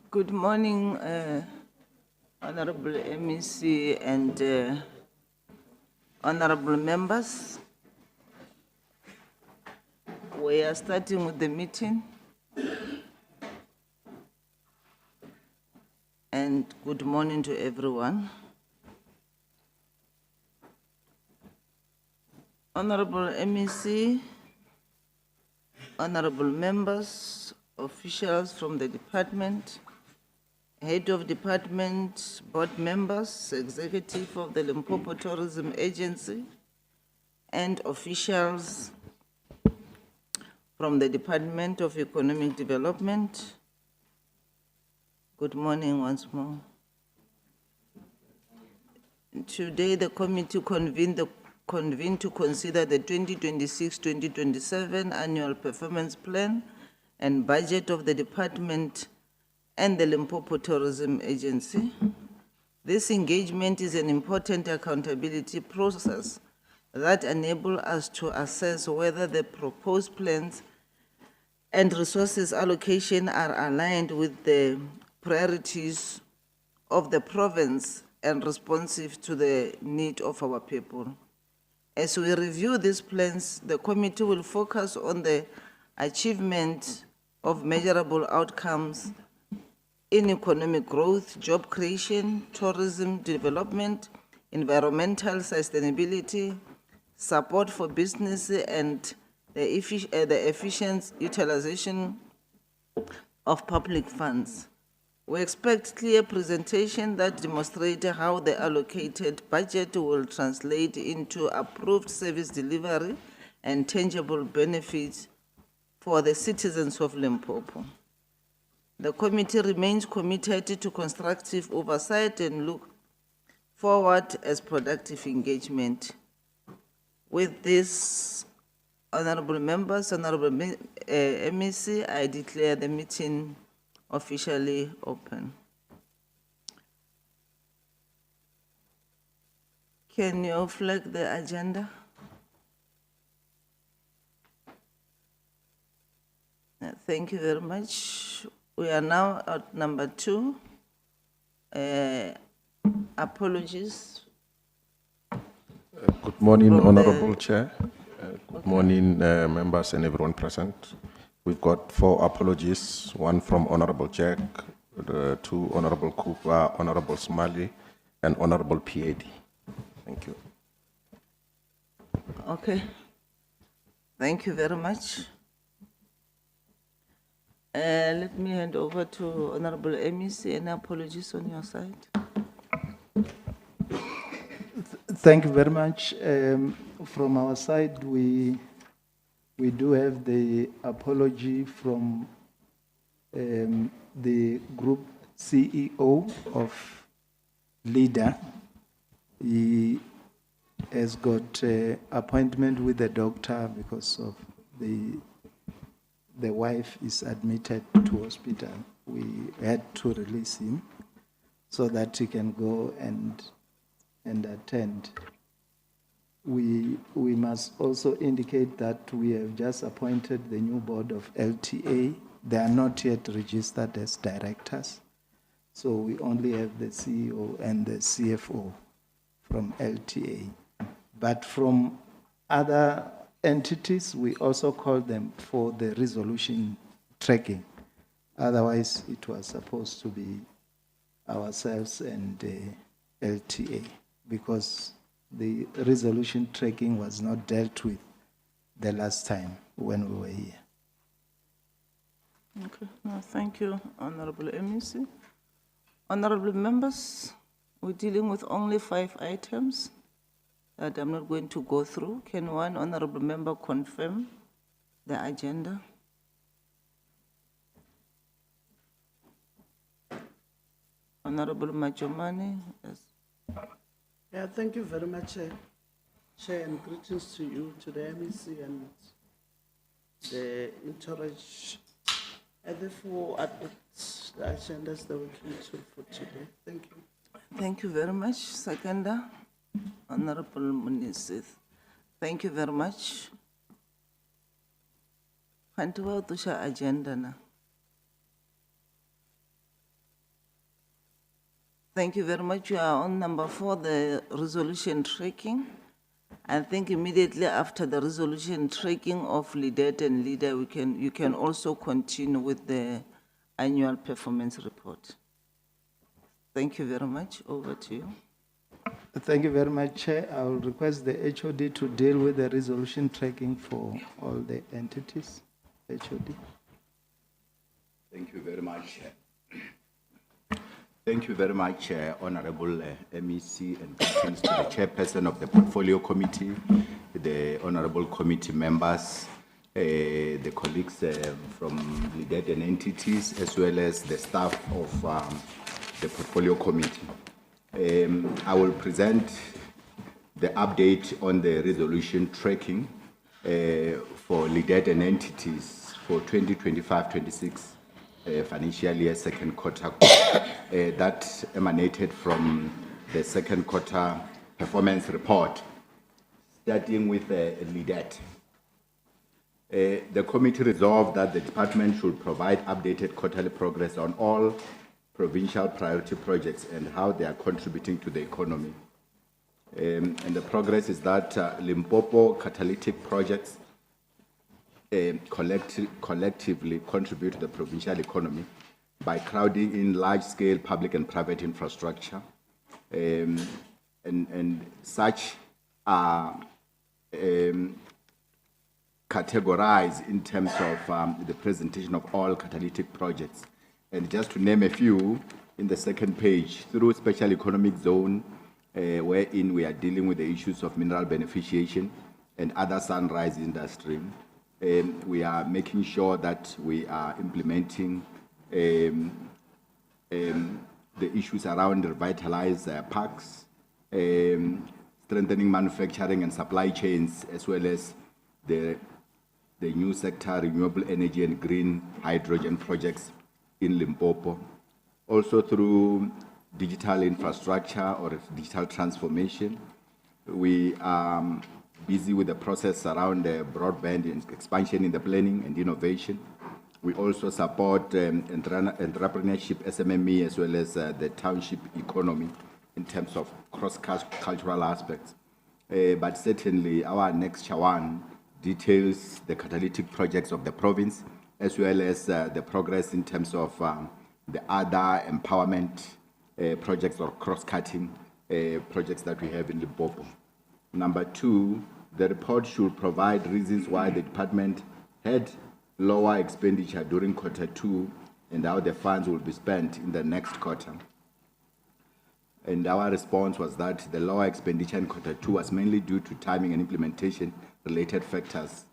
Good morning, Honorable MEC and honorable members. We are starting with the meeting. And good morning to everyone. Honorable MEC, honorable members, officials from the department, head of department, board members, executive of the Limpopo Tourism Agency, and officials from the Department of Economic Development. Good morning once more. Today, the committee convened to consider the 2026-2027 annual performance plan and budget of the department and the Limpopo Tourism Agency. This engagement is an important accountability process that enables us to assess whether the proposed plans and resources allocation are aligned with the priorities of the province and responsive to the need of our people. As we review these plans, the committee will focus on the achievement of measurable outcomes in economic growth, job creation, tourism development, environmental sustainability, support for business, and the efficient utilization of public funds. We expect clear presentation that demonstrate how the allocated budget will translate into approved service delivery and tangible benefits for the citizens of Limpopo. The committee remains committed to constructive oversight and look forward as productive engagement. With this, honorable members, honorable MEC, I declare the meeting officially open. Can you flag the agenda? Thank you very much. We are now at number 2. Apologies. Good morning, Honorable Chair. Good morning, members and everyone present. We've got 4 apologies, 1 from Honorable Jack, 2 Honorable Cooper, Honorable Smalley, and Honorable PAD. Thank you. Okay. Thank you very much. Let me hand over to Honorable MEC. Any apologies on your side? Thank you very much. From our side, we do have the apology from the group CEO of LEDET. He has got an appointment with the doctor because of the wife is admitted to hospital. We had to release him so that he can go and attend. We must also indicate that we have just appointed the new board of LTA. They are not yet registered as directors. So we only have the CEO and the CFO from LTA. But from other entities, we also call them for the resolution tracking. Otherwise, it was supposed to be ourselves and LTA, because the resolution tracking was not dealt with the last time when we were here. Okay, no, thank you, Honorable MEC. Honorable members, we're dealing with only 5 items that I'm not going to go through. Can one honorable member confirm the agenda? Honorable Majomani, yes. Yeah, thank you very much, Chair, and greetings to you, to the MEC and the entourage. And therefore, the agendas that we came to for today. Thank you. Thank you very much. Seconder, Honorable Munisith. Thank you very much. Kanti wa tusha agenda na. Thank you very much. You are on number 4, the resolution tracking. I think immediately after the resolution tracking of LEDET and LEDA, you can also continue with the annual performance report. Thank you very much. Over to you. Thank you very much, Chair. I will request the HOD to deal with the resolution tracking for all the entities. HOD. Thank you very much. Thank you very much, Honorable MEC, and greetings to the Chairperson of the Portfolio Committee, the Honorable Committee members, the colleagues from LEDET and entities, as well as the staff of the Portfolio Committee. I will present the update on the resolution tracking for LEDET and entities for 2025-26 financial year second quarter that emanated from the second quarter performance report, starting with LEDET. The committee resolved that the department should provide updated quarterly progress on all provincial priority projects and how they are contributing to the economy. And the progress is that Limpopo catalytic projects collectively contribute to the provincial economy by crowding in large-scale public and private infrastructure. And such are categorized in terms of the presentation of all catalytic projects. And just to name a few, in the second page, through special economic zone, wherein we are dealing with the issues of mineral beneficiation and other sunrise industry, we are making sure that we are implementing the issues around revitalized parks, strengthening manufacturing and supply chains, as well as the new sector, renewable energy and green hydrogen projects in Limpopo. Also through digital infrastructure or digital transformation, we are busy with the process around broadband and expansion in the planning and innovation. We also support entrepreneurship, SMME, as well as the township economy in terms of cross-cultural aspects. But certainly our next Chawan details the catalytic projects of the province, as well as the progress in terms of the other empowerment projects or cross-cutting projects that we have in Limpopo. Number 2, the report should provide reasons why the department had lower expenditure during quarter 2 and how the funds will be spent in the next quarter. And our response was that the lower expenditure in quarter 2 was mainly due to timing and implementation related factors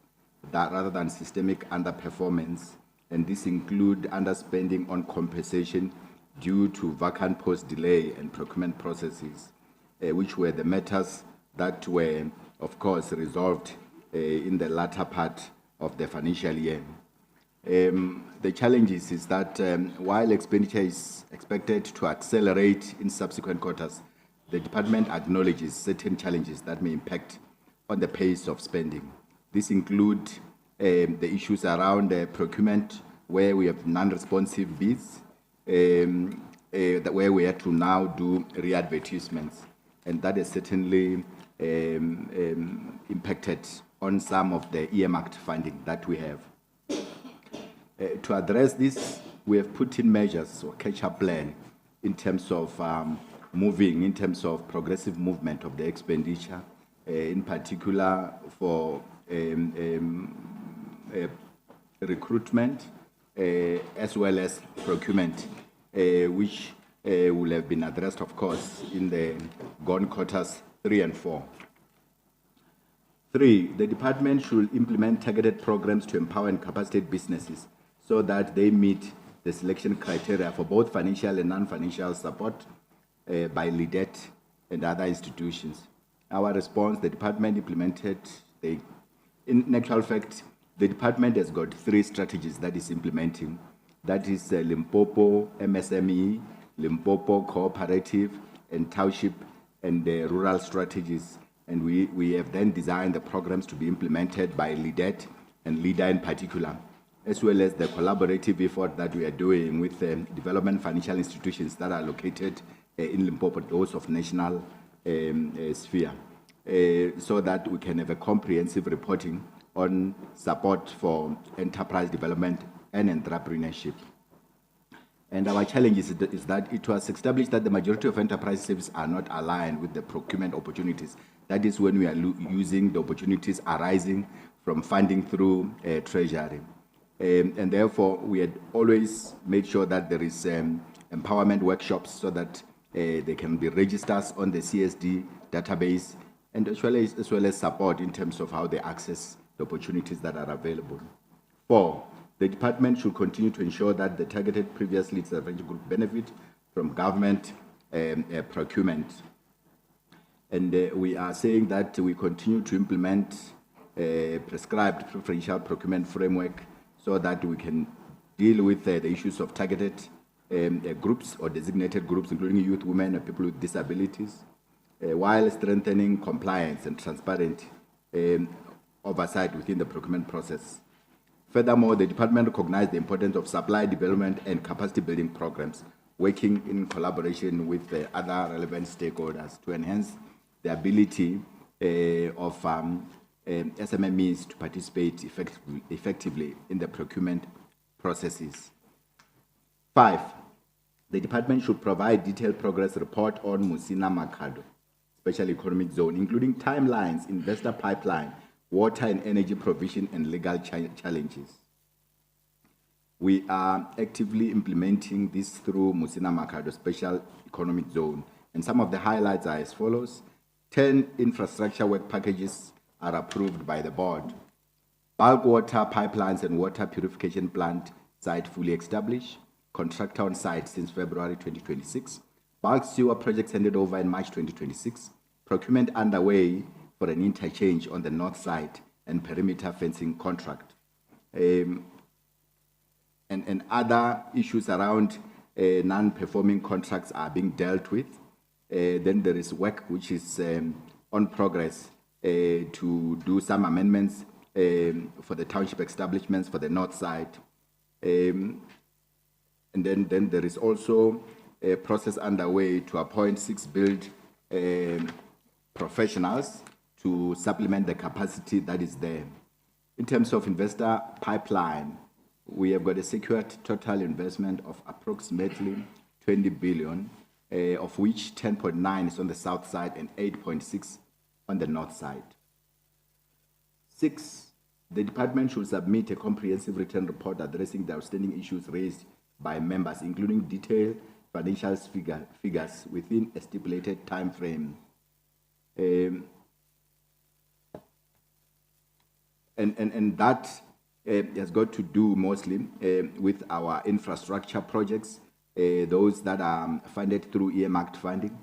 that rather than systemic underperformance, and this include underspending on compensation due to vacant post delay and procurement processes, which were the matters that were, of course, resolved in the latter part of the financial year. The challenges is that while expenditure is expected to accelerate in subsequent quarters, the department acknowledges certain challenges that may impact on the pace of spending. This include the issues around procurement, where we have non-responsive bids, where we have to now do re-advertisements, and that is certainly impacted on some of the earmarked funding that we have. To address this, we have put in measures or catch-up plan in terms of in terms of progressive movement of the expenditure, in particular for recruitment as well as procurement, which will have been addressed, of course, in the gone quarters 3 and 4. 3, the department should implement targeted programs to empower and capacitate businesses so that they meet the selection criteria for both financial and non-financial support by LEDET and other institutions. Our response, the department implemented, in actual fact, the department has got 3 strategies that is implementing. That is Limpopo MSME, Limpopo Cooperative, and Township and rural strategies. And we have then designed the programs to be implemented by LEDET and LEDA in particular, as well as the collaborative effort that we are doing with development financial institutions that are located in Limpopo, those of national sphere, so that we can have a comprehensive reporting on support for enterprise development and entrepreneurship. And our challenge is that it was established that the majority of enterprise services are not aligned with the procurement opportunities. That is when we are using the opportunities arising from funding through treasury. And therefore, we had always made sure that there is empowerment workshops so that they can be registers on the CSD database, and as well as support in terms of how they access the opportunities that are available. 4, the department should continue to ensure that the targeted previously disadvantaged group benefit from government procurement. And we are saying that we continue to implement prescribed preferential procurement framework so that we can deal with the issues of targeted groups or designated groups, including youth, women, and people with disabilities, while strengthening compliance and transparent oversight within the procurement process. Furthermore, the department recognized the importance of supply development and capacity building programs, working in collaboration with the other relevant stakeholders to enhance the ability of SMMEs to participate effectively in the procurement processes. 5, the department should provide detailed progress report on Musina Makhado Special Economic Zone, including timelines, investor pipeline, water and energy provision, and legal challenges. We are actively implementing this through Musina Makhado Special Economic Zone, and some of the highlights are as follows. 10 infrastructure work packages are approved by the board. Bulk water pipelines and water purification plant site fully established. Contractor on site since February 2026. Bulk sewer projects handed over in March 2026. Procurement underway for an interchange on the north side and perimeter fencing contract. And other issues around non-performing contracts are being dealt with. Then there is work which is on progress to do some amendments for the township establishments for the north side. And then there is also a process underway to appoint 6 build professionals to supplement the capacity that is there. In terms of investor pipeline, we have got a secured total investment of approximately 20 billion, of which 10.9 is on the south side and 8.6 on the north side. 6, the department should submit a comprehensive written report addressing the outstanding issues raised by members, including detailed financial figures within a stipulated time frame. And that has got to do mostly with our infrastructure projects, those that are funded through earmarked funding.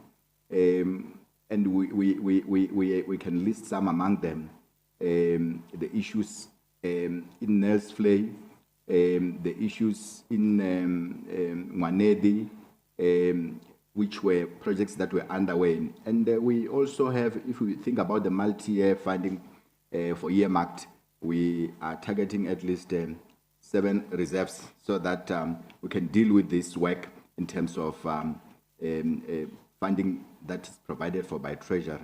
And we can list some among them. The issues in Nelsfley, the issues in Mwanedi, which were projects that were underway. And we also have, if we think about the multi-year funding for earmarked, we are targeting at least 7 reserves so that we can deal with this work in terms of funding that is provided for by Treasury.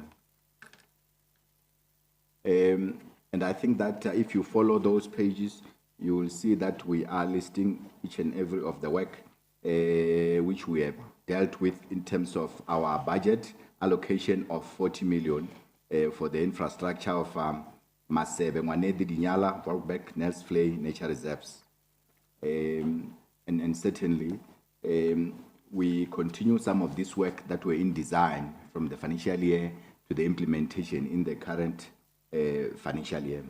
And I think that if you follow those pages, you will see that we are listing each and every of the work which we have dealt with in terms of our budget allocation of 40 million for the infrastructure of Masebe, Mwanedi, Dinyala, Volbeck, Nelsfley, nature reserves. And certainly, we continue some of this work that were in design from the financial year to the implementation in the current financial year.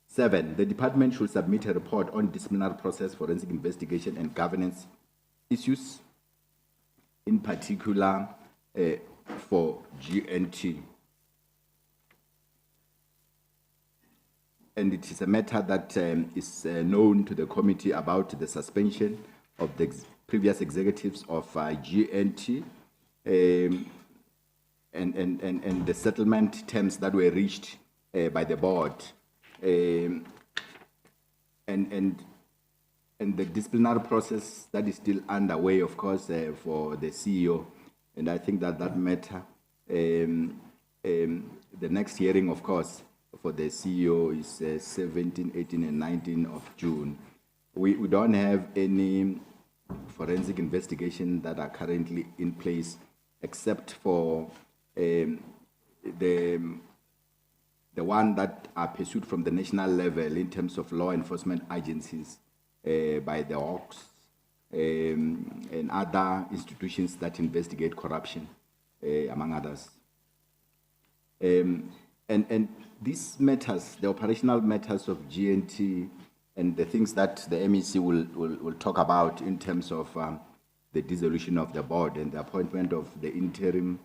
7, the department should submit a report on disciplinary process, forensic investigation, and governance issues, in particular for GNT. And it is a matter that is known to the committee about the suspension of the previous executives of GNT and the settlement terms that were reached by the board. And and the disciplinary process that is still underway, of course, for the CEO. And I think that that matter, the next hearing, of course, for the CEO is 17, 18, and 19 of June. We don't have any forensic investigation that are currently in place, except for the one that are pursued from the national level in terms of law enforcement agencies by the Hawks and other institutions that investigate corruption, among others. And these matters, the operational matters of GNT and the things that the MEC will talk about in terms of the dissolution of the board and the appointment of the interim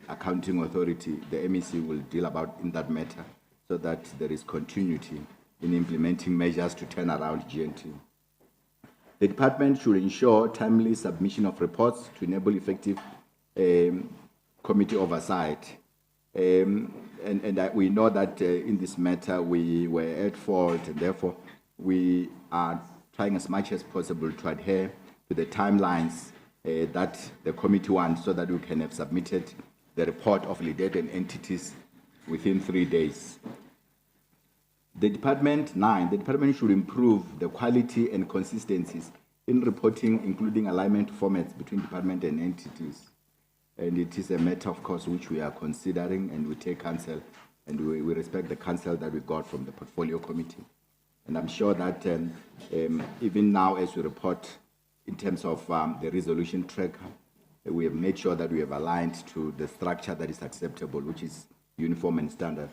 accounting authority, the MEC will deal about in that matter so that there is continuity in implementing measures to turn around GNT. The department should ensure timely submission of reports to enable effective committee oversight. We know that in this matter we were at fault, and therefore we are trying as much as possible to adhere to the timelines that the committee wants so that we can have submitted the report of LEDET and entities within 3 days. The department should improve the quality and consistencies in reporting, including alignment formats between department and entities. And it is a matter, of course, which we are considering, and we take counsel, and we respect the counsel that we got from the portfolio committee. And I'm sure that even now, as we report in terms of the resolution tracker, we have made sure that we have aligned to the structure that is acceptable, which is uniform and standard.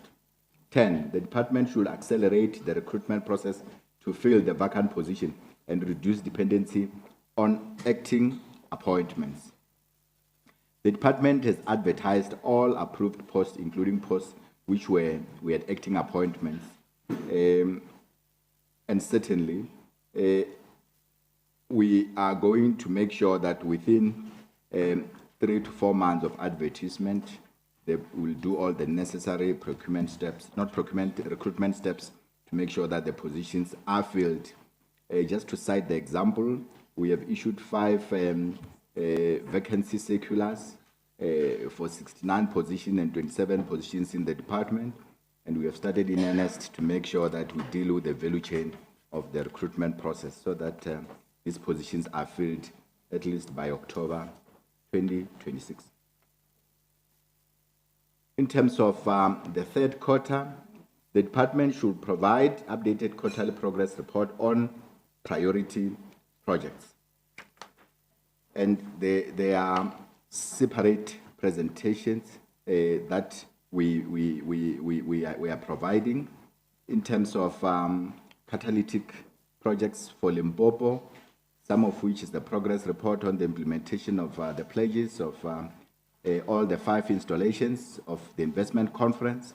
10, the department should accelerate the recruitment process to fill the vacant position and reduce dependency on acting appointments. The department has advertised all approved posts, including posts which we had acting appointments. And certainly, we are going to make sure that within 3 to 4 months of advertisement, they will do all the necessary recruitment steps to make sure that the positions are filled. Just to cite the example, we have issued 5 vacancy circulars for 69 positions and 27 positions in the department, and we have started in earnest to make sure that we deal with the value chain of the recruitment process so that these positions are filled at least by October 2026. In terms of the 3rd quarter, the department should provide updated quarterly progress report on priority projects. And there are separate presentations that we are providing in terms of catalytic projects for Limpopo, some of which is the progress report on the implementation of the pledges of all the 5 installations of the investment conference,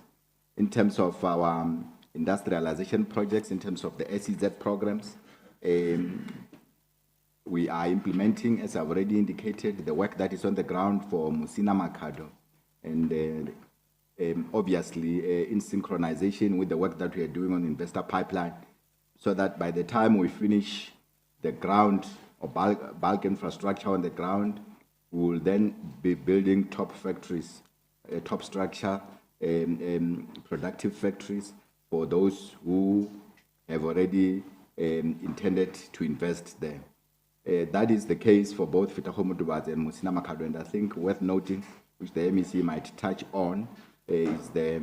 in terms of our industrialization projects, in terms of the SEZ programs. We are implementing, as I've already indicated, the work that is on the ground for Musina Makado, and obviously in synchronization with the work that we are doing on investor pipeline, so that by the time we finish the ground or bulk infrastructure on the ground, we will then be building top factories, top structure, productive factories for those who have already intended to invest there. That is the case for both Fitahomutubazi and Musina Makado, and I think worth noting, which the MEC might touch on, is the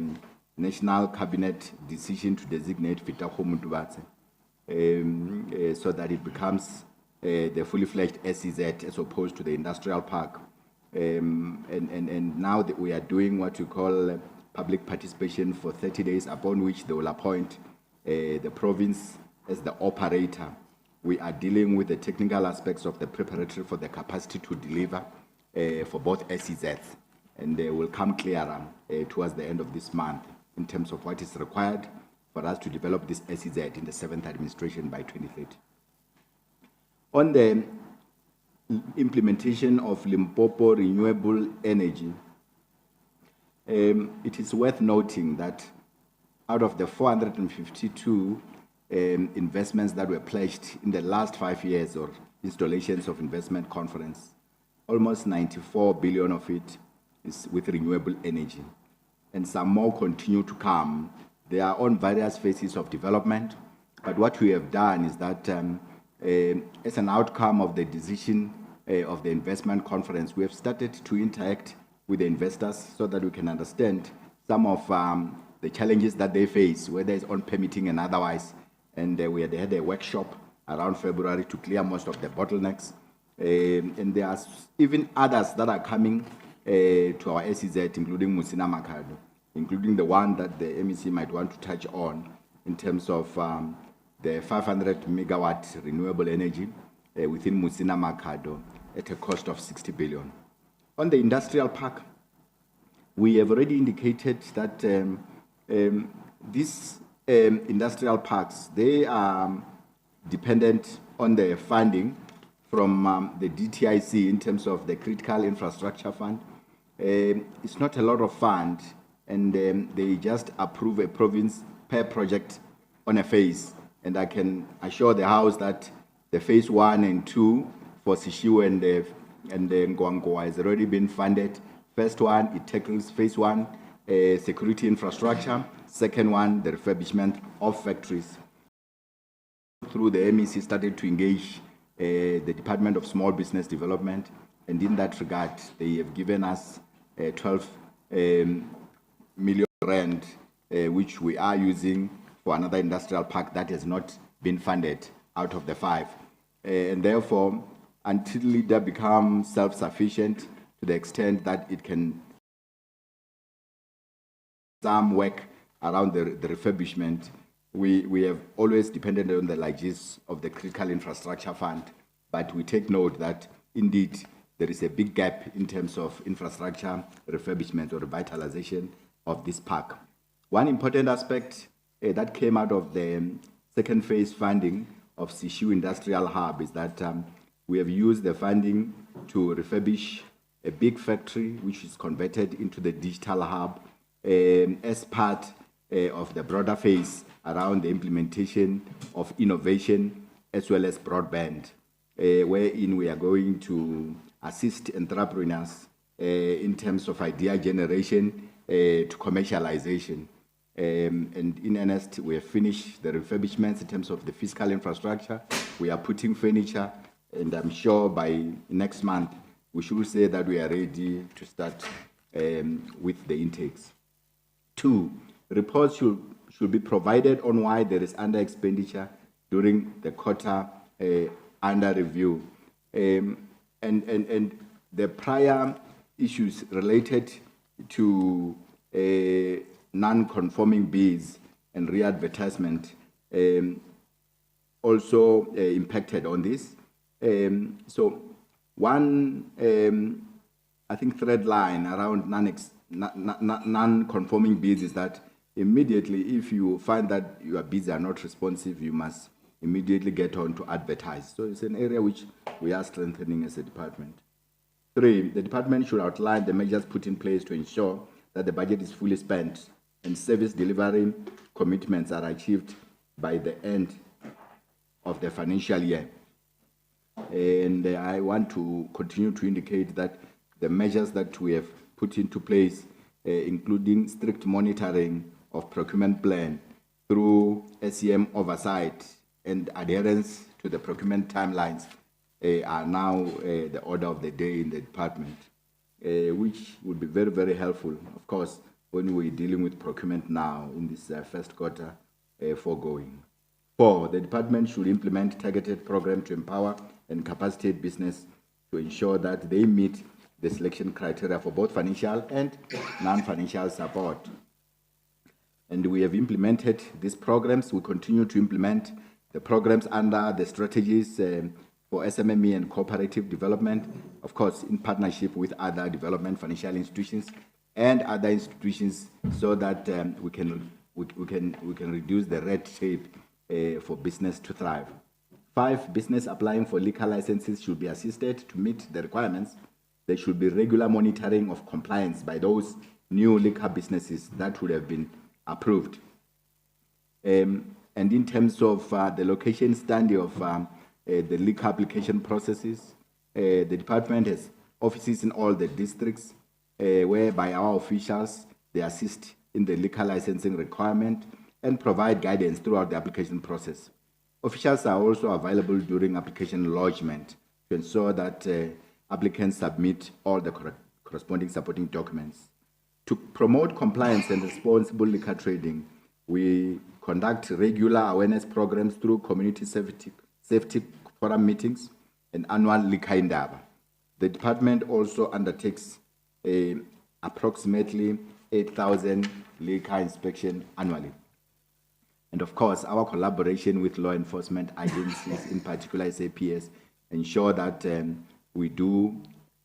National Cabinet decision to designate Fitahomutubazi so that it becomes the fully fledged SEZ as opposed to the industrial park. And now that we are doing what we call public participation for 30 days, upon which they will appoint the province as the operator. We are dealing with the technical aspects of the preparatory for the capacity to deliver for both SEZs, and they will come clearer towards the end of this month in terms of what is required for us to develop this SEZ in the 7th administration by 2030. On the implementation of Limpopo renewable energy, it is worth noting that out of the 452 investments that were pledged in the last 5 years, or installations of investment conference, almost 94 billion of it is with renewable energy. And some more continue to come. They are on various phases of development. But what we have done is that as an outcome of the decision of the investment conference, we have started to interact with the investors so that we can understand some of the challenges that they face, whether it's on permitting and otherwise. And we had a workshop around February to clear most of the bottlenecks. And there are even others that are coming to our SEZ, including Musina Makhado, including the one that the MEC might want to touch on in terms of the 500 megawatt renewable energy within Musina Makhado at a cost of 60 billion. On the industrial park, we have already indicated that these industrial parks, they are dependent on the funding from the DTIC in terms of the Critical Infrastructure Fund. It's not a lot of fund, and they just approve a province per project on a phase. And I can assure the House that the phase 1 and 2 for Sishiu and the Ngwangwa has already been funded. First one, it tackles phase 1, security infrastructure. Second one, the refurbishment of factories. Through the MEC started to engage the Department of Small Business Development, and in that regard, they have given us 12 million rand, which we are using for another industrial park that has not been funded out of the 5. And therefore, until LEDET becomes self-sufficient to the extent that it can some work around the refurbishment, we have always depended on the largesse of the Critical Infrastructure Fund, but we take note that indeed there is a big gap in terms of infrastructure refurbishment or revitalization of this park. One important aspect that came out of the second phase funding of Sishiu Industrial Hub is that we have used the funding to refurbish a big factory which is converted into the digital hub as part of the broader phase around the implementation of innovation as well as broadband, wherein we are going to assist entrepreneurs in terms of idea generation to commercialization. And in earnest, we have finished the refurbishments in terms of the physical infrastructure. We are putting furniture, and I'm sure by next month, we should say that we are ready to start with the intakes. 2, reports should be provided on why there is under expenditure during the quarter under review. And the prior issues related to non-conforming bids and re-advertisement also impacted on this. So one, I think, thread line around non-conforming bids is that immediately, if you find that your bids are not responsive, you must immediately get on to advertise. So it's an area which we are strengthening as a department. 3, the department should outline the measures put in place to ensure that the budget is fully spent and service delivery commitments are achieved by the end of the financial year. And I want to continue to indicate that the measures that we have put into place, including strict monitoring of procurement plan through SEM oversight and adherence to the procurement timelines, are now the order of the day in the department, which would be very, very helpful, of course, when we're dealing with procurement now in this first quarter foregoing. 4, the department should implement targeted program to empower and capacitate business to ensure that they meet the selection criteria for both financial and non-financial support. And we have implemented these programs. We continue to implement the programs under the strategies for SMME and cooperative development, of course, in partnership with other development financial institutions and other institutions, so that we can reduce the red tape for business to thrive. 5, business applying for liquor licenses should be assisted to meet the requirements. There should be regular monitoring of compliance by those new liquor businesses that would have been approved. And And in terms of the location study of the liquor application processes, the department has offices in all the districts whereby our officials, they assist in the liquor licensing requirement and provide guidance throughout the application process. Officials are also available during application lodgement to ensure that applicants submit all the corresponding supporting documents. To promote compliance and responsible liquor trading, we conduct regular awareness programs through community safety forum meetings and annual liquor indaba. The department also undertakes approximately 8,000 liquor inspection annually. And of course, our collaboration with law enforcement agencies, in particular SAPS, ensure that we do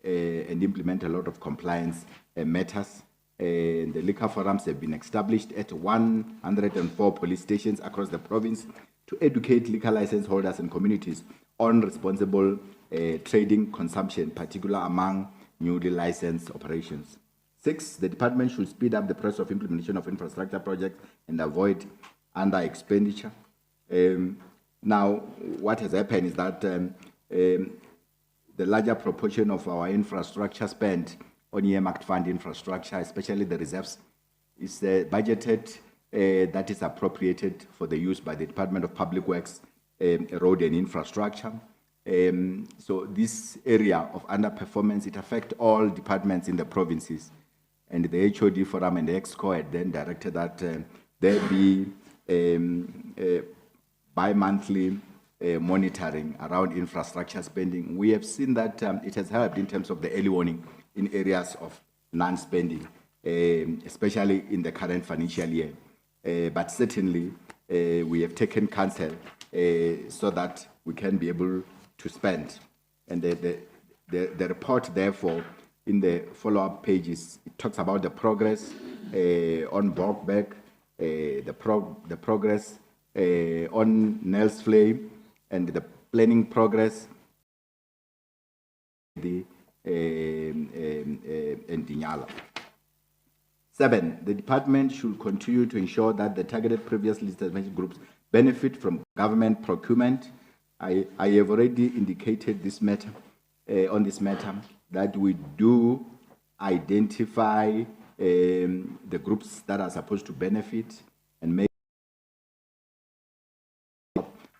and implement a lot of compliance matters. The liquor forums have been established at 104 police stations across the province to educate liquor license holders and communities on responsible trading consumption, particularly among newly licensed operations. 6, the department should speed up the process of implementation of infrastructure projects and avoid under expenditure. Now, what has happened is that the larger proportion of our infrastructure spent on earmarked fund infrastructure, especially the reserves, is budgeted that is appropriated for the use by the Department of Public Works, Road and Infrastructure. So this area of underperformance, it affects all departments in the provinces. And the HOD Forum and the EXCO had then directed that there be bi-monthly monitoring around infrastructure spending. We have seen that it has helped in terms of the early warning in areas of non-spending, especially in the current financial year. But certainly, we have taken counsel so that we can be able to spend. And the report, therefore, in the follow-up pages, it talks about the progress on Borgbeck, the progress on Nels Flame, and the planning progress in Dinyala. 7, the department should continue to ensure that the targeted previously listed groups benefit from government procurement. I have already indicated this matter, on this matter, that we do identify the groups that are supposed to benefit and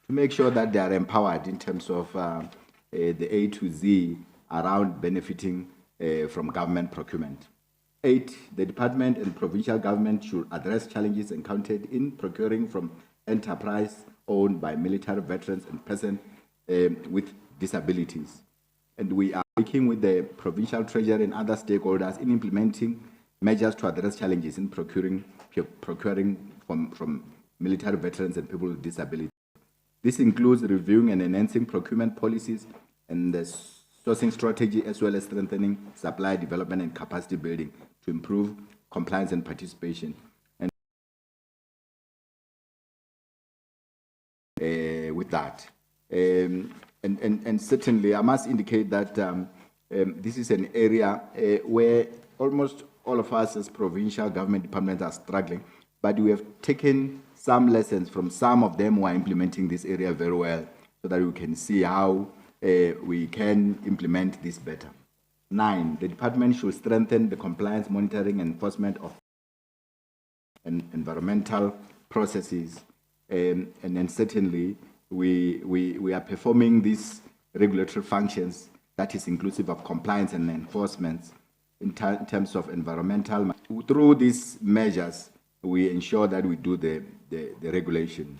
make sure that they are empowered in terms of the A to Z around benefiting from government procurement. 8, the department and provincial government should address challenges encountered in procuring from enterprise owned by military veterans and persons with disabilities. And we are working with the provincial treasury and other stakeholders in implementing measures to address challenges in procuring from military veterans and people with disabilities. This includes reviewing and enhancing procurement policies and the sourcing strategy, as well as strengthening supply development and capacity building to improve compliance and participation. And with that, and certainly I must indicate that this is an area where almost all of us as provincial government departments are struggling, but we have taken some lessons from some of them who are implementing this area very well, so that we can see how we can implement this better. 9, the department should strengthen the compliance, monitoring, and enforcement of environmental processes. And then certainly, we are performing these regulatory functions that is inclusive of compliance and enforcement in terms of environmental. Through these measures, we ensure that we do the regulation.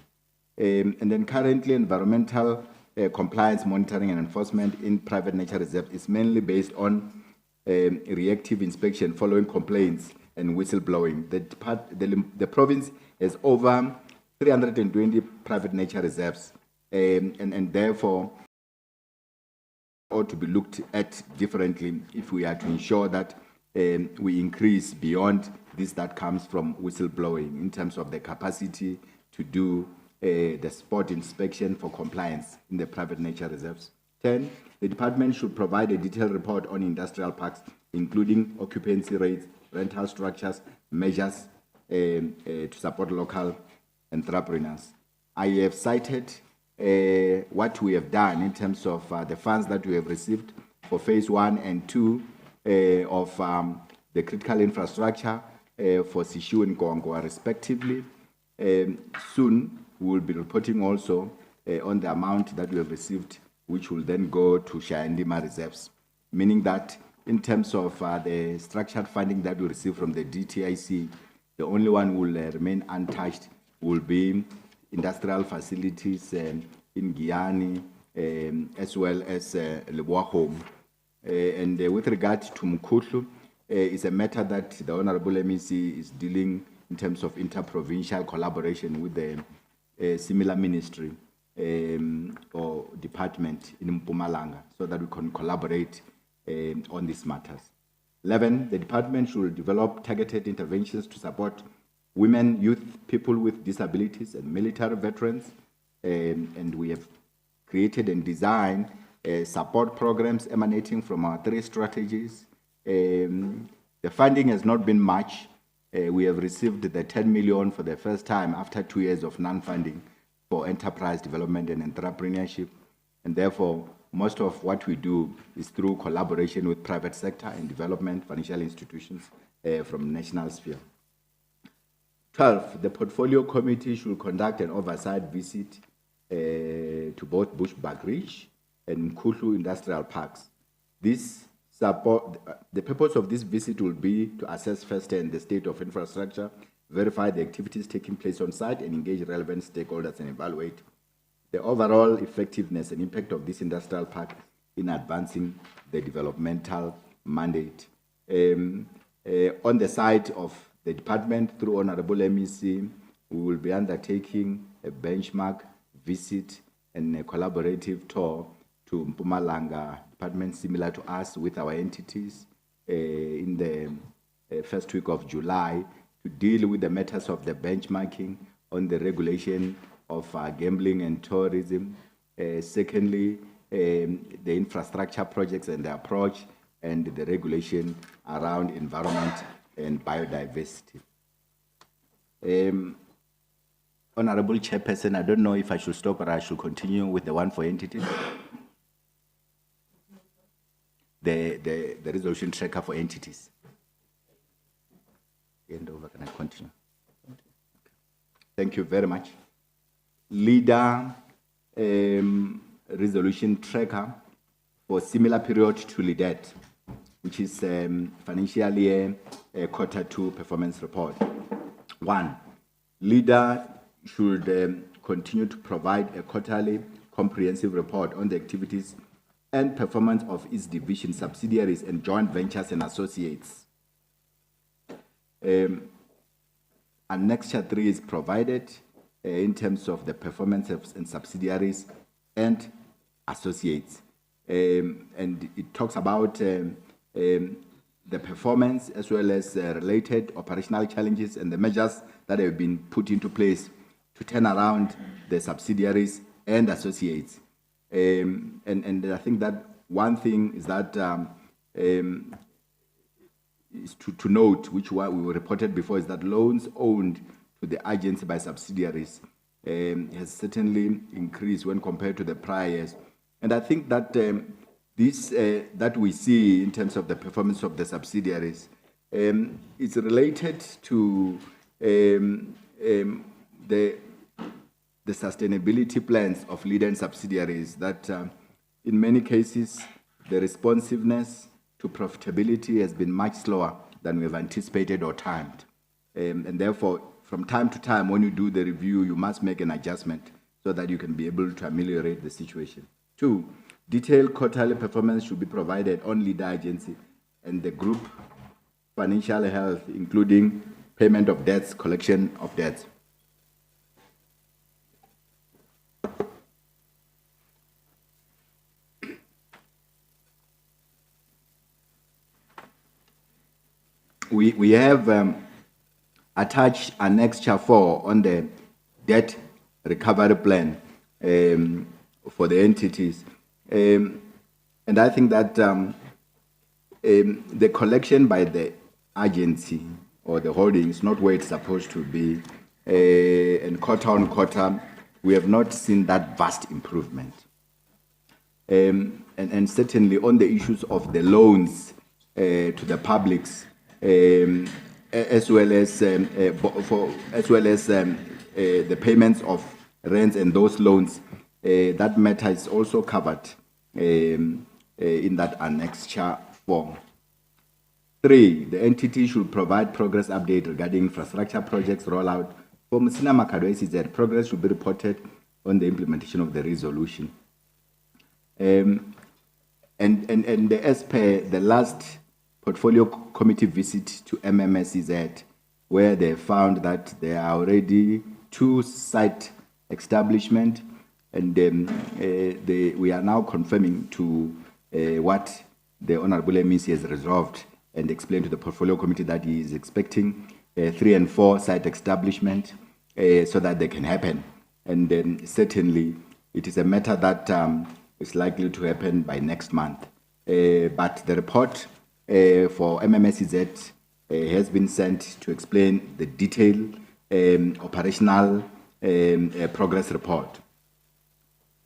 And then currently, environmental compliance, monitoring, and enforcement in private nature reserves is mainly based on reactive inspection following complaints and whistleblowing. The province has over 320 private nature reserves, and therefore ought to be looked at differently if we are to ensure that we increase beyond this that comes from whistleblowing in terms of the capacity to do the spot inspection for compliance in the private nature reserves. 10, the department should provide a detailed report on industrial parks, including occupancy rates, rental structures, measures to support local entrepreneurs. I have cited what we have done in terms of the funds that we have received for phase 1 and 2 of the critical infrastructure for Sishu and Goangwa respectively. Soon we will be reporting also on the amount that we have received, which will then go to Shayandima reserves, meaning that in terms of the structured funding that we receive from the DTIC, the only one will remain untouched will be industrial facilities in Guyana, as well as Leboa Home. And with regard to Mkhutlu, it's a matter that the Honorable MEC is dealing in terms of interprovincial collaboration with the similar ministry or department in Mpumalanga, so that we can collaborate on these matters. 11, the department should develop targeted interventions to support women, youth, people with disabilities, and military veterans. And we have created and designed support programs emanating from our 3 strategies. The funding has not been much. We have received the 10 million for the first time after 2 years of non-funding for enterprise development and entrepreneurship. And therefore, most of what we do is through collaboration with private sector and development financial institutions from national sphere. 12, the portfolio committee should conduct an oversight visit to both Bushbuck Ridge and Mkhutlu industrial parks. The purpose of this visit will be to assess firsthand the state of infrastructure, verify the activities taking place on site, and engage relevant stakeholders and evaluate the overall effectiveness and impact of this industrial park in advancing the developmental mandate. On the side of the department, through Honorable MEC, we will be undertaking a benchmark visit and a collaborative tour to Mpumalanga department similar to us with our entities in the first week of July to deal with the matters of the benchmarking on the regulation of gambling and tourism. Secondly, the infrastructure projects and the approach and the regulation around environment and biodiversity. Honorable Chairperson, I don't know if I should stop or I should continue with the one for entities. The resolution tracker for entities. End over, can I continue? Thank you very much. LEDET resolution tracker for similar period to LEDET, which is financial year quarter 2 performance report. 1, LEDET should continue to provide a quarterly comprehensive report on the activities and performance of its division, subsidiaries, and joint ventures and associates. Annexure 3 is provided in terms of the performance of and subsidiaries and associates. And it talks about the performance as well as related operational challenges and the measures that have been put into place to turn around the subsidiaries and associates. And I think that one thing is that is to note, which we reported before, is that loans owned to the agency by subsidiaries has certainly increased when compared to the prior years. And I think that this that we see in terms of the performance of the subsidiaries is related to the sustainability plans of LEDET and subsidiaries, that in many cases the responsiveness to profitability has been much slower than we have anticipated or timed. And therefore, from time to time, when you do the review, you must make an adjustment so that you can be able to ameliorate the situation. 2, detailed quarterly performance should be provided on LEDET agency and the group financial health, including payment of debts, collection of debts. We have attached Annexure 4 on the debt recovery plan for the entities. And I think that the collection by the agency or the holding is not where it's supposed to be. And quarter on quarter, we have not seen that vast improvement. And certainly on the issues of the loans to the publics, as well as the payments of rents and those loans, that matter is also covered in that annexure form. 3, the entity should provide progress update regarding infrastructure projects rollout. For Musina Makadwesi, that progress should be reported on the implementation of the resolution. And as per the last portfolio committee visit to MMSEZ, where they found that there are already 2 site establishment, and we are now confirming to what the Honorable MEC has resolved and explained to the portfolio committee that he is expecting 3 and 4 site establishment so that they can happen. And then certainly it is a matter that is likely to happen by next month. But the report for MMSEZ has been sent to explain the detailed operational progress report.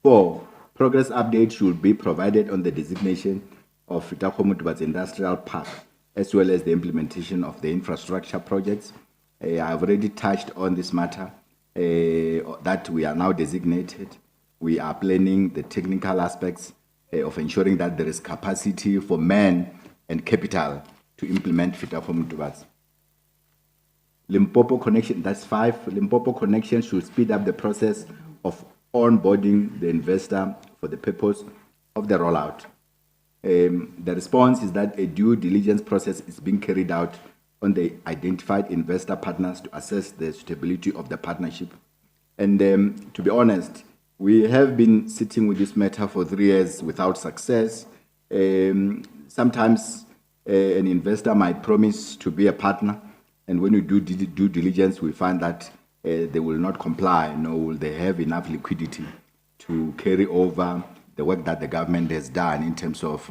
4, progress update should be provided on the designation of Itakomutubas Industrial Park, as well as the implementation of the infrastructure projects. I've already touched on this matter, that we are now designated. We are planning the technical aspects of ensuring that there is capacity for men and capital to implement Itakomutubas. Limpopo Connection, that's 5. Limpopo Connection should speed up the process of onboarding the investor for the purpose of the rollout. The response is that a due diligence process is being carried out on the identified investor partners to assess the suitability of the partnership. And to be honest, we have been sitting with this matter for 3 years without success. Sometimes an investor might promise to be a partner, and when you do due diligence, we find that they will not comply, nor will they have enough liquidity to carry over the work that the government has done in terms of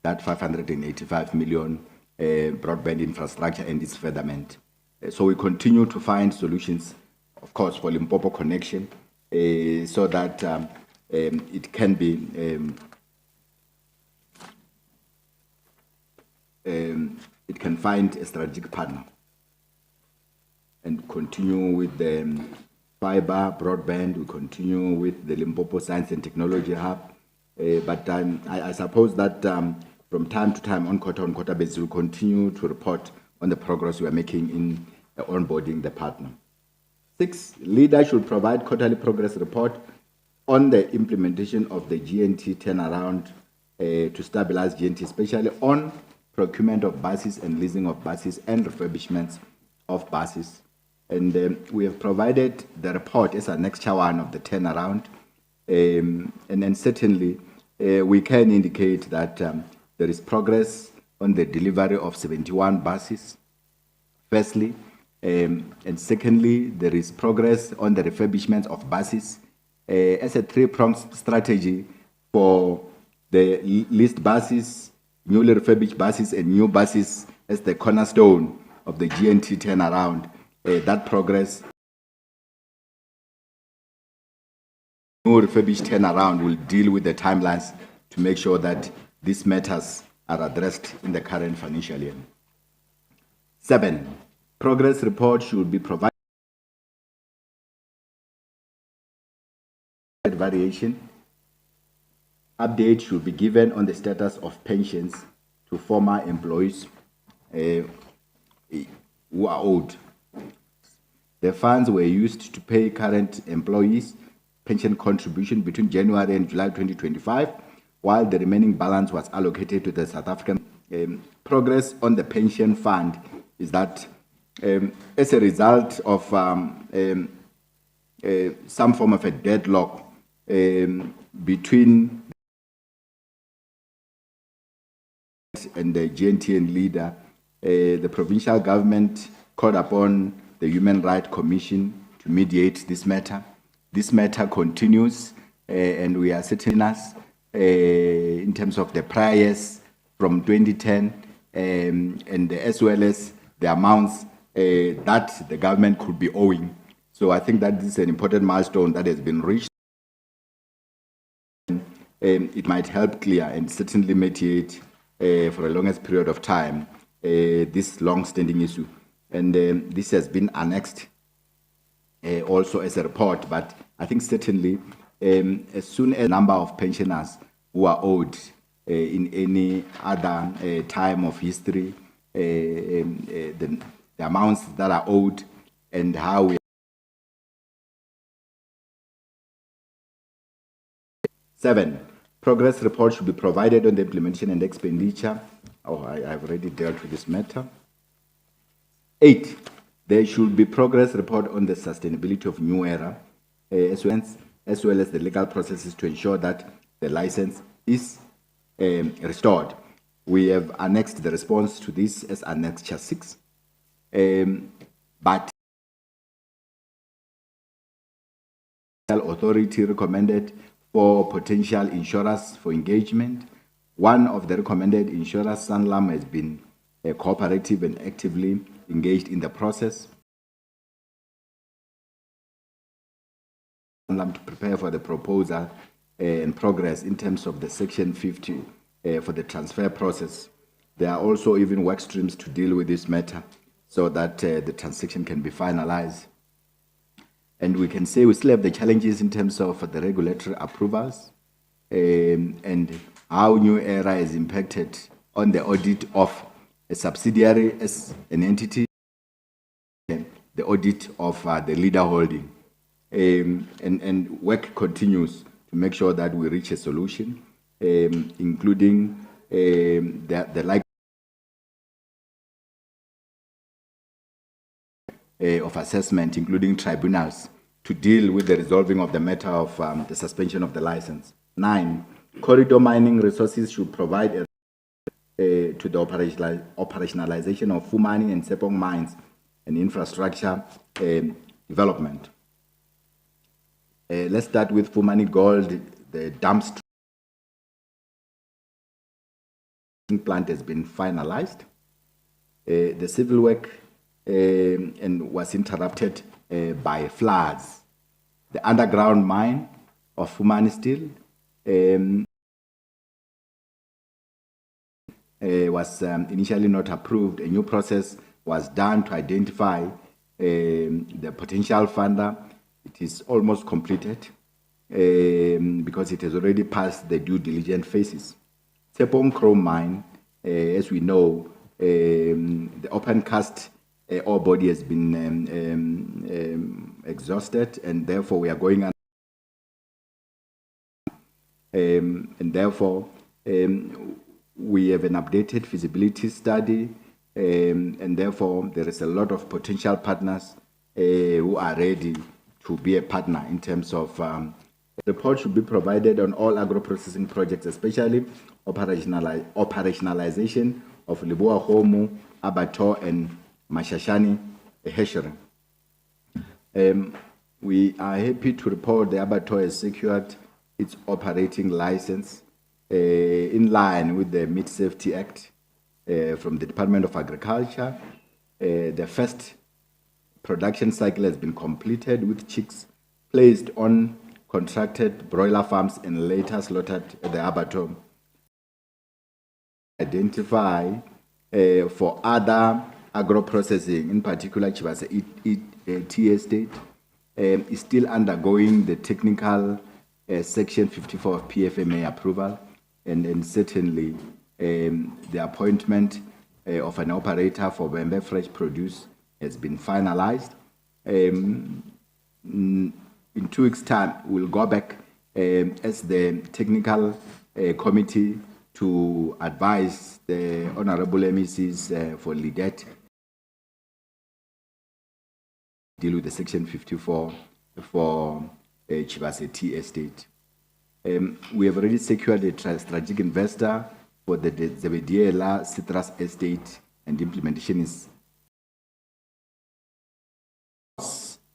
that 585 million broadband infrastructure and its furtherment. So we continue to find solutions, of course, for Limpopo Connection, so that it can be it can find a strategic partner and continue with the fiber broadband. We continue with the Limpopo Science and Technology Hub, but I suppose that from time to time, on quarter basis, we'll continue to report on the progress we are making in onboarding the partner. 6, leader should provide quarterly progress report on the implementation of the GNT turnaround to stabilize GNT, especially on procurement of buses and leasing of buses and refurbishments of buses. And we have provided the report as an extra one of the turnaround. And then certainly we can indicate that there is progress on the delivery of 71 buses, firstly. And secondly, there is progress on the refurbishment of buses as a 3-pronged strategy for the leased buses, newly refurbished buses, and new buses as the cornerstone of the GNT turnaround. That progress, new refurbished turnaround, will deal with the timelines to make sure that these matters are addressed in the current financial year. 7, progress report should be provided variation. Update should be given on the status of pensions to former employees who are owed. The funds were used to pay current employees pension contribution between January and July 2025, while the remaining balance was allocated to the South African. Progress on the pension fund is that as a result of some form of a deadlock between and the GNTN leader, the provincial government called upon the Human Rights Commission to mediate this matter. This matter continues, and we are sitting us in terms of the prior years from 2010, and as well as the amounts that the government could be owing. So I think that this is an important milestone that has been reached. It might help clear and certainly mediate for a longest period of time this long-standing issue. And this has been annexed also as a report, but I think certainly as soon as the number of pensioners who are owed in any other time of history, the amounts that are owed and how we 7, progress report should be provided on the implementation and expenditure. Oh, I've already dealt with this matter. 8, there should be progress report on the sustainability of New Era, as well as the legal processes to ensure that the license is restored. We have annexed the response to this as Annexure 6. But authority recommended 4 potential insurers for engagement. One of the recommended insurers, Sanlam, has been cooperative and actively engaged in the process. Sanlam to prepare for the proposal and progress in terms of the Section 50 for the transfer process. There are also even work streams to deal with this matter so that the transaction can be finalized. And we can say we still have the challenges in terms of the regulatory approvals and how New Era is impacted on the audit of a subsidiary as an entity, the audit of the leader holding. And work continues to make sure that we reach a solution, including the like of assessment, including tribunals, to deal with the resolving of the matter of the suspension of the license. 9, corridor mining resources should provide to the operationalization of Fumani and Sepong mines and infrastructure development. Let's start with Fumani Gold. The dumpster plant has been finalized. The civil work and was interrupted by floods. The underground mine of Fumani Steel was initially not approved. A new process was done to identify the potential funder. It is almost completed because it has already passed the due diligence phases. Sepong Chrome Mine, as we know, the open cast ore body has been exhausted, and therefore we are going on. And therefore, we have an updated feasibility study, and therefore there is a lot of potential partners who are ready to be a partner in terms of the report should be provided on all agro-processing projects, especially operationalization of Libua Homu, Abato, and Mashashani Heshery. We are happy to report the Abato has secured its operating license in line with the Meat Safety Act from the Department of Agriculture. The first production cycle has been completed with chicks placed on contracted broiler farms and later slaughtered at the abattoir. Identify for other agro-processing, in particular Chivasa tea estate, is still undergoing the technical Section 54 of PFMA approval, and certainly the appointment of an operator for Bembe Fresh Produce has been finalized. In 2 weeks' time, we'll go back as the technical committee to advise the honorable MECs for LEDET deal with the Section 54 for Chivase Tea Estate. We have already secured a strategic investor for the Zebediela Citrus Estate, and implementation is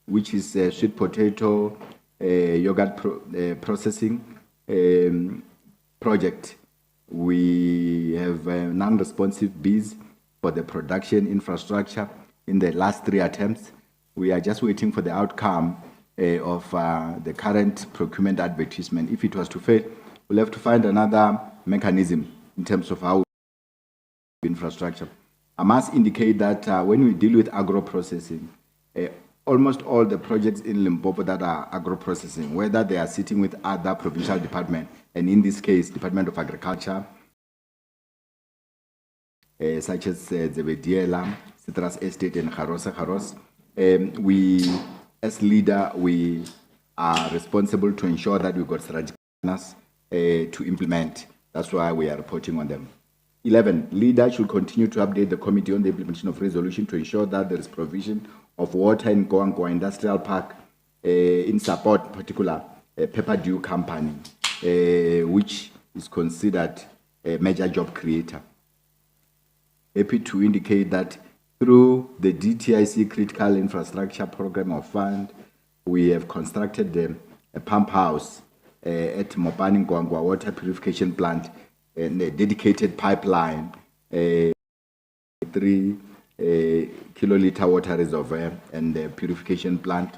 which is a sweet potato yogurt processing project. We have non-responsive bids for the production infrastructure in the last 3 attempts. We are just waiting for the outcome of the current procurement advertisement. If it was to fail, we'll have to find another mechanism in terms of how infrastructure. I must indicate that when we deal with agro-processing, almost all the projects in Limpopo that are agro-processing, whether they are sitting with other provincial departments, and in this case, Department of Agriculture, such as Zebediela, Citrus Estate, and Haros, we, as leader, we are responsible to ensure that we've got strategic partners to implement. That's why we are reporting on them. 11, leader should continue to update the committee on the implementation of resolution to ensure that there is provision of water in Goangwa Industrial Park in support, particular Pepper Dew Company, which is considered a major job creator. Happy to indicate that through the DTIC Critical Infrastructure Program of Fund, we have constructed a pump house at Mopani Goangwa Water Purification Plant and a dedicated pipeline, 3 kiloliter water reservoir and the purification plant,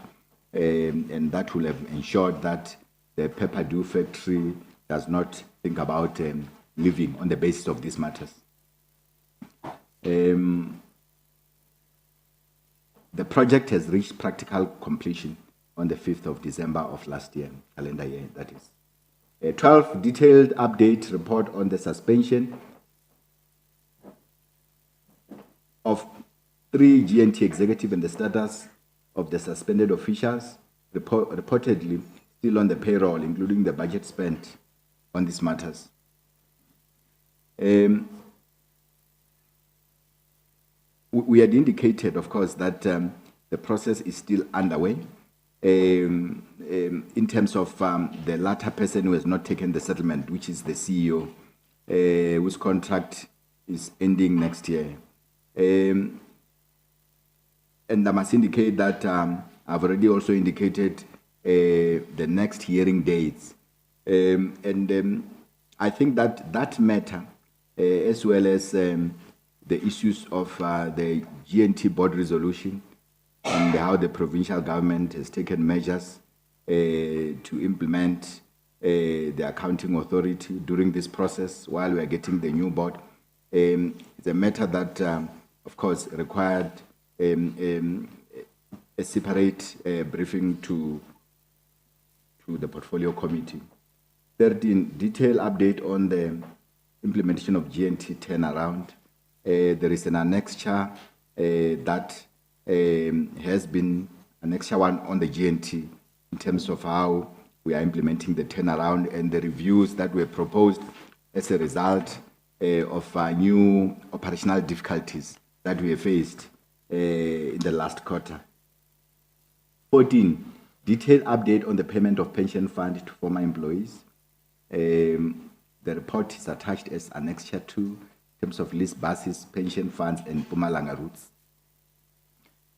and that will have ensured that the Pepper Dew factory does not think about living on the basis of these matters. The project has reached practical completion on the 5th of December of last year, calendar year, that is. 12, detailed update report on the suspension of 3 GNT executives and the status of the suspended officials, reportedly still on the payroll, including the budget spent on these matters. We had indicated, of course, that the process is still underway in terms of the latter person who has not taken the settlement, which is the CEO, whose contract is ending next year. And I must indicate that I've already also indicated the next hearing dates. I think that that matter, as well as the issues of the GNT board resolution and how the provincial government has taken measures to implement the accounting authority during this process while we are getting the new board. It's a matter that, of course, required a separate briefing to the portfolio committee. 13, detailed update on the implementation of GNT turnaround. There is an annexure that has been annexure 1 on the GNT in terms of how we are implementing the turnaround and the reviews that were proposed as a result of new operational difficulties that we have faced in the last quarter. 14, detailed update on the payment of pension fund to former employees. The report is attached as annexure 2 in terms of lease buses, pension funds, and Pumalanga routes.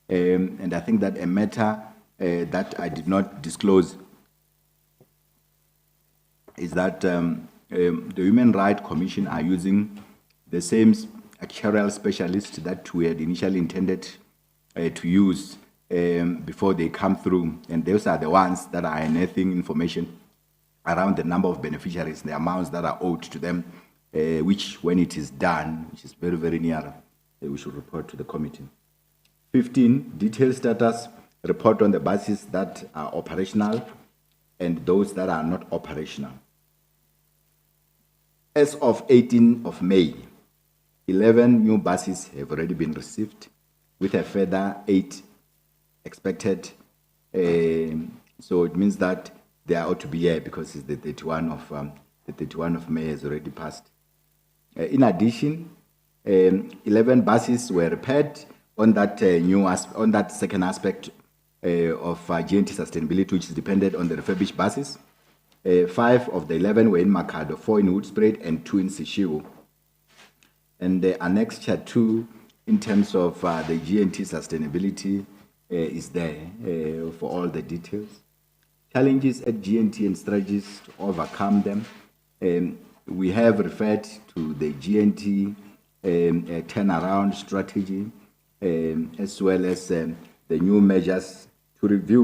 And I think that a matter that I did not disclose is that the Human Rights Commission are using the same actuarial specialists that we had initially intended to use before they come through. And those are the ones that are unearthing information around the number of beneficiaries, the amounts that are owed to them, which when it is done, which is very, very near, we should report to the committee. 15, detailed status report on the buses that are operational and those that are not operational. As of 18th of May, 11 new buses have already been received, with a further 8 expected. So it means that they are ought to be here because it's the 31 of May has already passed. In addition, 11 buses were repaired on that on that second aspect of GNT sustainability, which is dependent on the refurbished buses. 5 of the 11 were in Makado, 4 in Woodspread, and 2 in Sishiwo. And the annexure 2, in terms of the GNT sustainability, is there for all the details. Challenges at GNT and strategies to overcome them. We have referred to the GNT turnaround strategy, as well as the new measures to review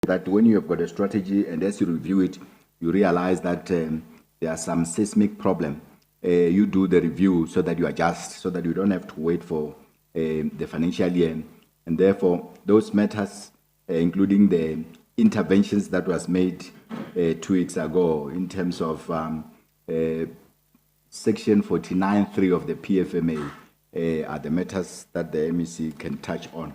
that when you have got a strategy and as you review it, you realize that there are some seismic problem. You do the review so that you adjust, so that you don't have to wait for the financial year. And therefore, those matters, including the interventions that was made 2 weeks ago in terms of Section 49.3 of the PFMA, are the matters that the MEC can touch on.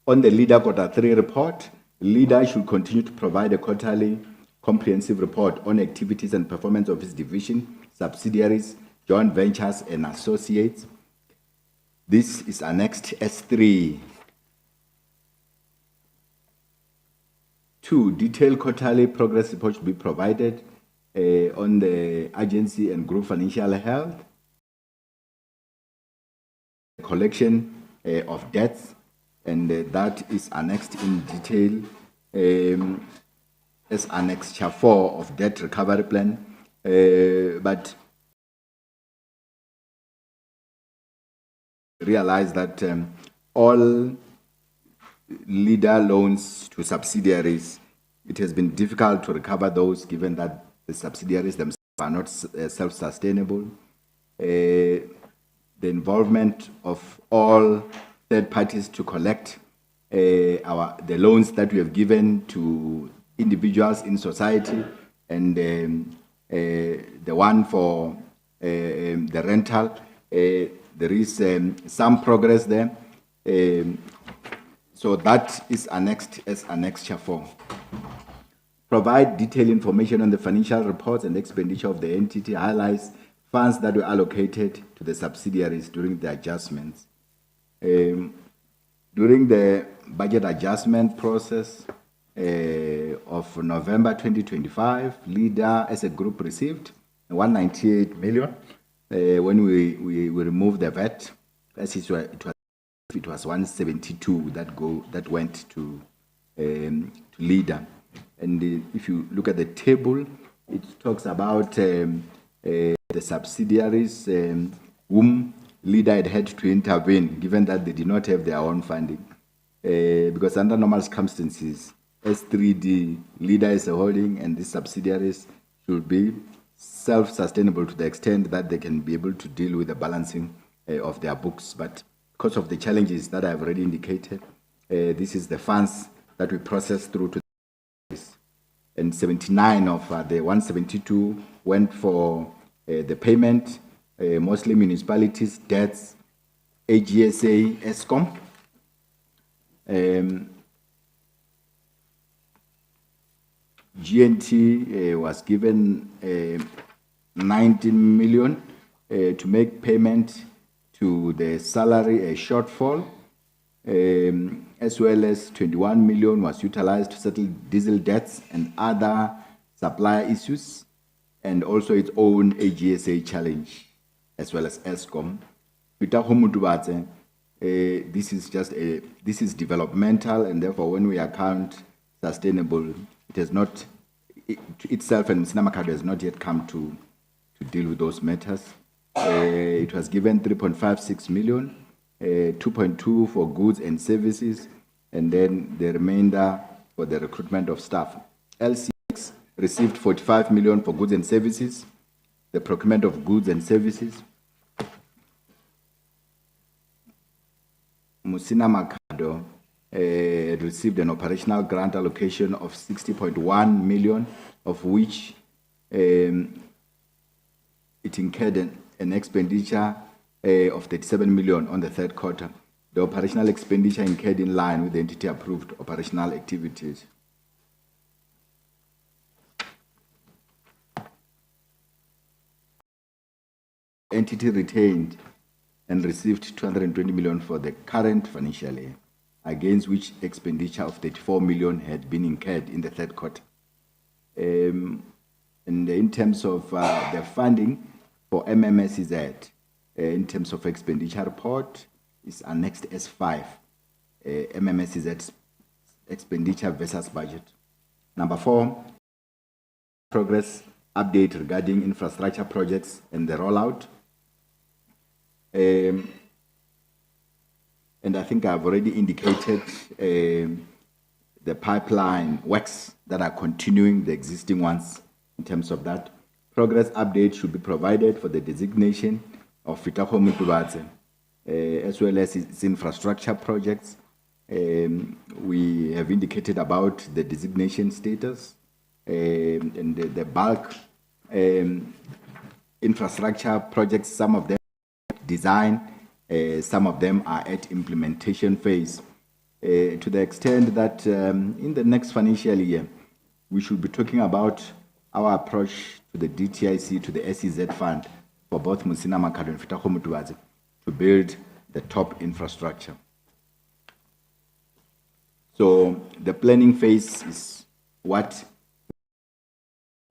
On the LEDET Q3 report, LEDET should continue to provide a quarterly comprehensive report on activities and performance of its division, subsidiaries, joint ventures, and associates. This is annexed S3. 2, detailed quarterly progress report should be provided on the agency and group financial health, collection of debts, and that is annexed in detail as Annex 4 of debt recovery plan. But realize that all LEDET loans to subsidiaries, it has been difficult to recover those given that the subsidiaries themselves are not self-sustainable. The involvement of all third parties to collect the loans that we have given to individuals in society, and the one for the rental, there is some progress there. So that is annexed as Annex 4. Provide detailed information on the financial reports and expenditure of the entity, highlights funds that were allocated to the subsidiaries during the adjustments. During the budget adjustment process of November 2025, LEDET as a group received 198 million. When we removed the VAT, it was 172 that went to LEDET. And if you look at the table, it talks about the subsidiaries whom LEDET had to intervene, given that they did not have their own funding. Because under normal circumstances, S3D, LEDET is a holding, and these subsidiaries should be self-sustainable to the extent that they can be able to deal with the balancing of their books. But because of the challenges that I've already indicated, this is the funds that we process through to this. And 79 of the 172 went for the payment, mostly municipalities, debts, AGSA, ESCOM. GNT was given 19 million to make payment to the salary shortfall, as well as 21 million was utilized to settle diesel debts and other supply issues, and also its own AGSA challenge, as well as ESCOM. This is developmental, and therefore when we account sustainable, it has not itself, and Sinamakado has not yet come to deal with those matters. It was given 3.56 million, 2.2 for goods and services, and then the remainder for the recruitment of staff. LCX received 45 million for goods and services, the procurement of goods and services. Musina Makado received an operational grant allocation of 60.1 million, of which it incurred an expenditure of 37 million on the third quarter. The operational expenditure incurred in line with the entity approved operational activities. Entity retained and received 220 million for the current financial year, against which expenditure of 34 million had been incurred in the third quarter. And in terms of the funding for MMSEZ, in terms of expenditure report, is annexed S5, MMSEZ expenditure versus budget. Number 4, progress update regarding infrastructure projects and the rollout. And I think I've already indicated the pipeline works that are continuing, the existing ones in terms of that. Progress update should be provided for the designation of Fitaho Mutubadze, as well as its infrastructure projects. We have indicated about the designation status and the bulk infrastructure projects. Some of them design, some of them are at implementation phase. To the extent that in the next financial year, we should be talking about our approach to the DTIC, to the SEZ fund for both Musina Makhado and Fitaho Mutubadze to build the top infrastructure. So the planning phase is what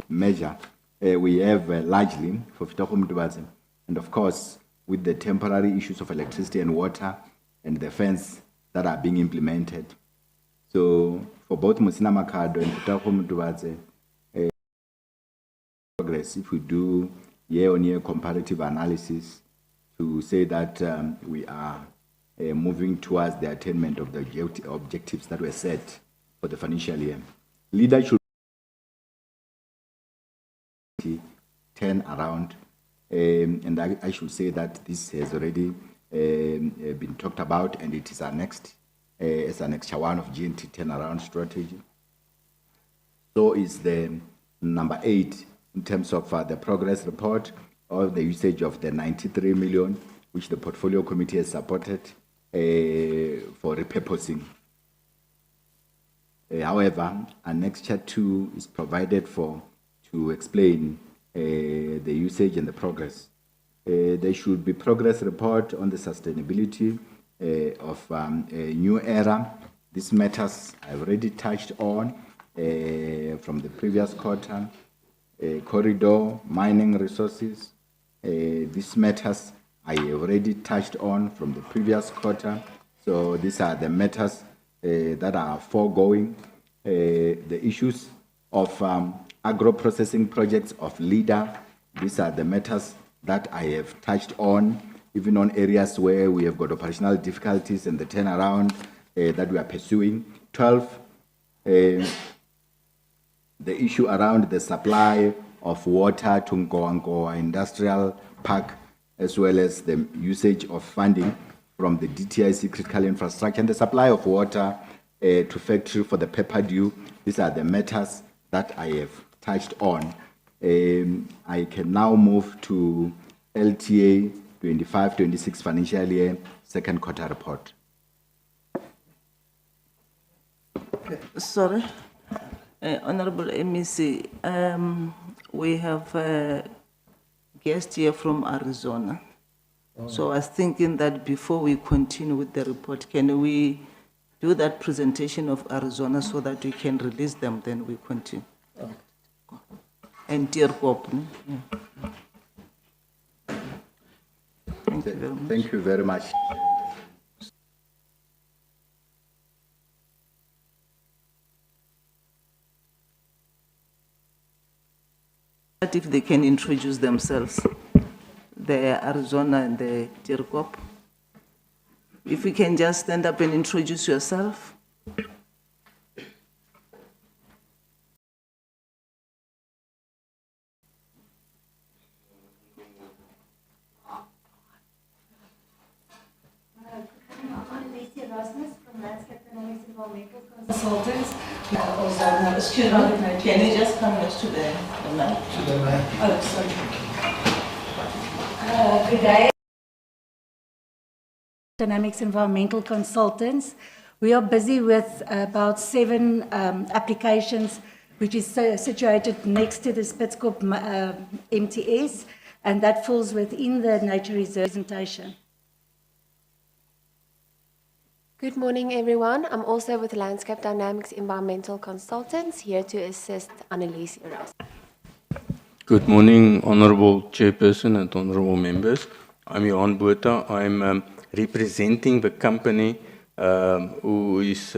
measure we have largely for Fitaho Mutubadze, and of course with the temporary issues of electricity and water and the fence that are being implemented. So for both Musina Makhado and Fitaho Mutubadze, progress, if we do year-on-year comparative analysis to say that we are moving towards the attainment of the objectives that were set for the financial year. LEDET should turn around, and I should say that this has already been talked about, and it is our next, as an next one of GNT turnaround strategy. So is the number 8 in terms of the progress report or the usage of the 93 million, which the portfolio committee has supported for repurposing. However, Annexure 2 is provided for to explain the usage and the progress. There should be progress report on the sustainability of a new era. These matters I've already touched on from the previous quarter. Corridor, mining resources. These matters I already touched on from the previous quarter. So these are the matters that are foregoing. The issues of agro-processing projects of LEDET. These are the matters that I have touched on, even on areas where we have got operational difficulties and the turnaround that we are pursuing. 12, the issue around the supply of water to Nkowankowa Industrial Park, as well as the usage of funding from the DTIC critical infrastructure and the supply of water to factory for the pepper dew. These are the matters that I have touched on. I can now move to LTA 25-26 financial year, second quarter report. Sorry, Honorable MEC, we have a guest here from Arizona. So I was thinking that before we continue with the report, can we do that presentation of Arizona so that we can release them, then we continue. And dear Bob. Thank you very much. Thank you very much. But if they can introduce themselves, the Arizona and the Tirkop. If you can just stand up and introduce yourself. Consultants. Excuse me, can you just come next to the mic? Oh, sorry. Good day. Dynamics Environmental Consultants. We are busy with about 7 applications, which is situated next to the Spitskop MTS, and that falls within the nature reserve presentation. Good morning, everyone. I'm also with Landscape Dynamics Environmental Consultants, here to assist Annelies Eras. Good morning, Honourable Chairperson and Honourable Members. I'm Johan Botha. I'm representing the company who is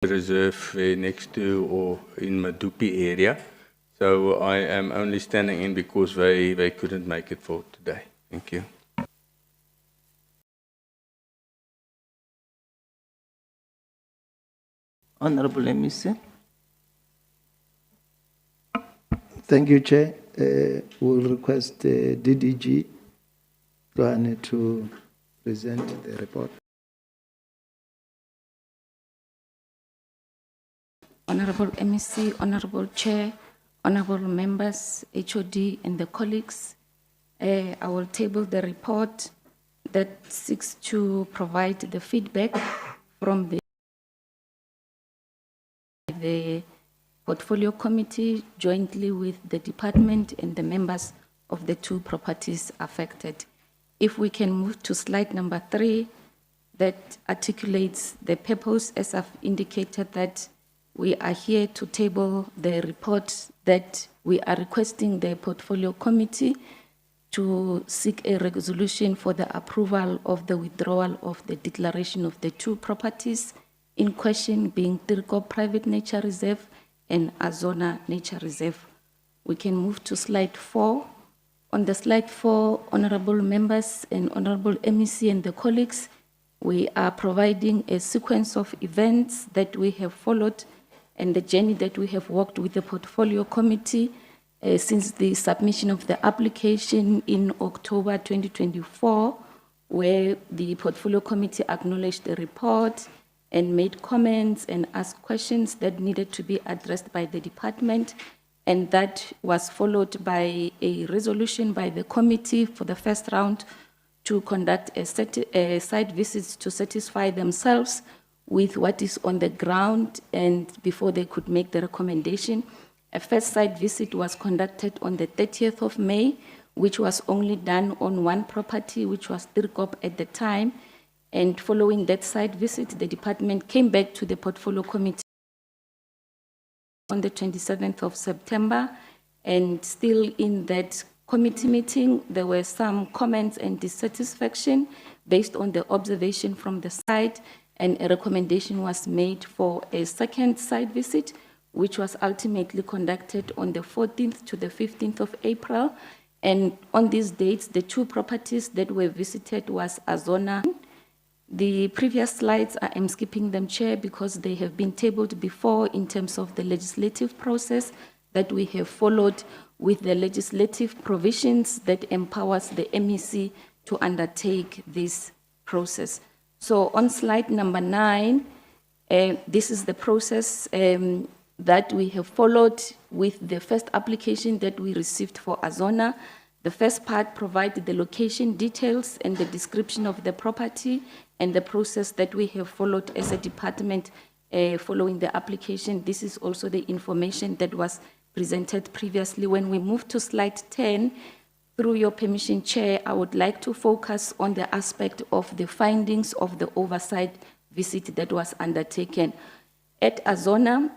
reserve next to or in Madupi area. So I am only standing in because they couldn't make it for today. Thank you. Honorable MEC. Thank you, Chair. We'll request DDG to present the report. Honorable MEC, Honorable Chair, Honorable members, HOD, and the colleagues, I will table the report that seeks to provide the feedback from the Portfolio Committee jointly with the department and the members of the two properties affected. If we can move to slide number 3, that articulates the purpose, as I've indicated, that we are here to table the report that we are requesting the Portfolio Committee to seek a resolution for the approval of the withdrawal of the declaration of the two properties in question, being Tirko Private Nature Reserve and Azona Nature Reserve. We can move to slide 4. On the slide 4, honorable members and honorable MEC and the colleagues, we are providing a sequence of events that we have followed and the journey that we have walked with the Portfolio Committee since the submission of the application in October 2024, where the Portfolio Committee acknowledged the report and made comments and asked questions that needed to be addressed by the department. And that was followed by a resolution by the committee for the first round to conduct a site visits to satisfy themselves with what is on the ground and before they could make the recommendation. A first site visit was conducted on the 30th of May, which was only done on one property, which was Tirkop at the time. And following that site visit, the department came back to the Portfolio Committee on the 27th of September. And still in that committee meeting, there were some comments and dissatisfaction based on the observation from the site, and a recommendation was made for a second site visit, which was ultimately conducted on the 14th to the 15th of April. And on these dates, the two properties that were visited was Azona. The previous slides, I am skipping them, Chair, because they have been tabled before in terms of the legislative process that we have followed with the legislative provisions that empowers the MEC to undertake this process. So on slide number 9, this is the process that we have followed with the first application that we received for Azona. The first part provided the location details and the description of the property and the process that we have followed as a department following the application. This is also the information that was presented previously. When we move to slide 10, through your permission, Chair, I would like to focus on the aspect of the findings of the oversight visit that was undertaken. At Azona,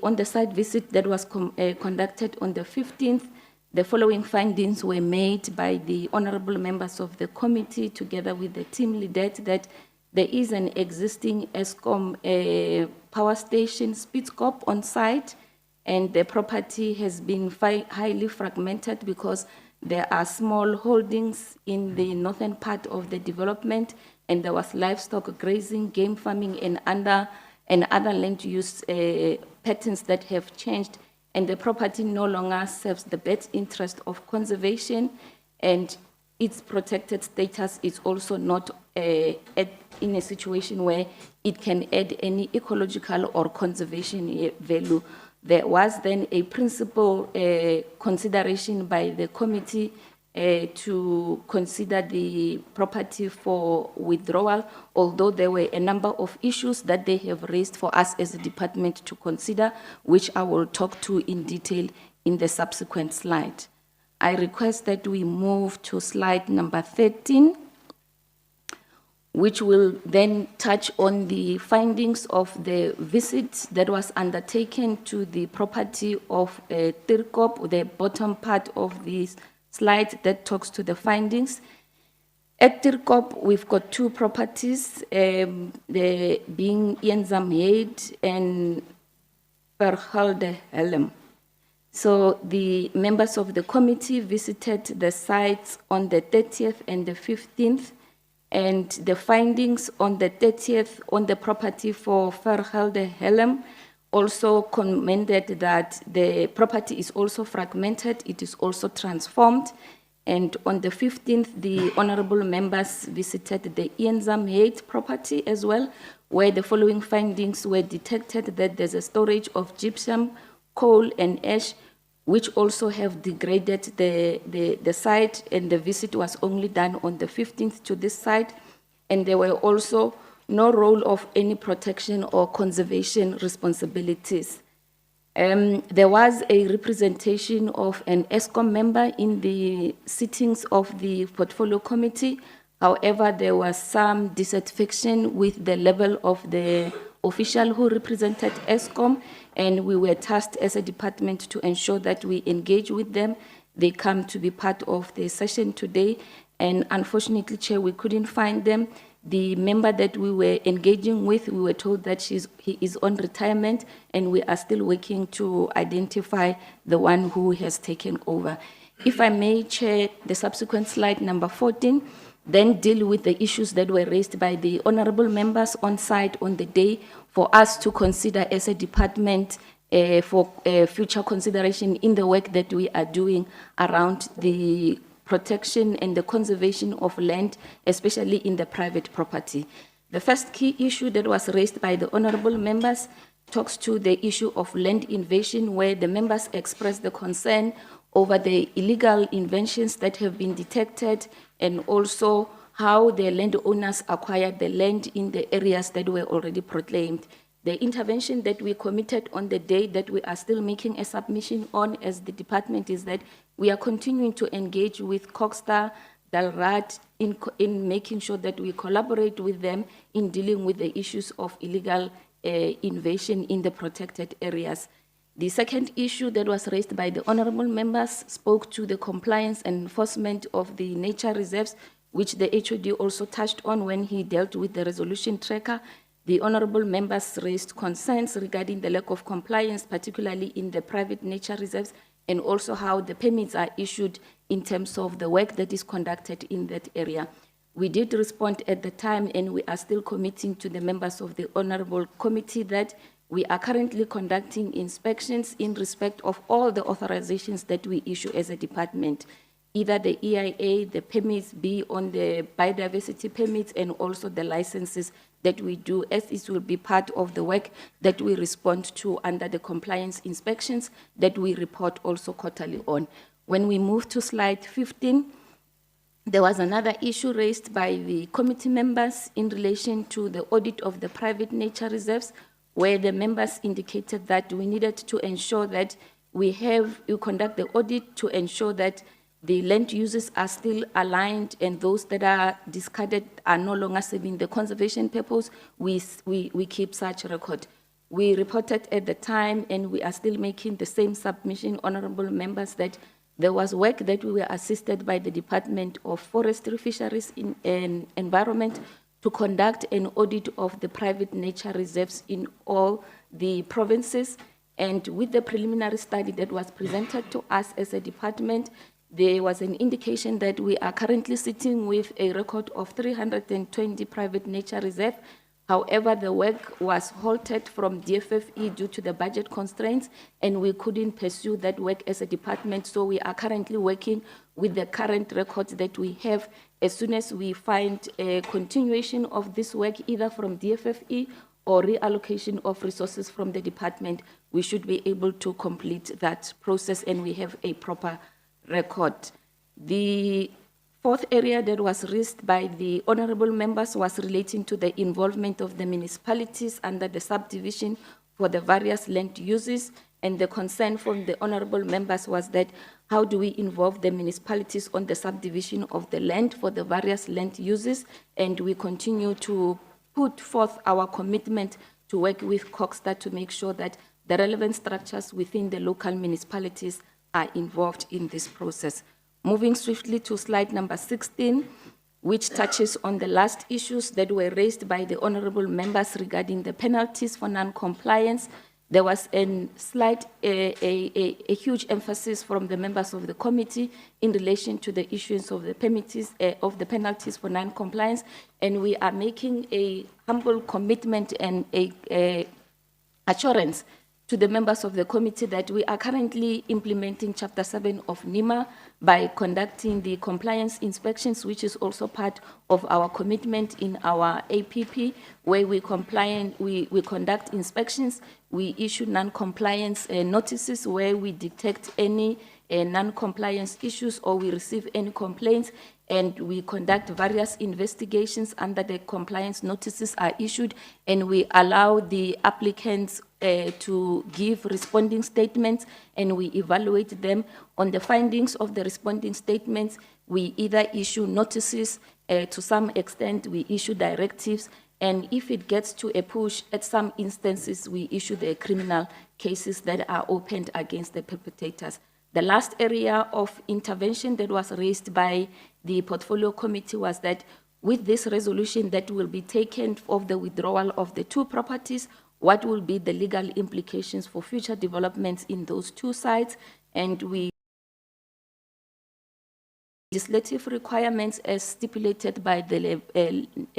on the site visit that was conducted on the 15th, the following findings were made by the honorable members of the committee together with the team LEDET, that there is an existing ESCOM power station Spitzkop on site, and the property has been highly fragmented because there are small holdings in the northern part of the development, and there was livestock grazing, game farming, and other land use patterns that have changed, and the property no longer serves the best interest of conservation, and its protected status is also not in a situation where it can add any ecological or conservation value. There was then a principal consideration by the committee to consider the property for withdrawal, although there were a number of issues that they have raised for us as a department to consider, which I will talk to in detail in the subsequent slide. I request that we move to slide number 13, which will then touch on the findings of the visit that was undertaken to the property of Tirkop, the bottom part of this slide that talks to the findings. At Tirkop, we've got two properties, being Ienzamheid and Verheldehelm. So the members of the committee visited the sites on the 30th and the 15th, and the findings on the 30th on the property for Verhelder Helm also commended that the property is also fragmented, it is also transformed. And on the 15th, the honorable members visited the Ienzam Height property as well, where the following findings were detected: that there's a storage of gypsum, coal and ash, which also have degraded the site, and the visit was only done on the 15th to this site. And there were also no role of any protection or conservation responsibilities. There was a representation of an ESCOM member in the sittings of the portfolio committee. However, there was some dissatisfaction with the level of the official who represented ESCOM, and we were tasked as a department to ensure that we engage with them. They come to be part of the session today, and unfortunately, Chair, we couldn't find them. The member that we were engaging with, we were told that he is on retirement, and we are still working to identify the one who has taken over. If I may, Chair, the subsequent slide, number 14, then deal with the issues that were raised by the honorable members on site on the day for us to consider as a department for future consideration in the work that we are doing around the protection and the conservation of land, especially in the private property. The first key issue that was raised by the honorable members talks to the issue of land invasion, where the members expressed the concern over the illegal inventions that have been detected, and also how the landowners acquired the land in the areas that were already proclaimed. The intervention that we committed on the day that we are still making a submission on as the department is that we are continuing to engage with Cogstar, Dalrat in making sure that we collaborate with them in dealing with the issues of illegal invasion in the protected areas. The second issue that was raised by the honorable members spoke to the compliance and enforcement of the nature reserves, which the HOD also touched on when he dealt with the resolution tracker. The honorable members raised concerns regarding the lack of compliance, particularly in the private nature reserves, and also how the permits are issued in terms of the work that is conducted in that area. We did respond at the time, and we are still committing to the members of the honorable committee that we are currently conducting inspections in respect of all the authorizations that we issue as a department, either the EIA, the permits, be on the biodiversity permits, and also the licenses that we do, as it will be part of the work that we respond to under the compliance inspections that we report also quarterly on. When we move to slide 15, there was another issue raised by the committee members in relation to the audit of the private nature reserves, where the members indicated that we needed to ensure that we conduct the audit to ensure that the land uses are still aligned, and those that are discarded are no longer serving the conservation purpose. We keep such a record. We reported at the time, and we are still making the same submission, honorable members, that there was work that we were assisted by the Department of Forestry, Fisheries and Environment to conduct an audit of the private nature reserves in all the provinces. And with the preliminary study that was presented to us as a department, there was an indication that we are currently sitting with a record of 320 private nature reserves. However, the work was halted from DFFE due to the budget constraints, and we couldn't pursue that work as a department. So we are currently working with the current records that we have. As soon as we find a continuation of this work, either from DFFE or reallocation of resources from the department, we should be able to complete that process, and we have a proper record. The fourth area that was raised by the honorable members was relating to the involvement of the municipalities under the subdivision for the various land uses, and the concern from the honorable members was that how do we involve the municipalities on the subdivision of the land for the various land uses, and we continue to put forth our commitment to work with Cogstar to make sure that the relevant structures within the local municipalities are involved in this process. Moving swiftly to slide number 16, which touches on the last issues that were raised by the honorable members regarding the penalties for non-compliance. There was a huge emphasis from the members of the committee in relation to the issuance of the penalties for non-compliance, and we are making a humble commitment and a assurance to the members of the committee that we are currently implementing Chapter 7 of NEMA by conducting the compliance inspections, which is also part of our commitment in our APP, where we conduct inspections, we issue non-compliance notices where we detect any non-compliance issues or we receive any complaints, and we conduct various investigations under the compliance notices are issued, and we allow the applicants to give responding statements, and we evaluate them. On the findings of the responding statements, we either issue notices, to some extent we issue directives, and if it gets to a push, at some instances we issue the criminal cases that are opened against the perpetrators. The last area of intervention that was raised by the portfolio committee was that with this resolution that will be taken of the withdrawal of the two properties, what will be the legal implications for future developments in those two sites, and we legislative requirements as stipulated by the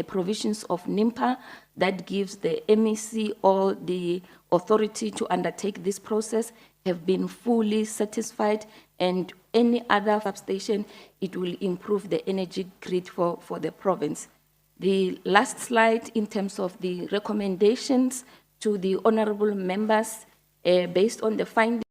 provisions of NIMPA that gives the MEC all the authority to undertake this process have been fully satisfied, and any other substation, it will improve the energy grid for the province. The last slide in terms of the recommendations to the honorable members based on the findings,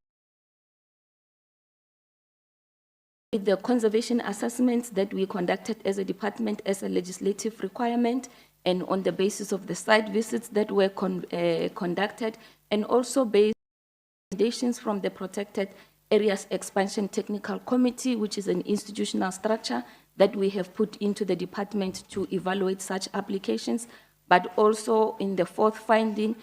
the conservation assessments that we conducted as a department as a legislative requirement, and on the basis of the site visits that were conducted, and also based on recommendations from the Protected Areas Expansion Technical Committee, which is an institutional structure that we have put into the department to evaluate such applications, but also in the fourth finding,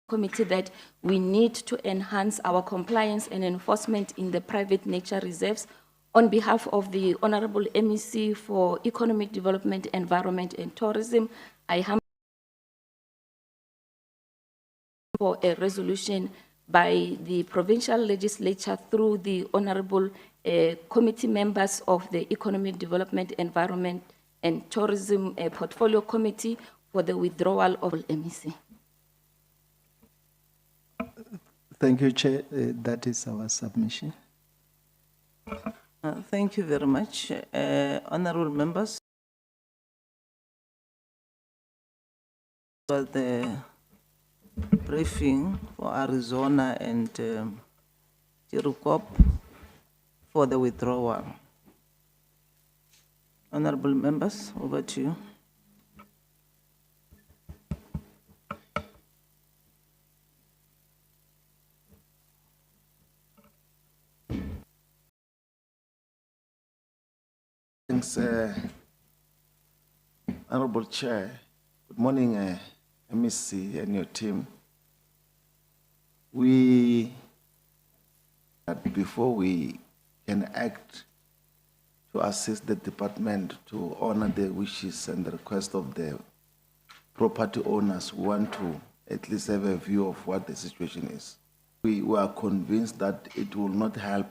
committee that we need to enhance our compliance and enforcement in the private nature reserves. On behalf of the Honorable MEC for Economic Development, Environment and Tourism, I am for a resolution by the provincial legislature through the Honorable committee members of the Economic Development, Environment and Tourism Portfolio Committee for the withdrawal of MEC. Thank you, Chair. That is our submission. Thank you very much. Honorable members, for the briefing for Arizona and Tirukop for the withdrawal. Honorable members, over to you. Thanks, Honorable Chair. Good morning, MEC and your team. Before we can act to assist the department to honor the wishes and the request of the property owners, we want to at least have a view of what the situation is. We were convinced that it will not help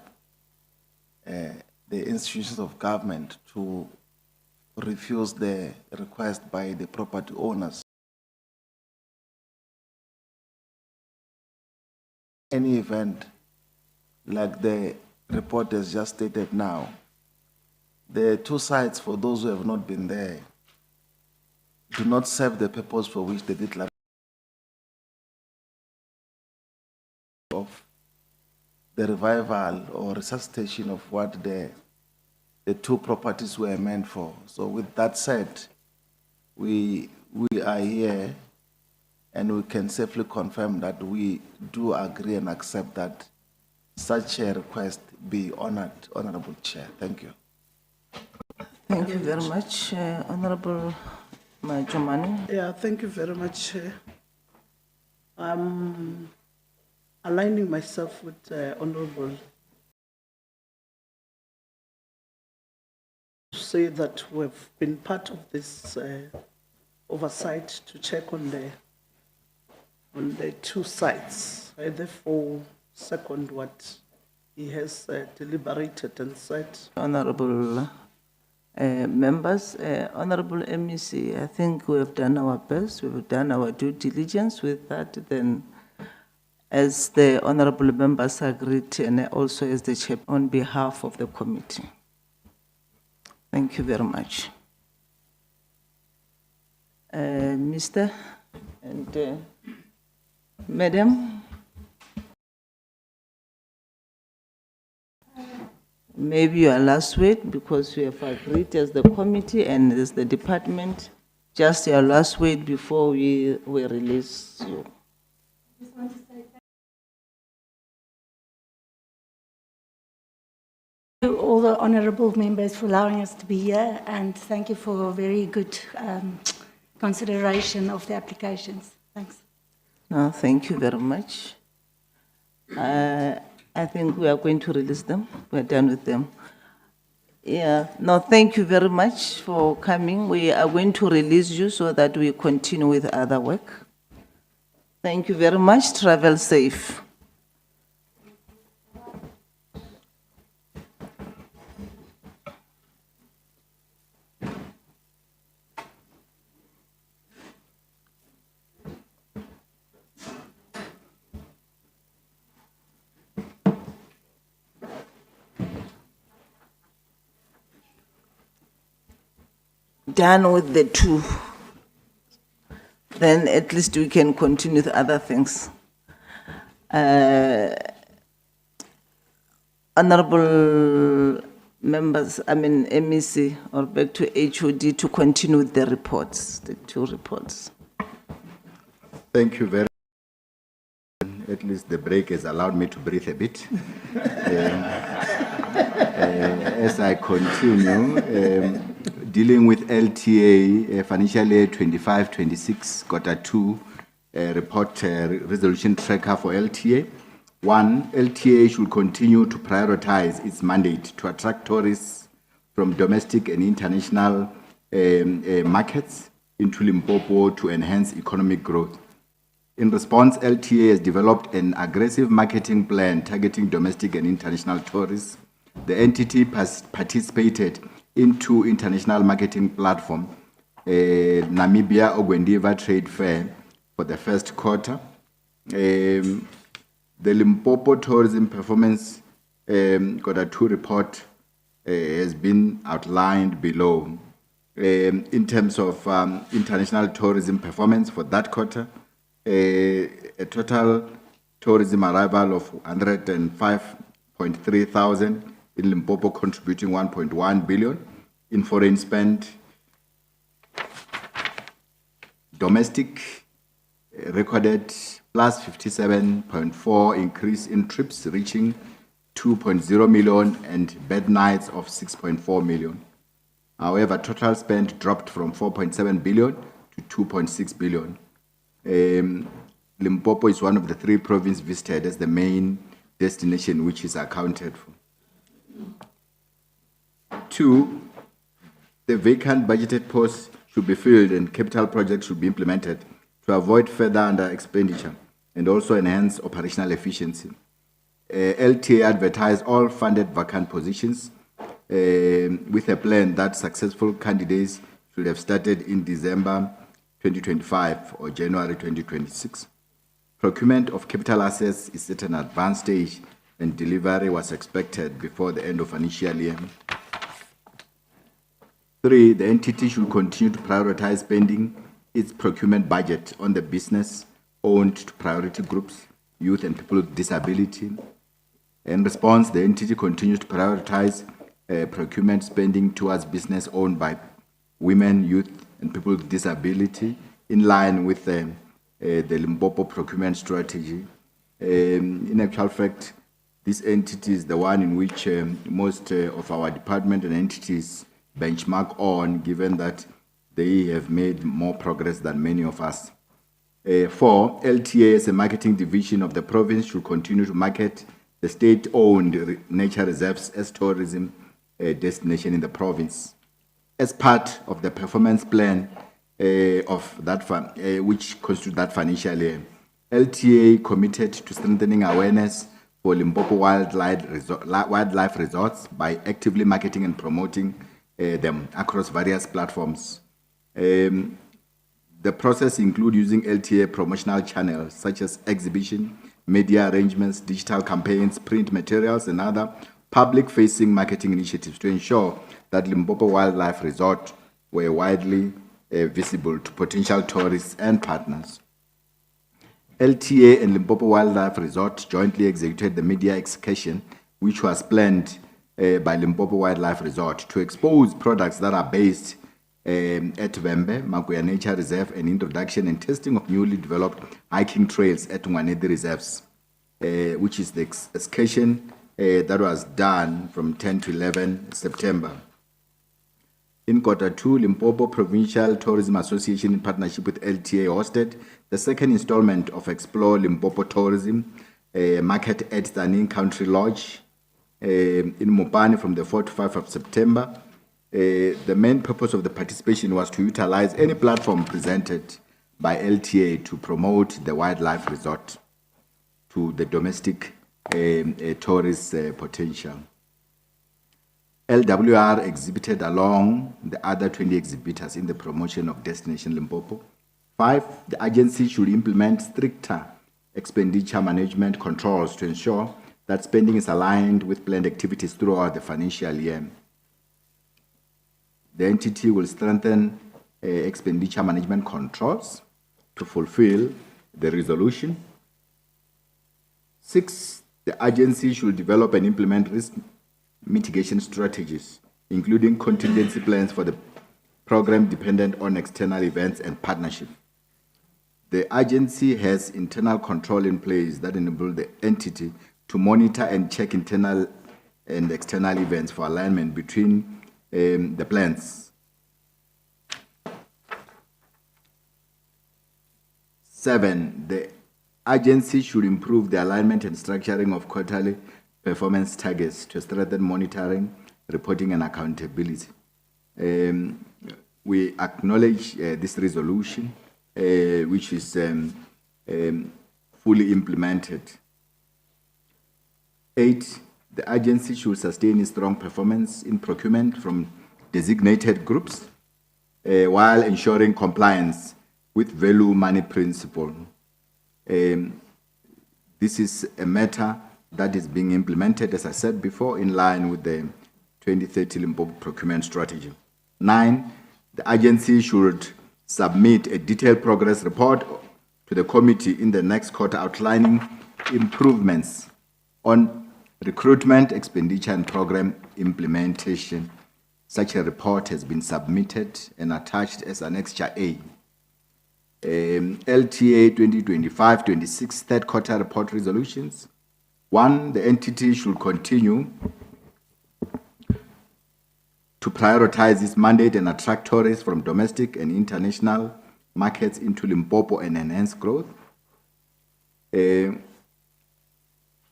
the institutions of government to refuse the request by the property owners. Any event, like the report has just stated now, the two sites, for those who have not been there, do not serve the purpose for which the declaration of the revival or resuscitation of what the two properties were meant for. So with that said, we are here and we can safely confirm that we do agree and accept that such a request be honored, Honorable Chair. Thank you. Thank you very much, Honorable Majumani. Yeah, thank you very much, Chair. I'm aligning myself with Honorable to say that we've been part of this oversight to check on the on the two sides. I therefore second what he has deliberated and said. Honorable members, Honorable MEC, I think we have done our best, we've done our due diligence with that, then as the honorable members agreed and also as the chair on behalf of the committee. Thank you very much. Mr. and Madam, maybe your last word, because we have agreed as the committee and as the department, just your last word before we release you. All the honourable members for allowing us to be here, and thank you for a very good consideration of the applications. Thanks. No, thank you very much. I think we are going to release them. We're done with them. Yeah, no, thank you very much for coming. We are going to release you so that we continue with other work. Thank you very much. Travel safe. Done with the two, then at least we can continue with other things. Honorable members, I mean MEC, or back to HOD to continue with the reports, the two reports. Thank you very much. At least the break has allowed me to breathe a bit. As I continue, dealing with LTA, financial year 25-26, Q2, report resolution tracker for LTA. 1, LTA should continue to prioritize its mandate to attract tourists from domestic and international markets into Limpopo to enhance economic growth. In response, LTA has developed an aggressive marketing plan targeting domestic and international tourists. The entity participated in 2 international marketing platforms, Namibia Ogwendiva Trade Fair for the first quarter. The Limpopo Tourism Performance Q2 report has been outlined below. In terms of international tourism performance for that quarter, a total tourism arrival of 105.3 thousand in Limpopo, contributing 1.1 billion in foreign spend. Domestic recorded plus 57.4 increase in trips, reaching 2.0 million, and bed nights of 6.4 million. However, total spend dropped from 4.7 billion to 2.6 billion. Limpopo is one of the 3 provinces visited as the main destination, which is accounted for. 2, the vacant budgeted posts should be filled and capital projects should be implemented to avoid further under expenditure and also enhance operational efficiency. LTA advertised all funded vacant positions with a plan that successful candidates should have started in December 2025 or January 2026. Procurement of capital assets is at an advanced stage and delivery was expected before the end of financial year. 3, the entity should continue to prioritize spending its procurement budget on the business owned to priority groups, youth and people with disability. In response, the entity continues to prioritize procurement spending towards business owned by women, youth and people with disability in line with the Limpopo procurement strategy. In actual fact, this entity is the one in which most of our department and entities benchmark on, given that they have made more progress than many of us. 4, LTA as a marketing division of the province should continue to market the state-owned nature reserves as tourism destination in the province. As part of the performance plan of that which constitutes that financial year, LTA committed to strengthening awareness for Limpopo wildlife resorts by actively marketing and promoting them across various platforms. The process includes using LTA promotional channels such as exhibition, media arrangements, digital campaigns, print materials, and other public-facing marketing initiatives to ensure that Limpopo Wildlife Resort were widely visible to potential tourists and partners. LTA and Limpopo Wildlife Resort jointly executed the media excursion, which was planned by Limpopo Wildlife Resort to expose products that are based at Vembe, Makuya Nature Reserve, and introduction and testing of newly developed hiking trails at Ngwanedi Reserves, which is the excursion that was done from 10 to 11 September. In Q2, Limpopo Provincial Tourism Association, in partnership with LTA, hosted the second installment of Explore Limpopo Tourism Market at Tanin Country Lodge in Mopani from the 4 to 5 of September. The main purpose of the participation was to utilize any platform presented by LTA to promote the wildlife resort to the domestic tourist potential. LWR exhibited along the other 20 exhibitors in the promotion of Destination Limpopo. 5, the agency should implement stricter expenditure management controls to ensure that spending is aligned with planned activities throughout the financial year. The entity will strengthen expenditure management controls to fulfill the resolution. 6, the agency should develop and implement risk mitigation strategies, including contingency plans for the program dependent on external events and partnership. The agency has internal control in place that enable the entity to monitor and check internal and external events for alignment between the plans. 7, the agency should improve the alignment and structuring of quarterly performance targets to strengthen monitoring, reporting, and accountability. We acknowledge this resolution, which is fully implemented. 8, the agency should sustain its strong performance in procurement from designated groups while ensuring compliance with value money principle. This is a matter that is being implemented, as I said before, in line with the 2030 Limpopo procurement strategy. 9, the agency should submit a detailed progress report to the committee in the next quarter outlining improvements on recruitment, expenditure, and program implementation. Such a report has been submitted and attached as Annexure A. LTA 2025-26 third quarter report resolutions. 1, the entity should continue to prioritize its mandate and attract tourists from domestic and international markets into Limpopo and enhance growth. And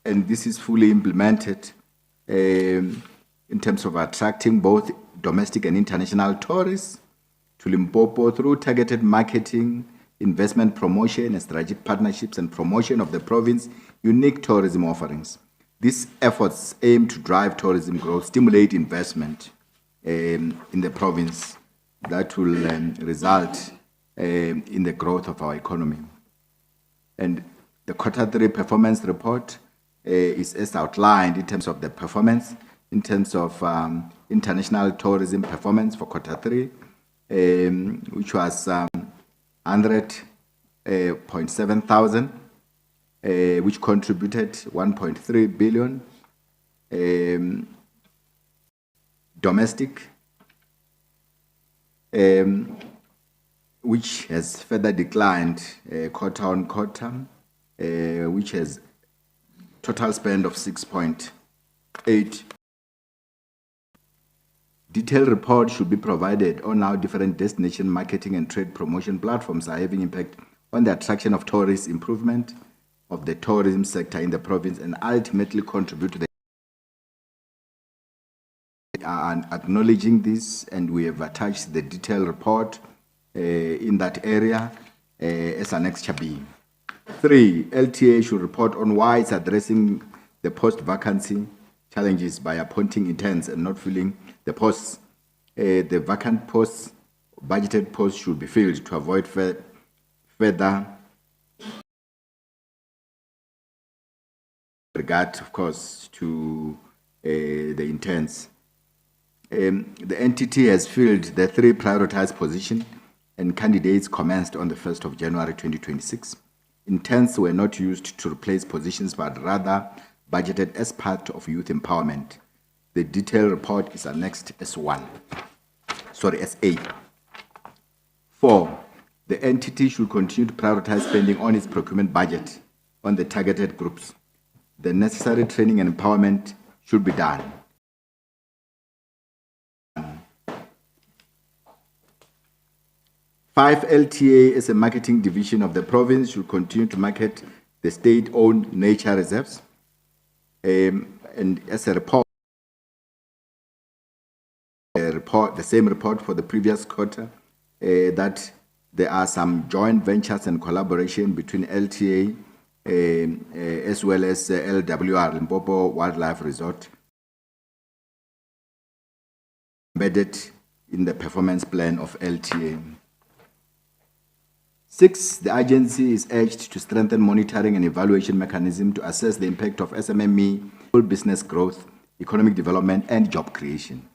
this is fully implemented in terms of attracting both domestic and international tourists to Limpopo through targeted marketing, investment promotion, and strategic partnerships and promotion of the province's unique tourism offerings. These efforts aim to drive tourism growth, stimulate investment in the province that will result in the growth of our economy. And the Q3 performance report is as outlined in terms of the performance, in terms of international tourism performance for Q3, which was 100.7 thousand, which contributed 1.3 billion. Domestic, which has further declined quarter on quarter, which has total spend of 6.8. Detailed report should be provided on how different destination marketing and trade promotion platforms are having impact on the attraction of tourists, improvement of the tourism sector in the province, and ultimately contribute to the acknowledging this, and we have attached the detailed report in that area as Annexure B. 3, LTA should report on why it's addressing the post-vacancy challenges by appointing interns and not filling the posts. The vacant posts, budgeted posts should be filled to avoid further regard, of course, to the interns. The entity has filled the 3 prioritized positions and candidates commenced on the 1st of January 2026. Interns were not used to replace positions but rather budgeted as part of youth empowerment. The detailed report is annexed as SA. 4, the entity should continue to prioritize spending on its procurement budget on the targeted groups. The necessary training and empowerment should be done. 5, LTA as a marketing division of the province should continue to market the state-owned nature reserves. And as a report, the same report for the previous quarter, that there are some joint ventures and collaboration between LTA as well as LWR, Limpopo Wildlife Resort, embedded in the performance plan of LTA. 6, the agency is urged to strengthen monitoring and evaluation mechanism to assess the impact of SMME, business growth, economic development, and job creation.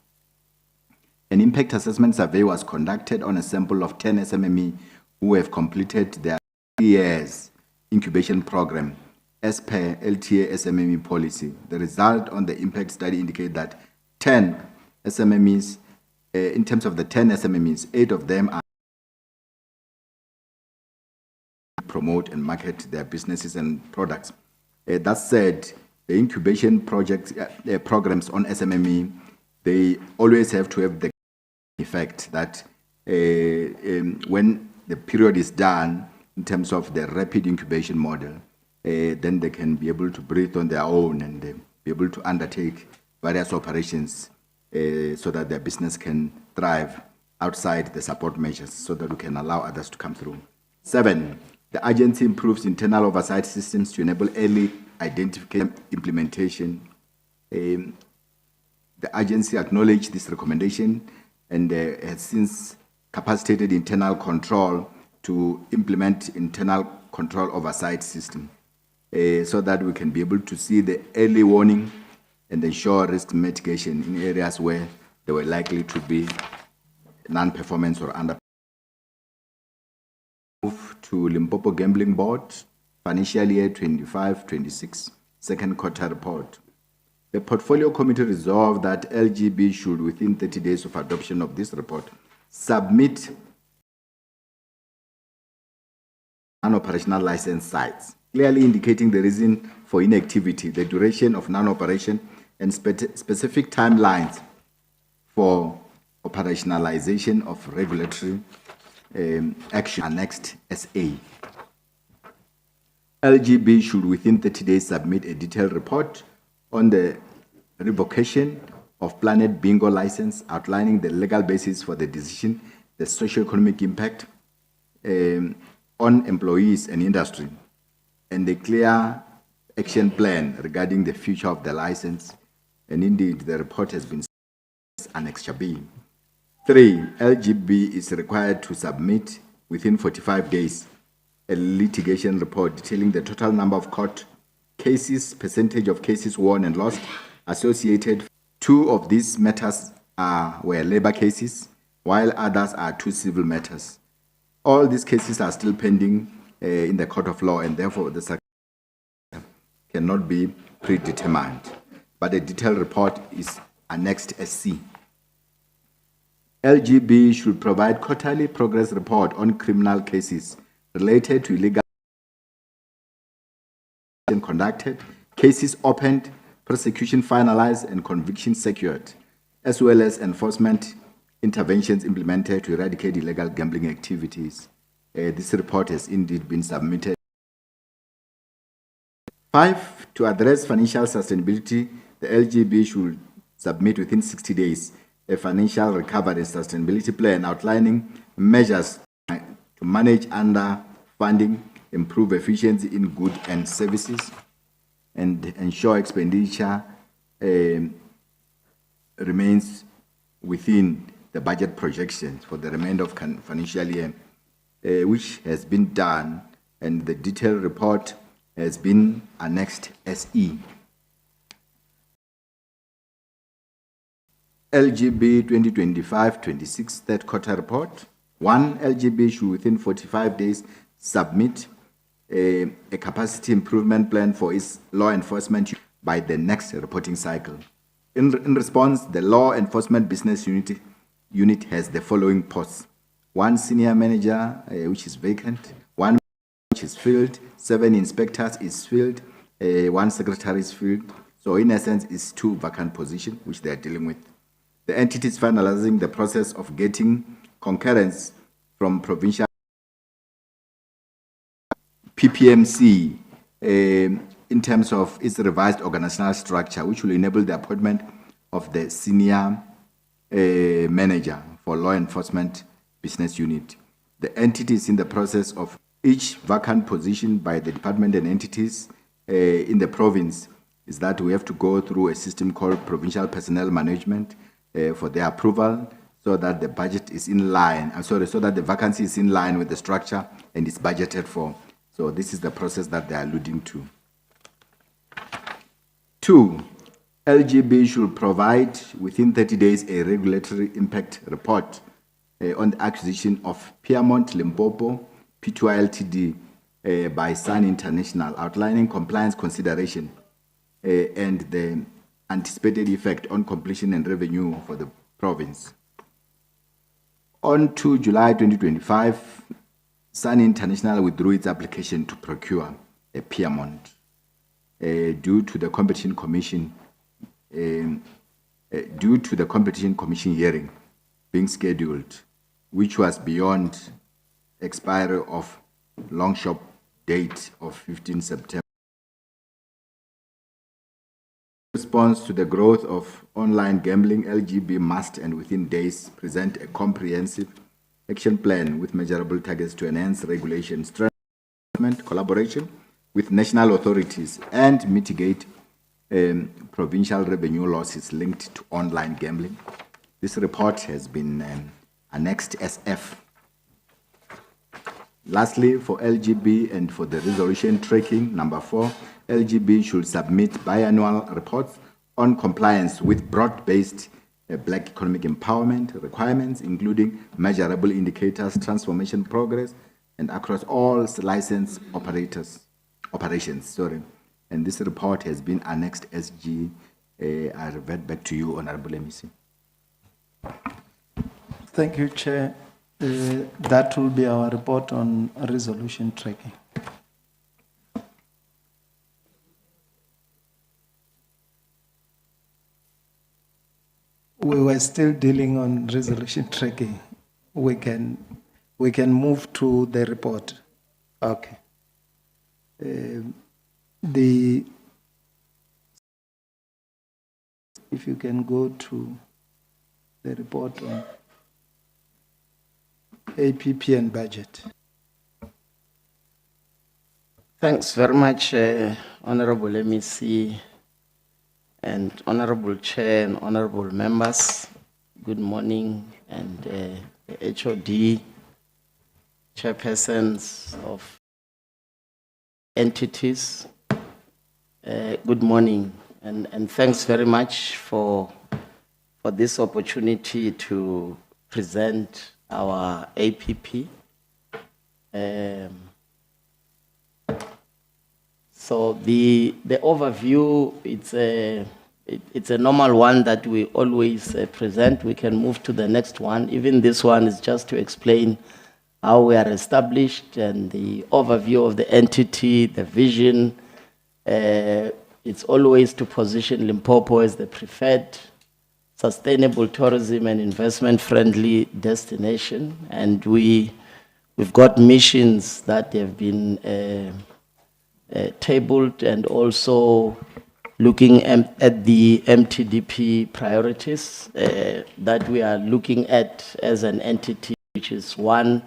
An impact assessment survey was conducted on a sample of 10 SMME who have completed their 3 years incubation program as per LTA SMME policy. The result on the impact study indicate that 10 SMMEs, in terms of the 10 SMMEs, 8 of them are promote and market their businesses and products. That said, the incubation projects, programs on SMME, they always have to have the effect that when the period is done, in terms of the rapid incubation model, then they can be able to breathe on their own and be able to undertake various operations so that their business can thrive outside the support measures so that we can allow others to come through. 7, the agency improves internal oversight systems to enable early identification implementation. The agency acknowledged this recommendation and has since capacitated internal control to implement internal control oversight system so that we can be able to see the early warning and ensure risk mitigation in areas where there were likely to be non-performance or under. Move to Limpopo Gambling Board, financial year 25-26, second quarter report. The Portfolio Committee resolved that LGB should, within 30 days of adoption of this report, submit non-operational license sites, clearly indicating the reason for inactivity, the duration of non-operation, and specific timelines for operationalization of regulatory action annexed SA. LGB should, within 30 days, submit a detailed report on the revocation of Planet Bingo license, outlining the legal basis for the decision, the socio-economic impact on employees and industry, and the clear action plan regarding the future of the license. And indeed, the report has been Annex B. 3, LGB is required to submit within 45 days a litigation report detailing the total number of court cases, percentage of cases won and lost associated. 2 of these matters were labor cases, while others are 2 civil matters. All these cases are still pending in the court of law, and therefore the success cannot be predetermined. But a detailed report is annexed as C. LGB should provide quarterly progress report on criminal cases related to illegal conducted, cases opened, prosecution finalized, and conviction secured, as well as enforcement interventions implemented to eradicate illegal gambling activities. This report has indeed been submitted. 5, to address financial sustainability, the LGB should submit within 60 days a financial recovery and sustainability plan outlining measures to manage underfunding improve efficiency in goods and services, and ensure expenditure remains within the budget projections for the remainder of financial year, which has been done, and the detailed report has been annexed SE. LGB 2025-26 third quarter report. 1, LGB should within 45 days submit a capacity improvement plan for its law enforcement by the next reporting cycle. In response, the law enforcement business unit has the following posts: 1 senior manager, which is vacant; 1 which is filled; 7 inspectors is filled; 1 secretary is filled. So in essence, it's 2 vacant positions which they are dealing with. The entity is finalizing the process of getting concurrence from provincial PPMC in terms of its revised organizational structure, which will enable the appointment of the senior manager for law enforcement business unit. The entity is in the process of each vacant position by the department and entities in the province is that we have to go through a system called provincial personnel management for their approval, so that the budget is in line, so that the vacancy is in line with the structure and is budgeted for. So this is the process that they are alluding to. 2, LGB should provide within 30 days a regulatory impact report on the acquisition of Piedmont Limpopo P2I Ltd by Sun International, outlining compliance consideration and the anticipated effect on completion and revenue for the province. On 2 July 2025, Sun International withdrew its application to procure a Piedmont due to the Competition Commission hearing being scheduled, which was beyond expiry of long shop date of 15 September. In response to the growth of online gambling, LGB must, and within days, present a comprehensive action plan with measurable targets to enhance regulation, strengthen collaboration with national authorities, and mitigate provincial revenue losses linked to online gambling. This report has been annexed SF. Lastly, for LGB and for the resolution tracking, number 4, LGB should submit biannual reports on compliance with broad-based Black economic empowerment requirements, including measurable indicators, transformation progress, and across all licensed operations. And this report has been annexed SG. I revert back to you, Honorable MEC. Thank you, Chair. That will be our report on resolution tracking. We were still dealing on resolution tracking. We can move to the report. Okay. If you can go to the report on APP and budget. Thanks very much, Honorable MEC and Honorable Chair and Honorable members. Good morning, and HOD, chairpersons of entities. Good morning, and thanks very much for this opportunity to present our APP. So the overview, it's a normal one that we always present. We can move to the next one. Even this one is just to explain how we are established and the overview of the entity, the vision. It's always to position Limpopo as the preferred sustainable tourism and investment-friendly destination, and we've got missions that have been tabled, and also looking at the MTDP priorities that we are looking at as an entity, which is 1,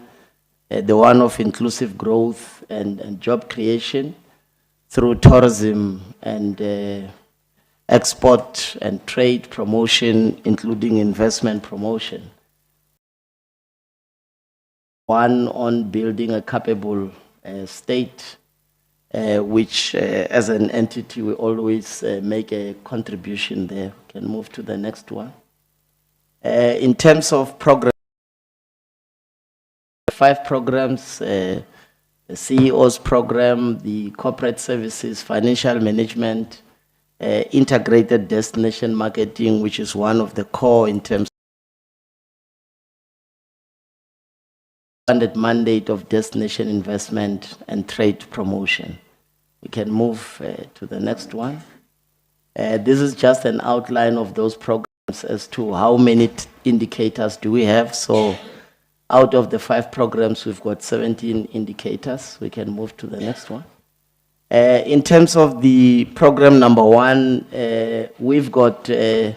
the one of inclusive growth and job creation through tourism and export and trade promotion, including investment promotion. One on building a capable state, which as an entity we always make a contribution there. Can move to the next one. In terms of program, 5 programs, the CEO's program, the corporate services, financial management, integrated destination marketing, which is one of the core in terms of funded mandate of destination investment and trade promotion. We can move to the next one. This is just an outline of those programs as to how many indicators do we have. So out of the 5 programs, we've got 17 indicators. We can move to the next one. In terms of the program number 1, we've got the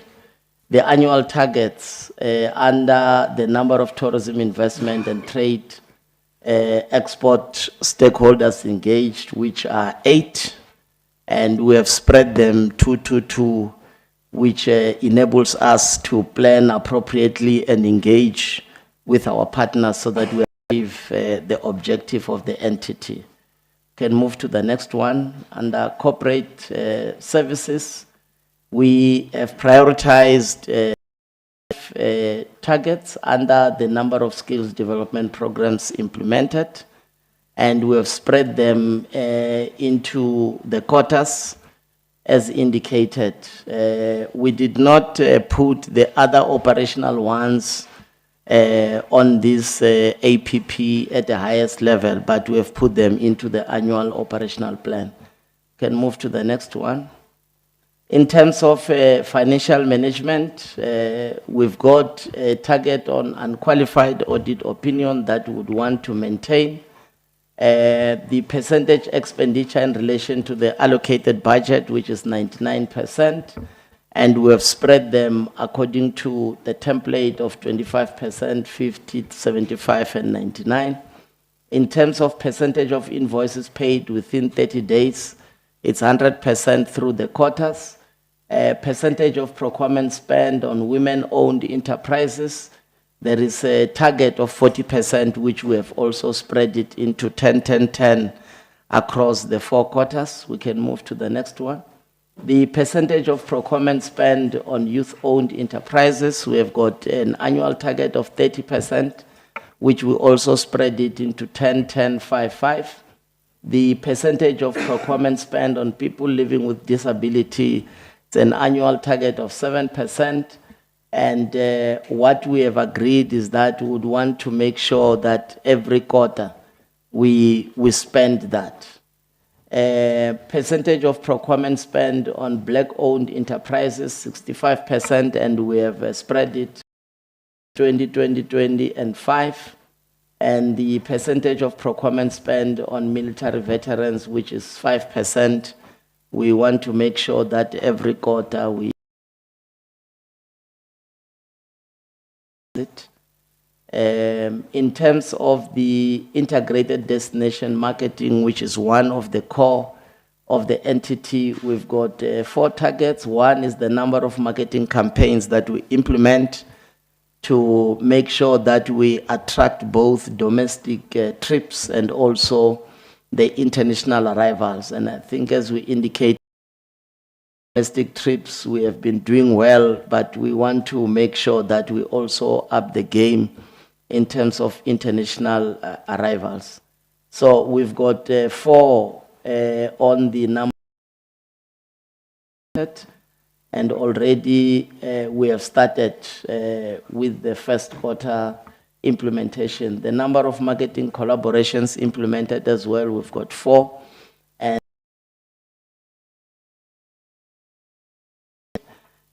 annual targets under the number of tourism investment and trade export stakeholders engaged, which are 8, and we have spread them 2, which enables us to plan appropriately and engage with our partners so that we achieve the objective of the entity. Can move to the next one. Under corporate services, we have prioritized targets under the number of skills development programs implemented, and we have spread them into the quarters as indicated. We did not put the other operational ones on this APP at the highest level, but we have put them into the annual operational plan. Can move to the next one. In terms of financial management, we've got a target on unqualified audit opinion that we would want to maintain. The percentage expenditure in relation to the allocated budget, which is 99%, and we have spread them according to the template of 25%, 50, 75, and 99. In terms of percentage of invoices paid within 30 days, it's 100% through the quarters. Percentage of procurement spend on women-owned enterprises, there is a target of 40%, which we have also spread it into 10, 10, 10 across the 4 quarters. We can move to the next one. The percentage of procurement spend on youth-owned enterprises, we have got an annual target of 30%, which we also spread it into 10, 10, 5, 5. The percentage of procurement spend on people living with disability, it's an annual target of 7%. And what we have agreed is that we would want to make sure that every quarter we spend that. Percentage of procurement spend on black-owned enterprises, 65%, and we have spread it 20, 20, 20, and 5. And the percentage of procurement spend on military veterans, which is 5%, we want to make sure that every quarter we it. In terms of the integrated destination marketing, which is one of the core of the entity, we've got 4 targets. One is the number of marketing campaigns that we implement to make sure that we attract both domestic trips and also the international arrivals. And I think as we indicate, domestic trips, we have been doing well, but we want to make sure that we also up the game in terms of international arrivals. So we've got 4 on the number, and already we have started with the first quarter implementation. The number of marketing collaborations implemented as well, we've got 4.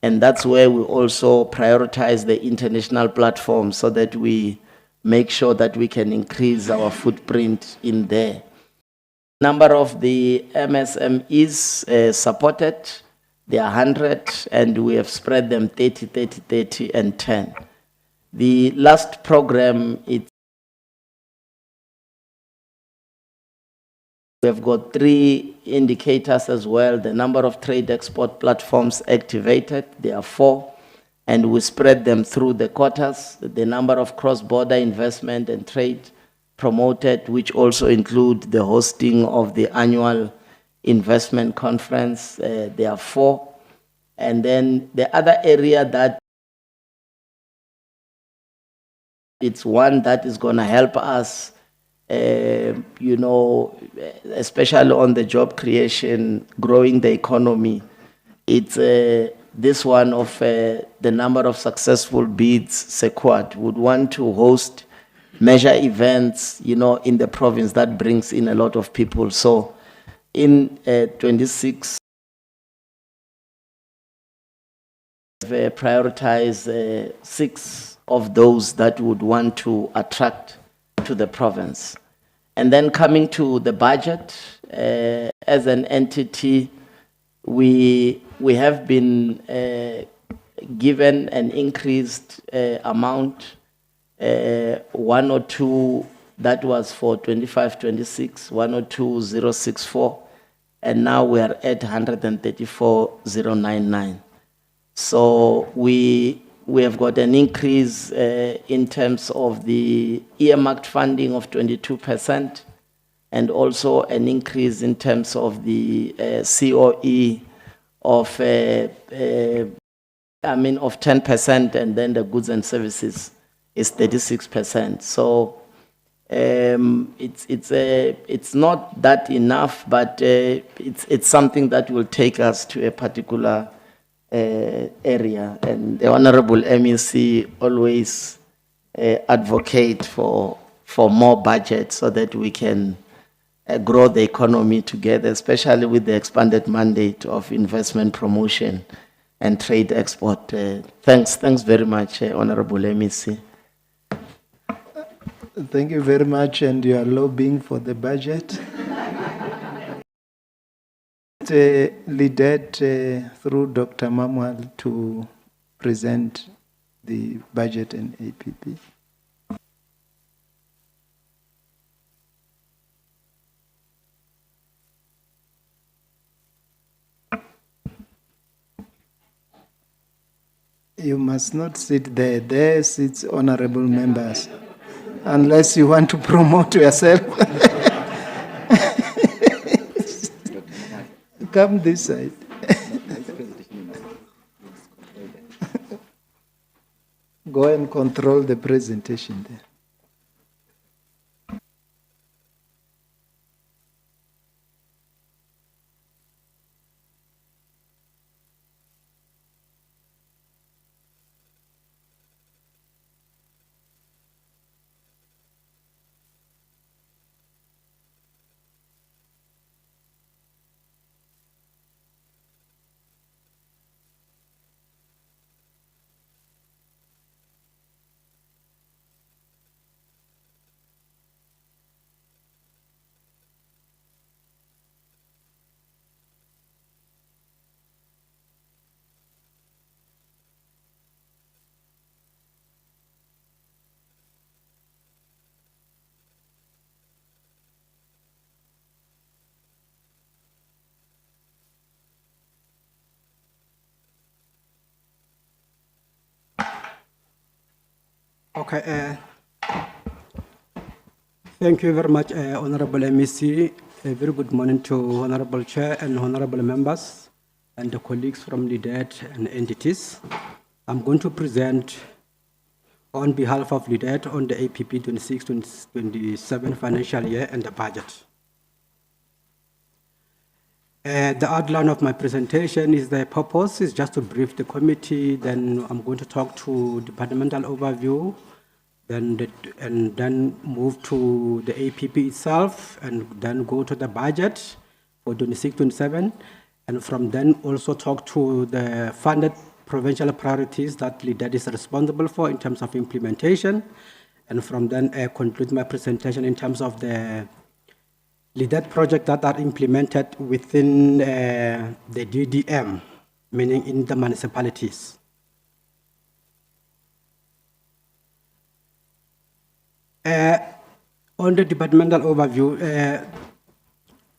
And that's where we also prioritize the international platform so that we make sure that we can increase our footprint in there. Number of the MSMEs supported, they are 100, and we have spread them 30, 30, 30, and 10. The last program, it's We have got 3 indicators as well. The number of trade export platforms activated, there are 4, and we spread them through the quarters. The number of cross-border investment and trade promoted, which also include the hosting of the annual investment conference, there are 4. And then the other area that it's one that is going to help us, you know, especially on the job creation, growing the economy. It's this one of the number of successful bids secured. Would want to host major events, you know, in the province that brings in a lot of people. So in 26, prioritize 6 of those that would want to attract to the province. And then coming to the budget, as an entity, we have been given an increased amount, 102 that was for 25-26, 102,064, and now we are at 134,099. So we have got an increase in terms of the earmarked funding of 22%, and also an increase in terms of the COE of of 10%, and then the goods and services is 36%. So it's not that enough, but it's something that will take us to a particular area, and the Honorable MEC always advocate for more budget so that we can grow the economy together, especially with the expanded mandate of investment promotion and trade export. Thanks very much, Honorable MEC. Thank you very much, and you are lobbying for the budget. LEDET through Dr. Mamwal to present the budget and APP. You must not sit there. There sits honorable members, unless you want to promote yourself. Come this side. Go and control the presentation there. Okay. Thank you very much, Honorable MEC. A very good morning to Honorable Chair and Honorable members and the colleagues from LEDET and entities. I'm going to present on behalf of LEDET on the APP 26-27 financial year and the budget. The outline of my presentation is the purpose is just to brief the committee, then I'm going to talk to departmental overview, and then move to the APP itself, and then go to the budget for 26-27, and from then also talk to the funded provincial priorities that LEDET is responsible for in terms of implementation, and from then conclude my presentation in terms of the LEDET projects that are implemented within the DDM, meaning in the municipalities. On the departmental overview,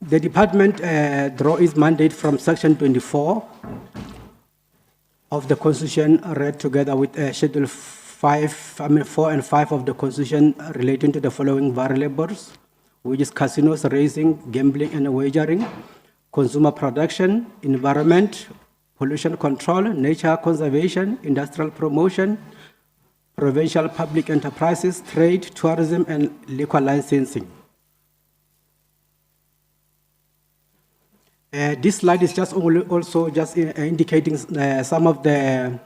The department draw its mandate from Section 24 of the Constitution, read together with Schedule 4 and 5 of the Constitution relating to the following variables, which is casinos, racing, gambling and wagering, consumer production, environment, pollution control, nature conservation, industrial promotion, provincial public enterprises, trade, tourism, and liquor licensing. This slide is just also just indicating some of the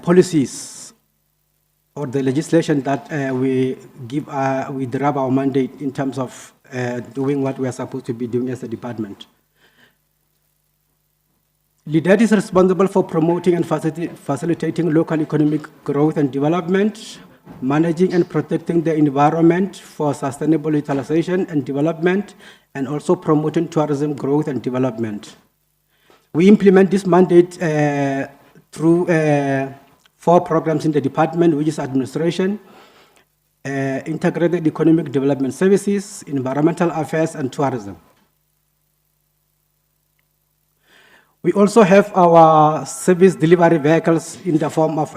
policies or the legislation that we derive our mandate in terms of doing what we are supposed to be doing as a department. LEDET is responsible for promoting and facilitating local economic growth and development, managing and protecting the environment for sustainable utilization and development, and also promoting tourism growth and development. We implement this mandate through 4 programs in the department, which is administration, integrated economic development services, environmental affairs, and tourism. We also have our service delivery vehicles in the form of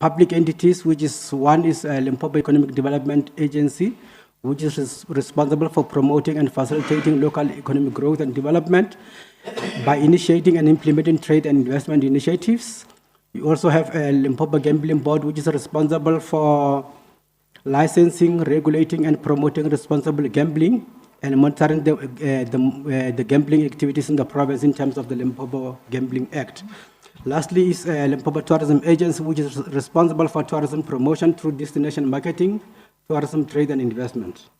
public entities, which is one is Limpopo Economic Development Agency, which is responsible for promoting and facilitating local economic growth and development by initiating and implementing trade and investment initiatives. We also have a Limpopo Gambling Board, which is responsible for licensing, regulating, and promoting responsible gambling and monitoring the gambling activities in the province in terms of the Limpopo Gambling Act. Lastly is Limpopo Tourism Agency, which is responsible for tourism promotion through destination marketing, tourism trade and investment.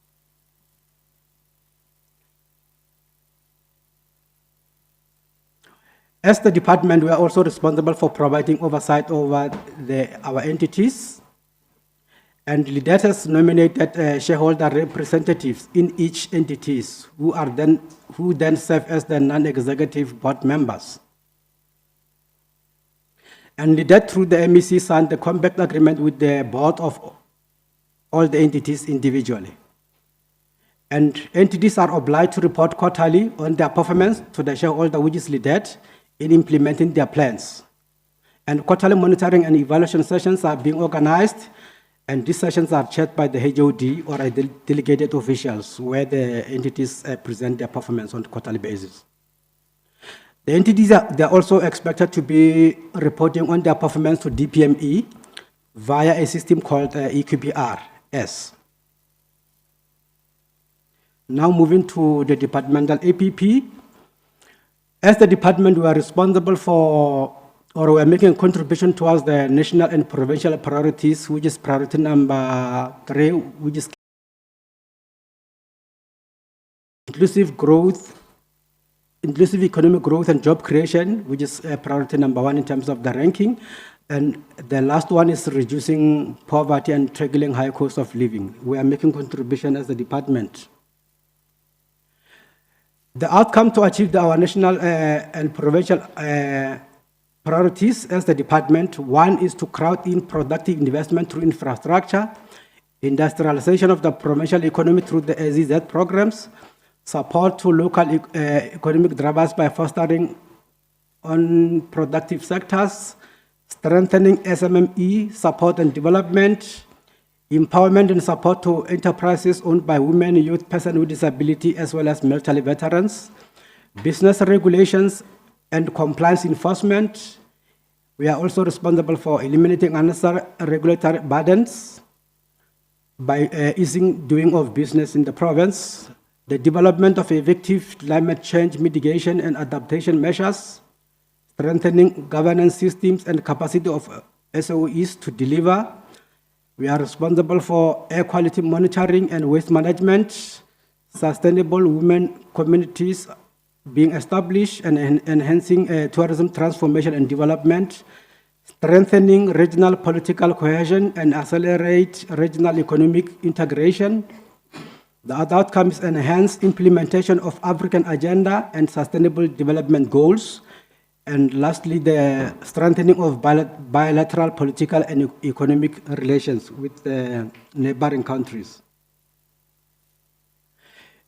As the department, we are also responsible for providing oversight over our entities, and LEDET has nominated shareholder representatives in each entities who then serve as the non-executive board members. And LEDET through the MEC signed the compact agreement with the board of all the entities individually. And entities are obliged to report quarterly on their performance to the shareholder, which is LEDET, in implementing their plans. And quarterly monitoring and evaluation sessions are being organized, and these sessions are chaired by the HOD or delegated officials, where the entities present their performance on a quarterly basis. The entities they're also expected to be reporting on their performance to DPME via a system called EQPR-S. Now moving to the departmental APP. As the department, we are responsible for, or we are making a contribution towards the national and provincial priorities, which is priority number 3, which is inclusive growth, inclusive economic growth and job creation, which is priority number 1 in terms of the ranking. And the last one is reducing poverty and tackling high cost of living. We are making contribution as the department. The outcome to achieve our national and provincial priorities as the department, 1 is to crowd in productive investment through infrastructure, industrialization of the provincial economy through the SEZ programs, support to local economic drivers by fostering on productive sectors, strengthening SMME support and development, empowerment and support to enterprises owned by women, youth, persons with disability, as well as military veterans, business regulations and compliance enforcement. We are also responsible for eliminating unnecessary regulatory burdens by easing doing of business in the province, the development of effective climate change mitigation and adaptation measures, strengthening governance systems and capacity of SOEs to deliver. We are responsible for air quality monitoring and waste management, sustainable women communities being established and enhancing tourism transformation and development, strengthening regional political cohesion and accelerate regional economic integration. The other outcome is enhanced implementation of African agenda and sustainable development goals. And lastly, the strengthening of bilateral political and economic relations with the neighboring countries.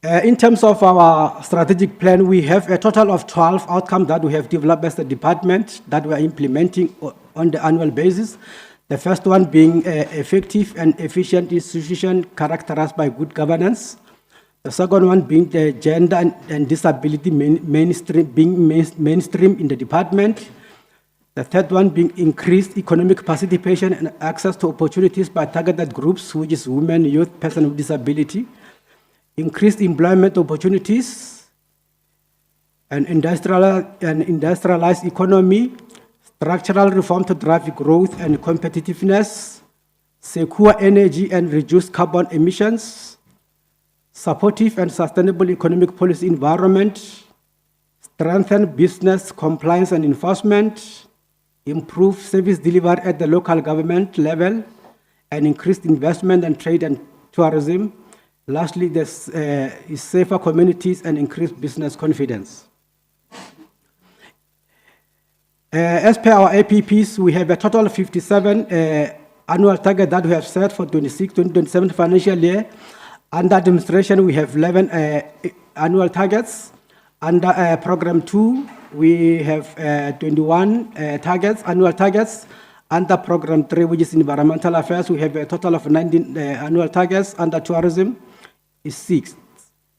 In terms of our strategic plan, we have a total of 12 outcomes that we have developed as a department that we are implementing on the annual basis. The first one being effective and efficient institution characterized by good governance. The second one being the gender and disability mainstream in the department. The third one being increased economic participation and access to opportunities by targeted groups, which is women, youth, persons with disability. Increased employment opportunities, an industrialized economy, structural reform to drive growth and competitiveness, secure energy and reduce carbon emissions, supportive and sustainable economic policy environment, strengthen business compliance and enforcement, improve service delivery at the local government level, and increased investment and trade and tourism. Lastly, this is safer communities and increased business confidence. As per our APPs, we have a total of 57 annual targets that we have set for 26-27 financial year. Under administration, we have 11 annual targets. Under program 2, we have 21 annual targets. Under program 3, which is environmental affairs, we have a total of 19 annual targets. Under tourism, is 6.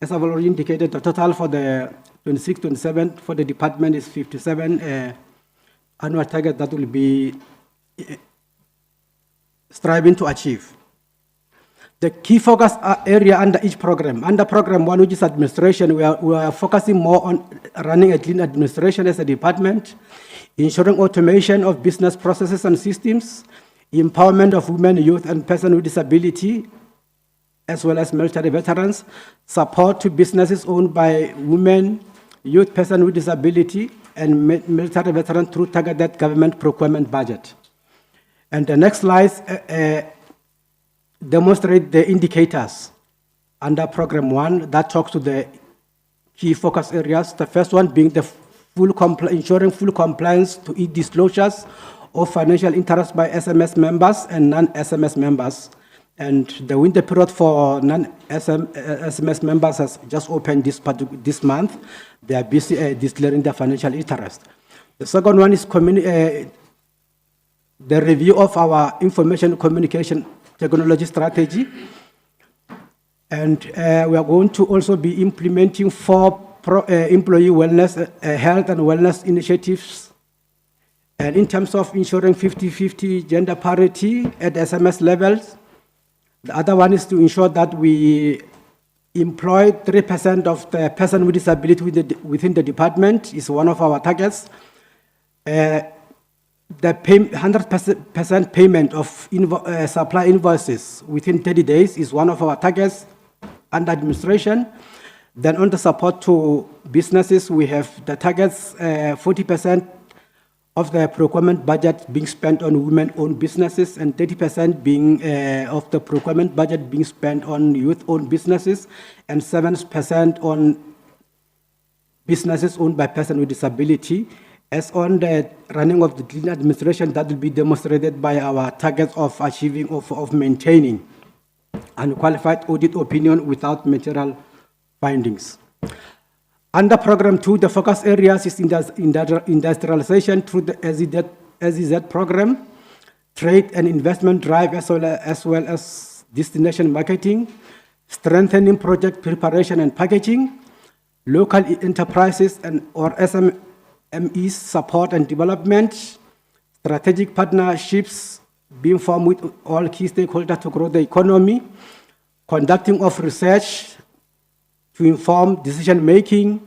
As I've already indicated, the total for the 26-27 for the department is 57 annual target that will be striving to achieve. The key focus area under each program. Under program 1, which is administration, we are focusing more on running a clean administration as a department, ensuring automation of business processes and systems, empowerment of women, youth, and persons with disability, as well as military veterans, support to businesses owned by women, youth, persons with disability, and military veterans through targeted government procurement budget. And the next slides demonstrate the indicators under program 1 that talks to the key focus areas. The first one being the ensuring full compliance to e-disclosures of financial interest by SMS members and non-SMS members. And the winter period for non-SMS members has just opened this month. They are busy declaring their financial interest. The second one is the review of our information communication technology strategy. And we are going to also be implementing 4 employee wellness, health and wellness initiatives. And in terms of ensuring 50-50 gender parity at SMS levels, the other one is to ensure that we employ 3% of the person with disability within the department is one of our targets. The 100% payment of supply invoices within 30 days is one of our targets under administration. Then on the support to businesses, we have the targets 40% of the procurement budget being spent on women-owned businesses and 30% being of the procurement budget being spent on youth-owned businesses and 7% on businesses owned by persons with disability. As on the running of the clean administration, that will be demonstrated by our targets of achieving, of maintaining unqualified audit opinion without material findings. Under program 2, the focus areas is industrialization through the SEZ program, trade and investment drive as well as destination marketing, strengthening project preparation and packaging, local enterprises or SMEs support and development, strategic partnerships being formed with all key stakeholders to grow the economy, conducting of research to inform decision-making,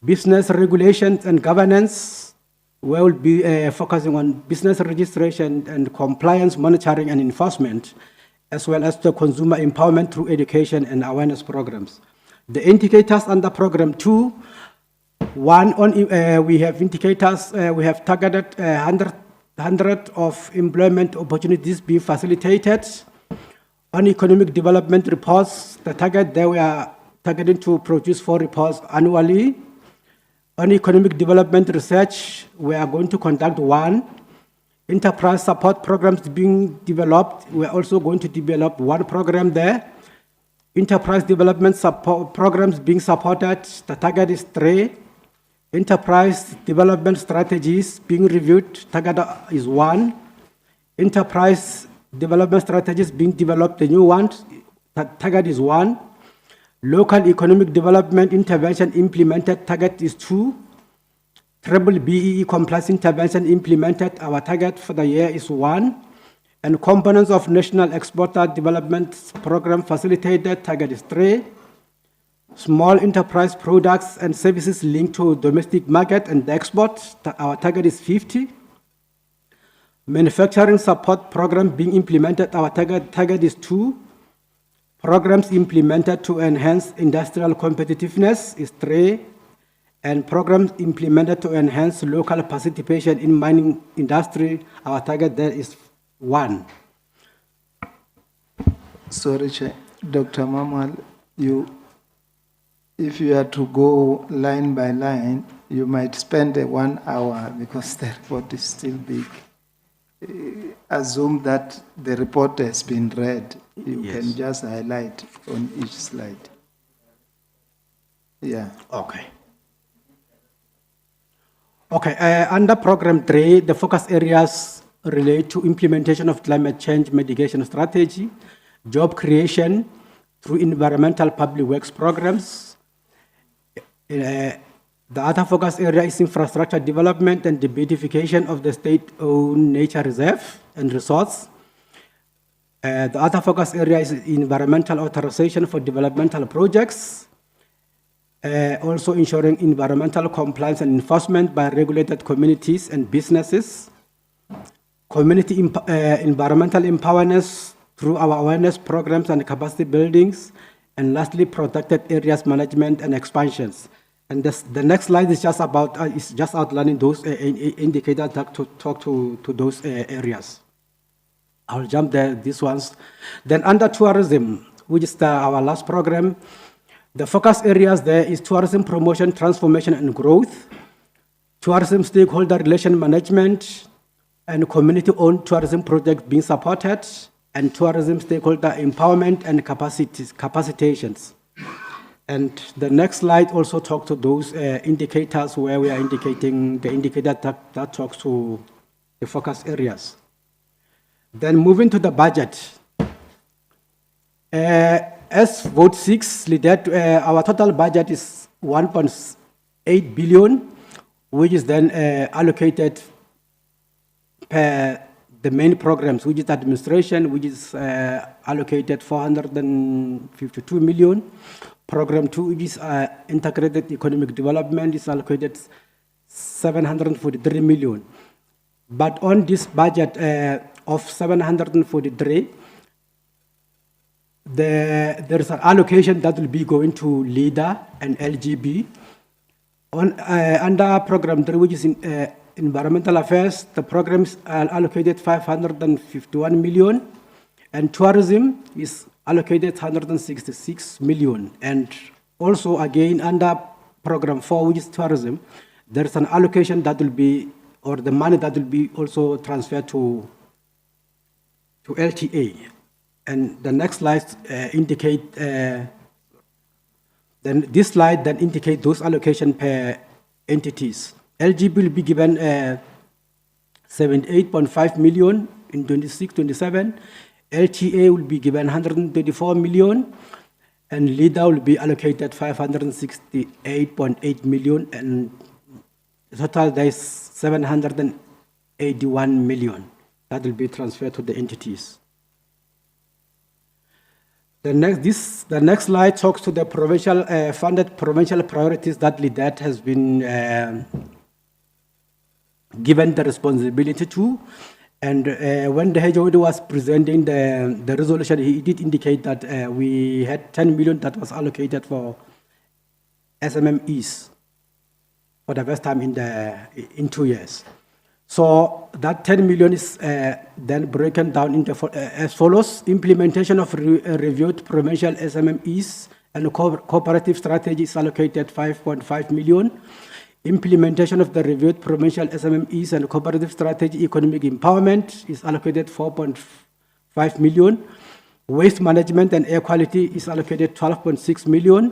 business regulations and governance. We will be focusing on business registration and compliance monitoring and enforcement, as well as the consumer empowerment through education and awareness programs. The indicators under program 2, we have indicators, we have targeted 100 of employment opportunities being facilitated. On economic development reports, the target there we are targeting to produce 4 reports annually. On economic development research, we are going to conduct 1. Enterprise support programs being developed, we are also going to develop 1 program there. Enterprise development support programs being supported, the target is 3. Enterprise development strategies being reviewed, target is 1. Enterprise development strategies being developed, the new ones, target is 1. Local economic development intervention implemented, target is 2. Triple BEE compliance intervention implemented, our target for the year is 1. And components of National Exporter Development Program facilitated, target is 3. Small enterprise products and services linked to domestic market and export, our target is 50. Manufacturing support program being implemented, our target is 2. Programs implemented to enhance industrial competitiveness is 3. And programs implemented to enhance local participation in mining industry, our target there is 1. Sorry, Chair. Dr. Mamal, if you are to go line by line, you might spend 1 hour because the report is still big. Assume that the report has been read. You can just highlight on each slide. Yeah. Okay. Okay, under program 3, the focus areas relate to implementation of climate change mitigation strategy, job creation through environmental public works programs. The other focus area is infrastructure development and the beautification of the state-owned nature reserve and resource. The other focus area is environmental authorization for developmental projects. Also ensuring environmental compliance and enforcement by regulated communities and businesses. Community environmental empowerment through our awareness programs and capacity buildings. And lastly, protected areas management and expansions. And the next slide is just about is just outlining those indicators that to talk to those areas. I'll jump there, these ones. Then under tourism, which is our last program, the focus areas there is tourism promotion, transformation, and growth, tourism stakeholder relation management, and community-owned tourism projects being supported, and tourism stakeholder empowerment and capacitations. And the next slide also talks to those indicators where we are indicating the indicator that talks to the focus areas. Then moving to the budget. As vote 6, LEDET, our total budget is 1.8 billion, which is then allocated per the main programs, which is administration, which is allocated 452 million. Program 2, which is integrated economic development, is allocated 743 million. But on this budget of 743, there is an allocation that will be going to LEDA and LGB. Under program 3, which is in environmental affairs, the programs are allocated 551 million, and tourism is allocated 166 million. And also again under program 4, which is tourism, there's an allocation that will be, or the money that will be also transferred to LTA. And the next slide indicate, then this slide then indicate those allocation per entities. LGB will be given 78.5 million in 26-27. LTA will be given 134 million, and LEDA will be allocated 568.8 million, and the total there is 781 million that will be transferred to the entities. The next slide talks to the provincial funded provincial priorities that LEDET has been given the responsibility to. And when the HOD was presenting the resolution, he did indicate that we had 10 million that was allocated for SMMEs for the first time in 2 years. So that 10 million is then broken down into as follows: implementation of reviewed provincial SMMEs and cooperative strategy is allocated 5.5 million. Implementation of the reviewed provincial SMMEs and cooperative strategy economic empowerment is allocated 4.5 million. Waste management and air quality is allocated 12.6 million.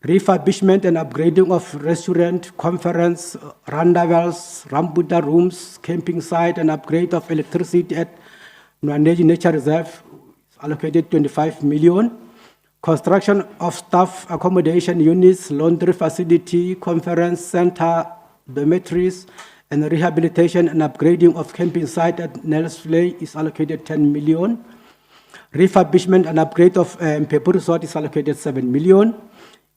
Refurbishment and upgrading of restaurant, conference, rendezvous, rambuta rooms, camping site, and upgrade of electricity at Nwaneji Nature Reserve is allocated 25 million. Construction of staff accommodation units, laundry facility, conference center, dormitories, and rehabilitation and upgrading of camping site at Nels Flay is allocated 10 million. Refurbishment and upgrade of Pepu Resort is allocated 7 million.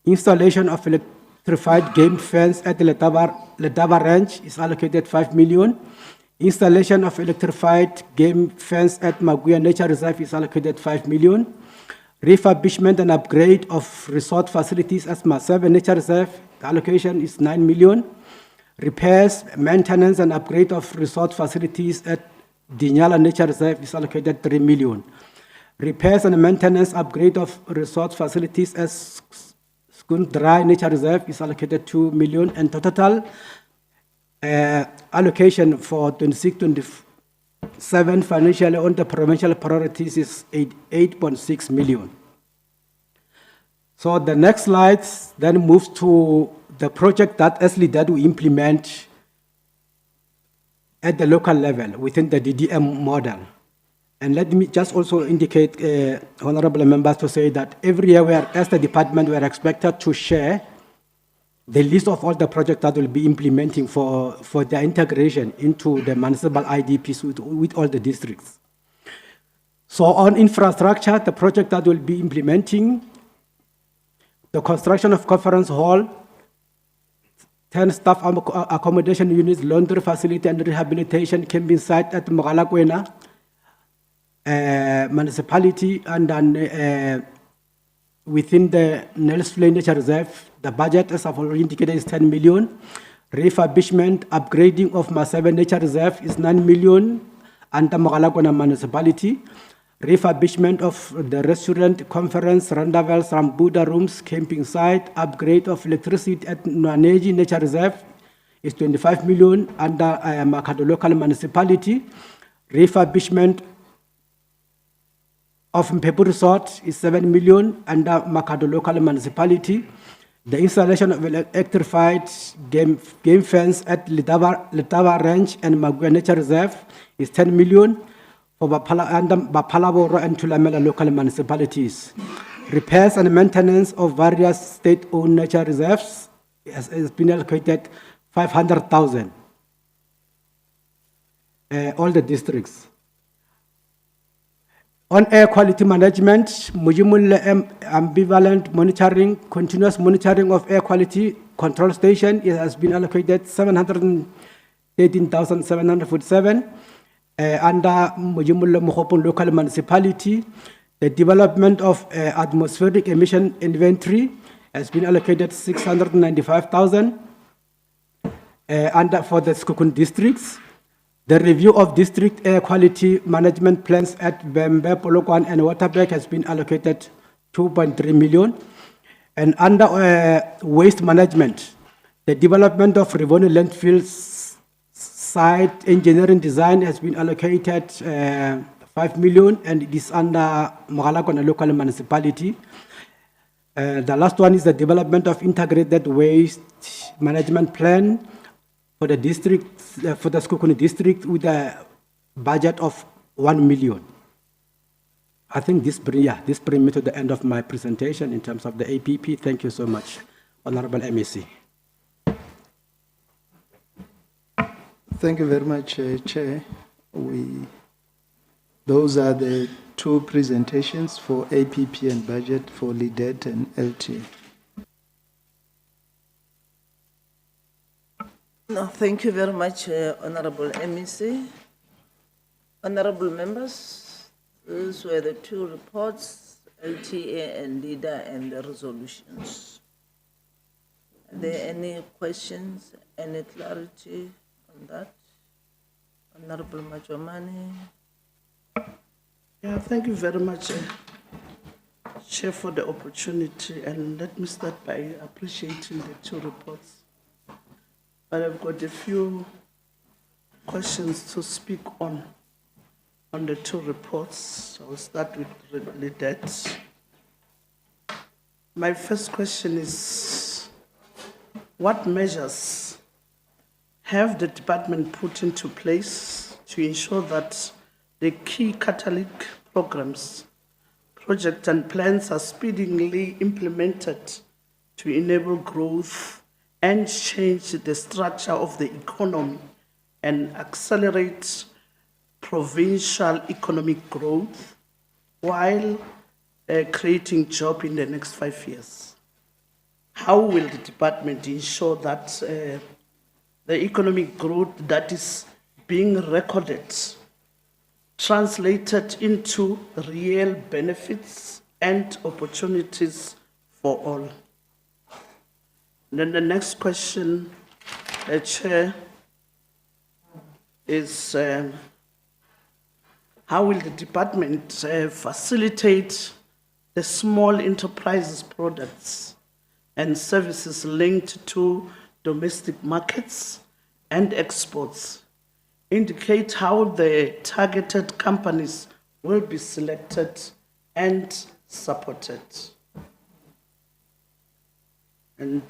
Installation of electrified game fence at the Letaba Ranch is allocated 5 million. Installation of electrified game fence at Maguia Nature Reserve is allocated 5 million. Refurbishment and upgrade of resort facilities at Maseve Nature Reserve, the allocation is 9 million. Repairs, maintenance, and upgrade of resort facilities at Dinyala Nature Reserve is allocated 3 million. Repairs and maintenance upgrade of resort facilities as Skundrai Nature Reserve is allocated 2 million, and total allocation for 26-27 financially on the provincial priorities is 8.6 million. So the next slide then moves to the project that LEDET will implement at the local level within the DDM model. And let me just also indicate, honorable members, to say that every year, as the department, we are expected to share the list of all the projects that will be implementing for their integration into the municipal IDPs with all the districts. So on infrastructure, the project that will be implementing, the construction of conference hall, 10 staff accommodation units, laundry facility and rehabilitation camping site at Mogalakwena municipality, and then within the Nels Flay Nature Reserve, the budget, as I've already indicated, is 10 million. Refurbishment, upgrading of Maseve Nature Reserve is 9 million under Mogalakwena municipality. Refurbishment of the restaurant, conference, rendezvous, rambuda rooms, camping site, upgrade of electricity at Nwaneji Nature Reserve is 25 million under Makado local municipality. Refurbishment of Pepu Resort is 7 million under Makado local municipality. The installation of electrified game fence at Letaba Ranch and Maguia Nature Reserve is 10 million for Bapalaboro and Tulamela local municipalities. Repairs and maintenance of various state-owned nature reserves has been allocated 500,000. All the districts. On air quality management, Mujimule ambivalent monitoring, continuous monitoring of air quality control station, it has been allocated 713,747. Under Mujimule Mohopon local municipality, the development of atmospheric emission inventory has been allocated 695,000. And for the Skukun districts, the review of district air quality management plans at Bembe, Polokwane, and Waterberg has been allocated 2.3 million. And under waste management, the development of Rivoni landfills site engineering design has been allocated 5 million, and it is under Mogalakwena local municipality. The last one is the development of integrated waste management plan for the district, for the Skukuni district, with a budget of 1 million. I think this brings me to the end of my presentation in terms of the APP. Thank you so much, Honorable MEC. Thank you very much, Chair. Those are the two presentations for APP and budget for LEDET and LTA. No, thank you very much, Honorable MEC. Honorable members, these were the two reports, LTA and LEDET, and the resolutions. Are there any questions, any clarity on that? Honorable Majomani. Yeah, thank you very much, Chair, for the opportunity. And let me start by appreciating the two reports. But I've got a few questions to speak on on the two reports. I will start with LEDET. My first question is, what measures have the department put into place to ensure that the key catalytic programs, projects and plans are speedily implemented to enable growth and change the structure of the economy and accelerate provincial economic growth while creating jobs in the next 5 years? How will the department ensure that the economic growth that is being recorded translated into real benefits and opportunities for all? Then the next question, Chair, is how will the department facilitate the small enterprises products and services linked to domestic markets and exports? Indicate how the targeted companies will be selected and supported. And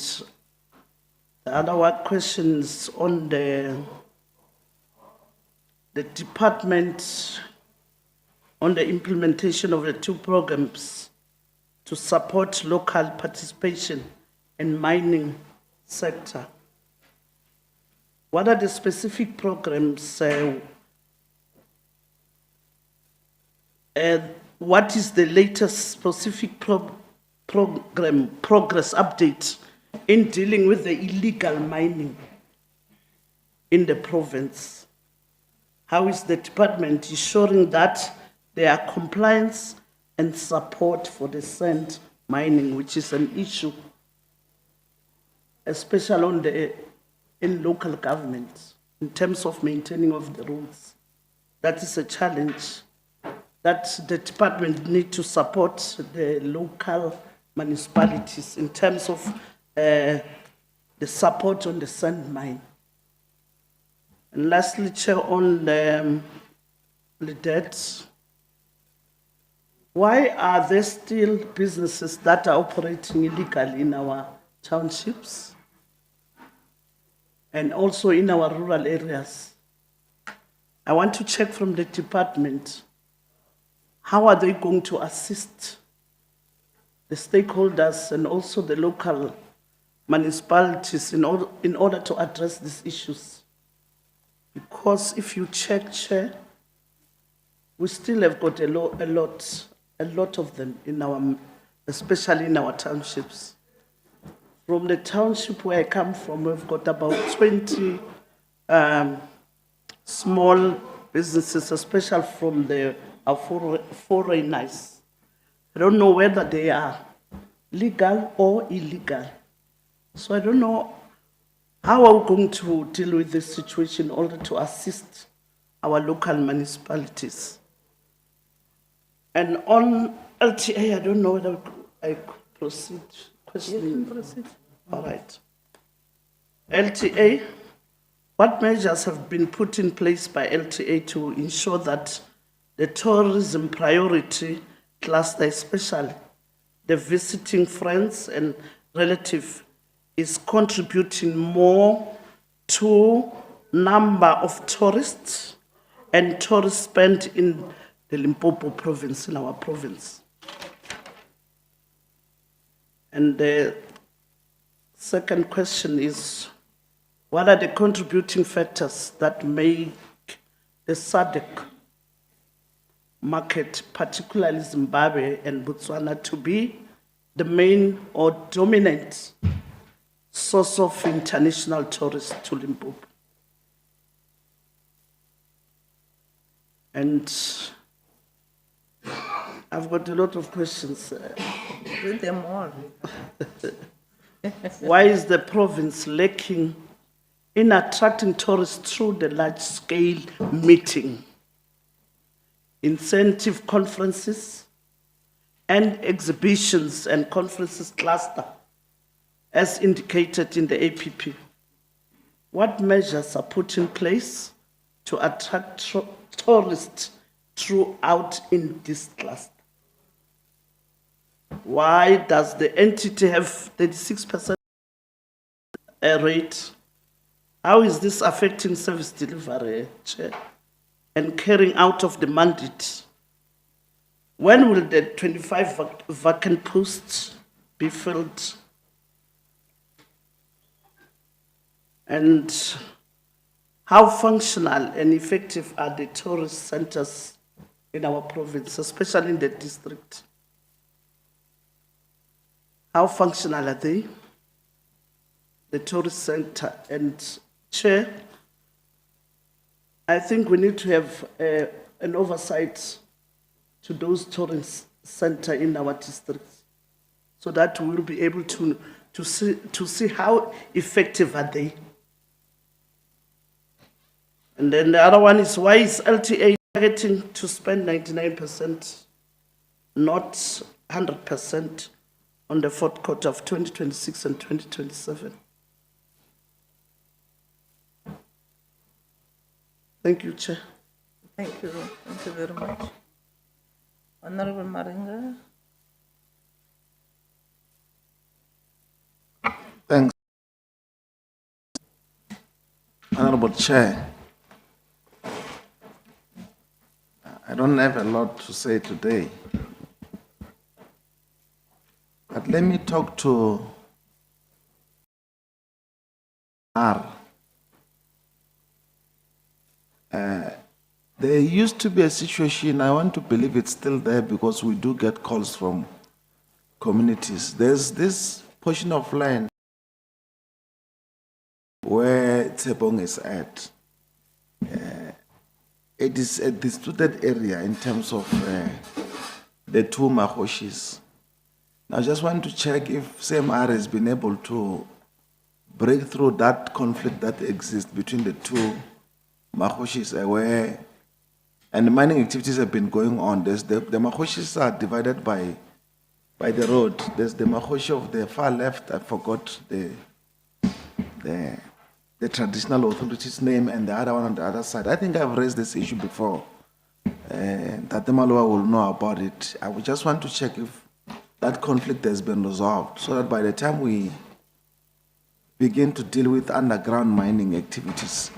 the other one question is on the department on the implementation of the two programs to support local participation in mining sector. What are the specific programs? What is the latest specific program progress update in dealing with the illegal mining in the province? How is the department ensuring that there are compliance and support for the sand mining, which is an issue, especially in local governments, in terms of maintaining of the roads? That is a challenge that the department needs to support the local municipalities in terms of the support on the sand mine. And lastly, Chair, on the debt, why are there still businesses that are operating illegally in our townships and also in our rural areas? I want to check from the department, how are they going to assist the stakeholders and also the local municipalities in order to address these issues? Because if you check, Chair, we still have got a lot of them in our, especially in our townships. From the township where I come from, we've got about 20 small businesses, especially from our foreigners. I don't know whether they are legal or illegal. So I don't know how are we going to deal with this situation in order to assist our local municipalities. And on LTA, I don't know whether I could proceed. Question. You can proceed. All right. LTA, what measures have been put in place by LTA to ensure that the tourism priority cluster, especially the visiting friends and relatives, is contributing more to number of tourists and tourist spend in the Limpopo province, in our province? And the second question is, what are the contributing factors that make the SADC market, particularly Zimbabwe and Botswana, to be the main or dominant source of international tourists to Limpopo? And I've got a lot of questions. Read them all. Why is the province lacking in attracting tourists through the large-scale meeting, incentive conferences, and exhibitions and conferences cluster, as indicated in the APP? What measures are put in place to attract tourists throughout in this cluster? Why does the entity have 36% rate? How is this affecting service delivery, Chair, and carrying out of the mandate? When will the 25 vacant posts be filled? And how functional and effective are the tourist centers in our province, especially in the district? How functional are they? The tourist center. And Chair, I think we need to have an oversight to those tourist centers in our districts, so that we'll be able to see how effective are they. And then the other one is, why is LTA targeting to spend 99%, not 100% on the fourth quarter of 2026 and 2027? Thank you, Chair. Thank you. Thank you very much. Honorable Maringa. Thanks. Honorable Chair, I don't have a lot to say today, but let me talk to R. There used to be a situation, I want to believe it's still there because we do get calls from communities. There's this portion of land where Tsebong is at. It is a disputed area in terms of the two Mahoshis. Now I just want to check if CMR has been able to break through that conflict that exists between the two Mahoshis, where and the mining activities have been going on. There's the Mahoshis are divided by the road. There's the Mahoshi of the far left, I forgot the traditional authority's name, and the other one on the other side. I think I've raised this issue before. Tatemalua will know about it. I would just want to check if that conflict has been resolved, so that by the time we begin to deal with underground mining activities,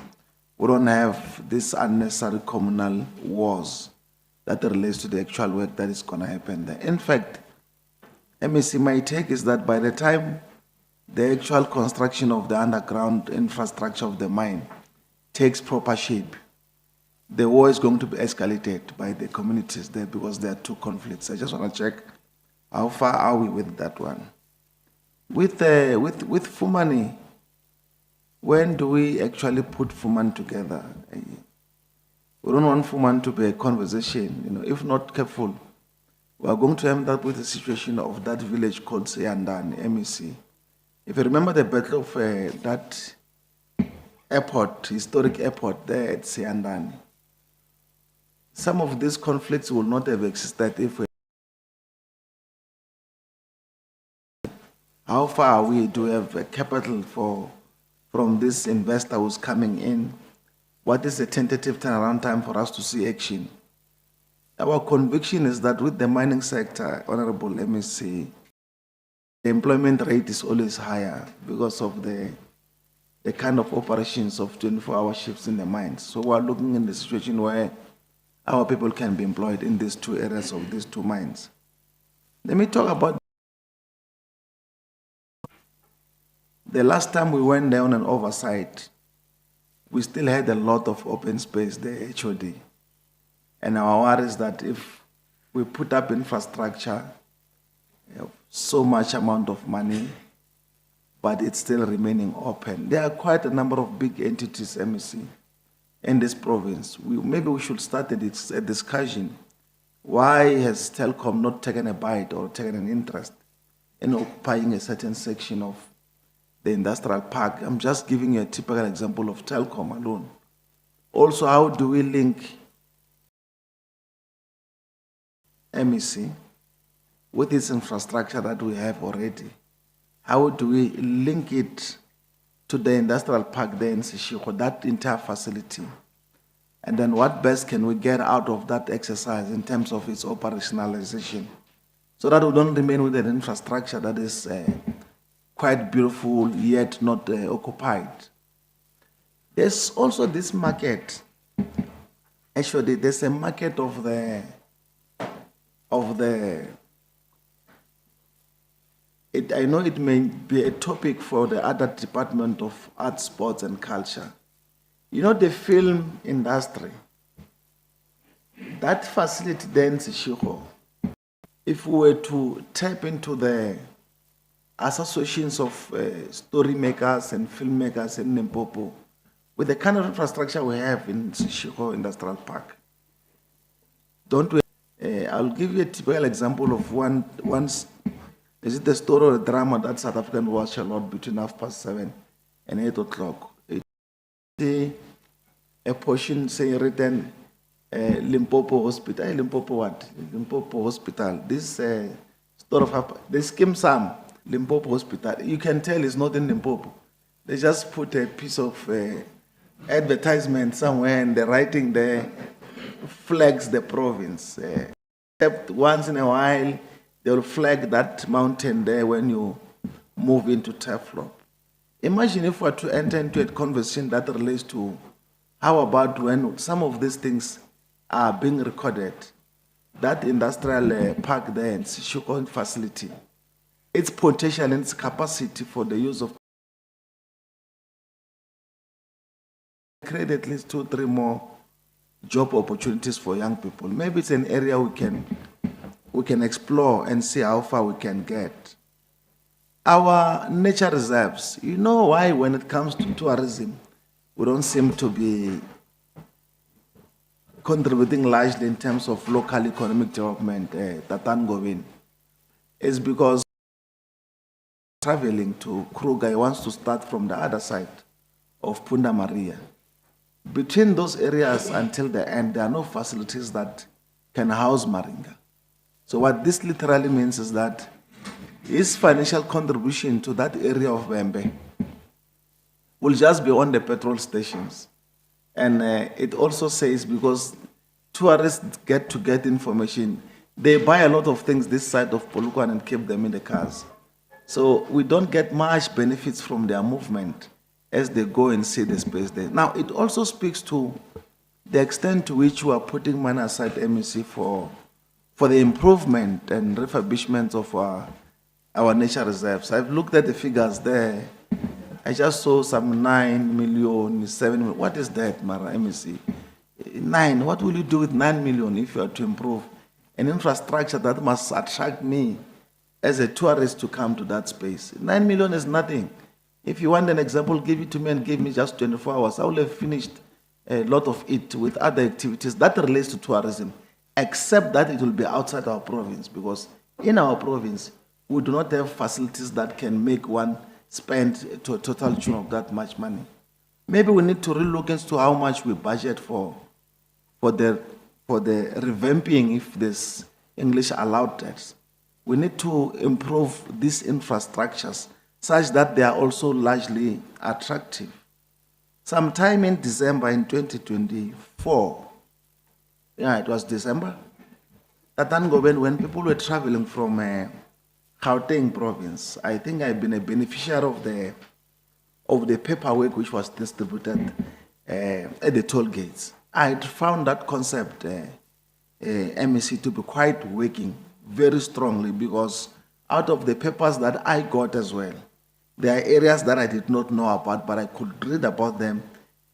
we don't have this unnecessary communal wars that relates to the actual work that is going to happen there. In fact, MEC, my take is that by the time the actual construction of the underground infrastructure of the mine takes proper shape, the war is going to be escalated by the communities there because there are two conflicts. I just want to check how far are we with that one. With Fumani, when do we actually put Fuman together? We don't want Fuman to be a conversation. If not careful, we are going to end up with a situation of that village called Seyandan, MEC. If you remember the battle of that airport, historic airport there at Seyandan, some of these conflicts will not have existed if we. How far are we? Do we have a capital from this investor who's coming in? What is the tentative turnaround time for us to see action? Our conviction is that with the mining sector, Honorable MEC, the employment rate is always higher because of the kind of operations of 24-hour shifts in the mines. So we're looking in the situation where our people can be employed in these two areas of these two mines. Let me talk about the last time we went down an oversight. We still had a lot of open space there, HOD. And our worry is that if we put up infrastructure, so much amount of money, but it's still remaining open. There are quite a number of big entities, MEC, in this province. Maybe we should start a discussion. Why has Telkom not taken a bite or taken an interest in occupying a certain section of the industrial park? I'm just giving you a typical example of Telkom alone. Also, how do we link MEC with this infrastructure that we have already? How do we link it to the industrial park there in Seshego, that entire facility? And then what best can we get out of that exercise in terms of its operationalization, so that we don't remain with an infrastructure that is quite beautiful yet not occupied. There's also this market. Actually, there's a market of the I know it may be a topic for the other Department of Arts, Sports and Culture. You know, the film industry, that facility there in Seshego, if we were to tap into the associations of story makers and filmmakers in Limpopo, with the kind of infrastructure we have in Seshego Industrial Park, don't we? I'll give you a typical example of once. Is it the story or the drama that South African watch a lot between 7:30 and 8 o'clock? A portion say written Limpopo Hospital. Limpopo what? Limpopo Hospital. This story of this Kim Sam Limpopo Hospital. You can tell it's not in Limpopo. They just put a piece of advertisement somewhere and the writing there flags the province. Except once in a while, they will flag that mountain there when you move into Teflop. Imagine if we were to enter into a conversation that relates to how about when some of these things are being recorded, that industrial park there in Seshego facility, its potential and its capacity for the use of create at least 2 or 3 more job opportunities for young people. Maybe it's an area we can explore and see how far we can get. Our nature reserves, you know why when it comes to tourism, we don't seem to be contributing largely in terms of local economic development, Tatangobin, is because traveling to Kruger wants to start from the other side of Punda Maria. Between those areas until the end, there are no facilities that can house Maringa. So what this literally means is that his financial contribution to that area of Bembe will just be on the petrol stations. And it also says because tourists get to get information, they buy a lot of things this side of Polokwane and keep them in the cars. So we don't get much benefits from their movement as they go and see the space there. Now, it also speaks to the extent to which we are putting money aside MEC for the improvement and refurbishment of our nature reserves. I've looked at the figures there. I just saw some 9 million, 7 million. What is that, Mara, MEC? 9, what will you do with 9 million if you are to improve an infrastructure that must attract me as a tourist to come to that space? 9 million is nothing. If you want an example, give it to me and give me just 24 hours. I will have finished a lot of it with other activities that relates to tourism, except that it will be outside our province, because in our province, we do not have facilities that can make one spend to a total tune of that much money. Maybe we need to relook into how much we budget for the revamping, if this English allowed that. We need to improve these infrastructures such that they are also largely attractive. Sometime in December in 2024, yeah, it was December, Tatangoben, when people were traveling from Gauteng province, I think I've been a beneficiary of the paperwork which was distributed at the toll gates. I found that concept, MEC, to be quite working very strongly, because out of the papers that I got as well, there are areas that I did not know about, but I could read about them,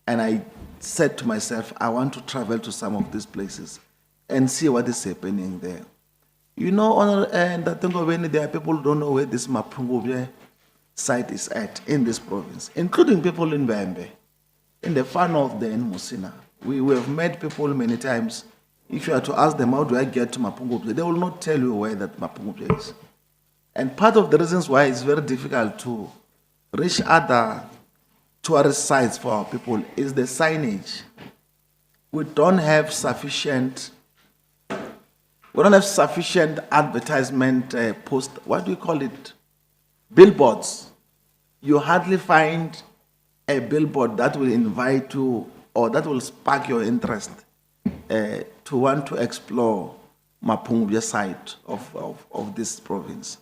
and I said to myself, I want to travel to some of these places and see what is happening there. You know, and I think there are people who don't know where this Mapungubwe site is at in this province, including people in Bembe, in the far north there in Musina. We have met people many times. If you are to ask them, how do I get to Mapungubwe, they will not tell you where that Mapungubwe is. And part of the reasons why it's very difficult to reach other tourist sites for our people is the signage. We don't have sufficient advertisement post, what do you call it? Billboards. You hardly find a billboard that will invite you or that will spark your interest to want to explore Mapungubwe side of this province.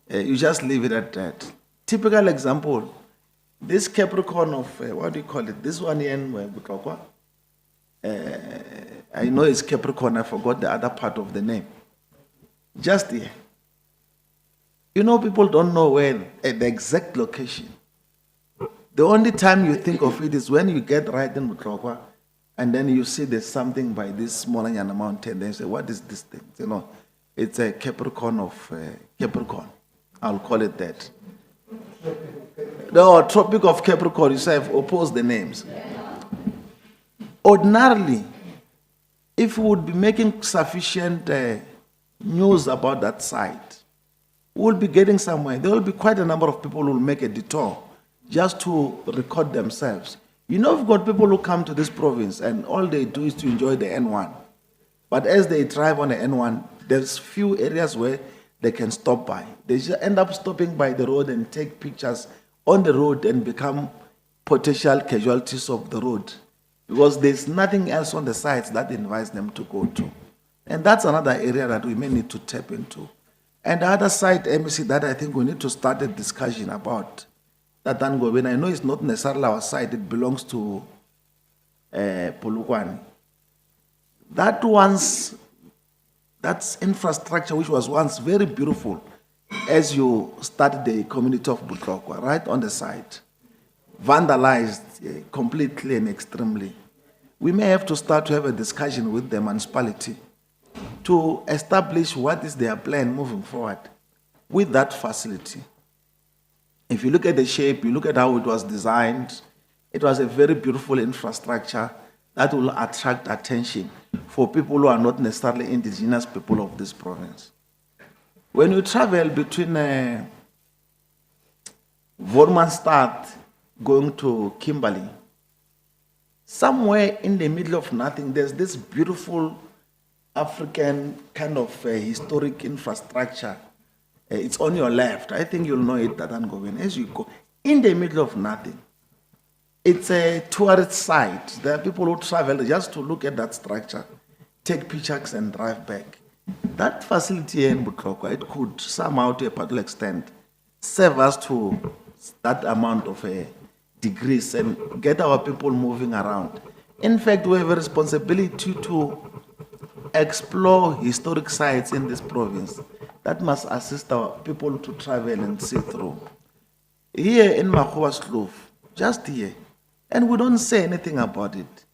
You just leave it at that. Typical example, this Capricorn of, what do you call it? This one here in Butokwa. I know it's Capricorn, I forgot the other part of the name. Just here. You know, people don't know where the exact location. The only time you think of it is when you get right in Butokwa, and then you see there's something by this Molanyana mountain, then you say, what is this thing? You know, it's a Capricorn of Capricorn. I'll call it that. The Tropic of Capricorn, you say, I've opposed the names. Ordinarily, if we would be making sufficient news about that site, we'll be getting somewhere. There will be quite a number of people who will make a detour just to record themselves. You know, we've got people who come to this province and all they do is to enjoy the N1. But as they drive on the N1, there's few areas where they can stop by. They just end up stopping by the road and take pictures on the road and become potential casualties of the road, because there's nothing else on the sites that invites them to go to. And that's another area that we may need to tap into. And the other side, MEC, that I think we need to start a discussion about, that Angobeni, I know it's not necessarily our side, it belongs to Polokwane. That's infrastructure which was once very beautiful as you started the community of Butlokwa, right on the side, vandalized completely and extremely. We may have to start to have a discussion with the municipality to establish what is their plan moving forward with that facility. If you look at the shape, you look at how it was designed, it was a very beautiful infrastructure that will attract attention for people who are not necessarily indigenous people of this province. When you travel between Vormanstad going to Kimberley, somewhere in the middle of nothing, there's this beautiful African kind of historic infrastructure. It's on your left. I think you'll know it, Angobeni. As you go, in the middle of nothing, it's a tourist site. There are people who travel just to look at that structure, take pictures and drive back. That facility in Butlokwa, it could somehow, to a particular extent, serve us to that amount of degrees and get our people moving around. In fact, we have a responsibility to explore historic sites in this province that must assist our people to travel and see through. Here in Makhuwa's Kloof, just here, and we don't say anything about it.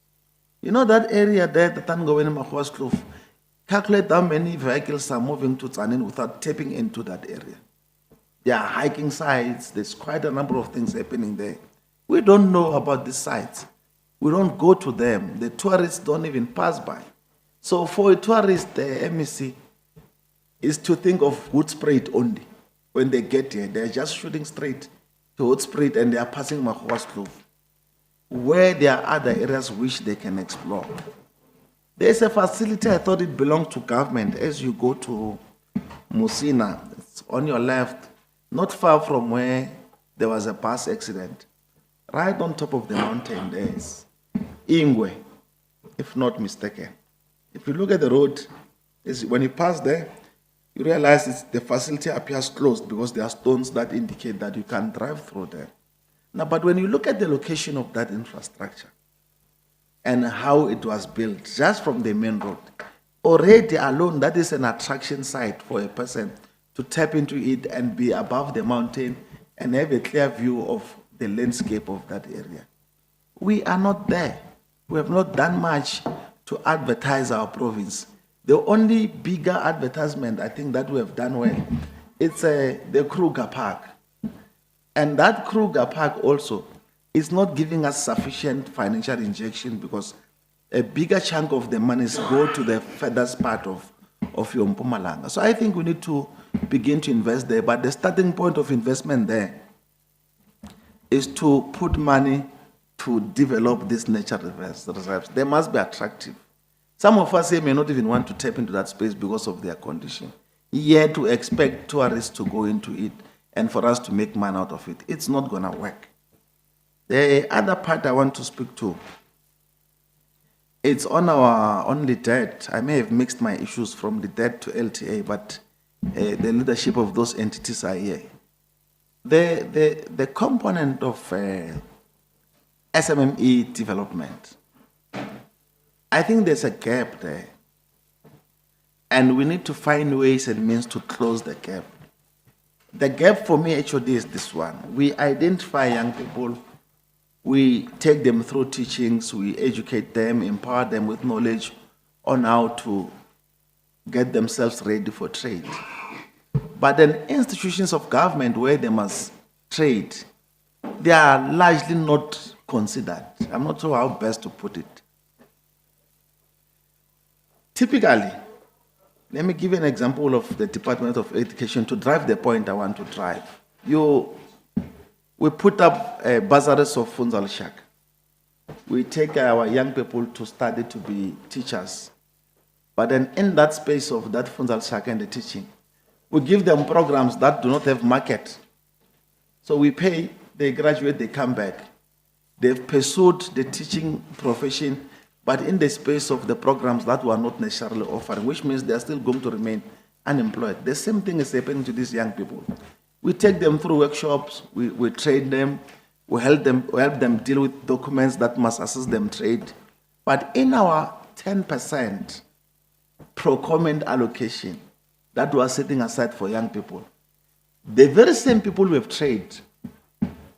You know that area there, the Tangobeni in Makhuwa's Kloof, calculate how many vehicles are moving to Tsanin without tapping into that area. There are hiking sites, there's quite a number of things happening there. We don't know about these sites. We don't go to them. The tourists don't even pass by. So for a tourist, the MEC is to think of Hoedspruit only. When they get here, they're just shooting straight to Hoedspruit and they are passing Makhuwa's Kloof, where there are other areas which they can explore. There's a facility, I thought it belonged to government, as you go to Musina. It's on your left, not far from where there was a bus accident. Right on top of the mountain, there's Ingwe, if not mistaken. If you look at the road, when you pass there, you realize the facility appears closed because there are stones that indicate that you can drive through there. Now, but when you look at the location of that infrastructure and how it was built, just from the main road, already alone, that is an attraction site for a person to tap into it and be above the mountain and have a clear view of the landscape of that area. We are not there. We have not done much to advertise our province. The only bigger advertisement I think that we have done well, it's the Kruger Park. And that Kruger Park also is not giving us sufficient financial injection because a bigger chunk of the monies go to the furthest part of your Mpumalanga. So I think we need to begin to invest there, but the starting point of investment there is to put money to develop these nature reserves. They must be attractive. Some of us here may not even want to tap into that space because of their condition. Yet to expect tourists to go into it and for us to make money out of it, it's not going to work. The other part I want to speak to It's on our only debt. I may have mixed my issues from the debt to LTA, but the leadership of those entities are here. The component of SMME development, I think there's a gap there. And we need to find ways and means to close the gap. The gap for me, HOD, is this one. We identify young people, we take them through teachings, we educate them, empower them with knowledge on how to get themselves ready for trade. But then institutions of government where they must trade, they are largely not considered. I'm not sure how best to put it. Typically, let me give you an example of the Department of Education to drive the point I want to drive. We put up bursaries of Funzal Shak. We take our young people to study to be teachers. But then in that space of that Funzal Shak and the teaching, we give them programs that do not have market. So we pay, they graduate, they come back. They've pursued the teaching profession, but in the space of the programs that were not necessarily offering, which means they're still going to remain unemployed. The same thing is happening to these young people. We take them through workshops, we train them, we help them deal with documents that must assist them trade. But in our 10% procurement allocation that we are setting aside for young people, the very same people we have trained,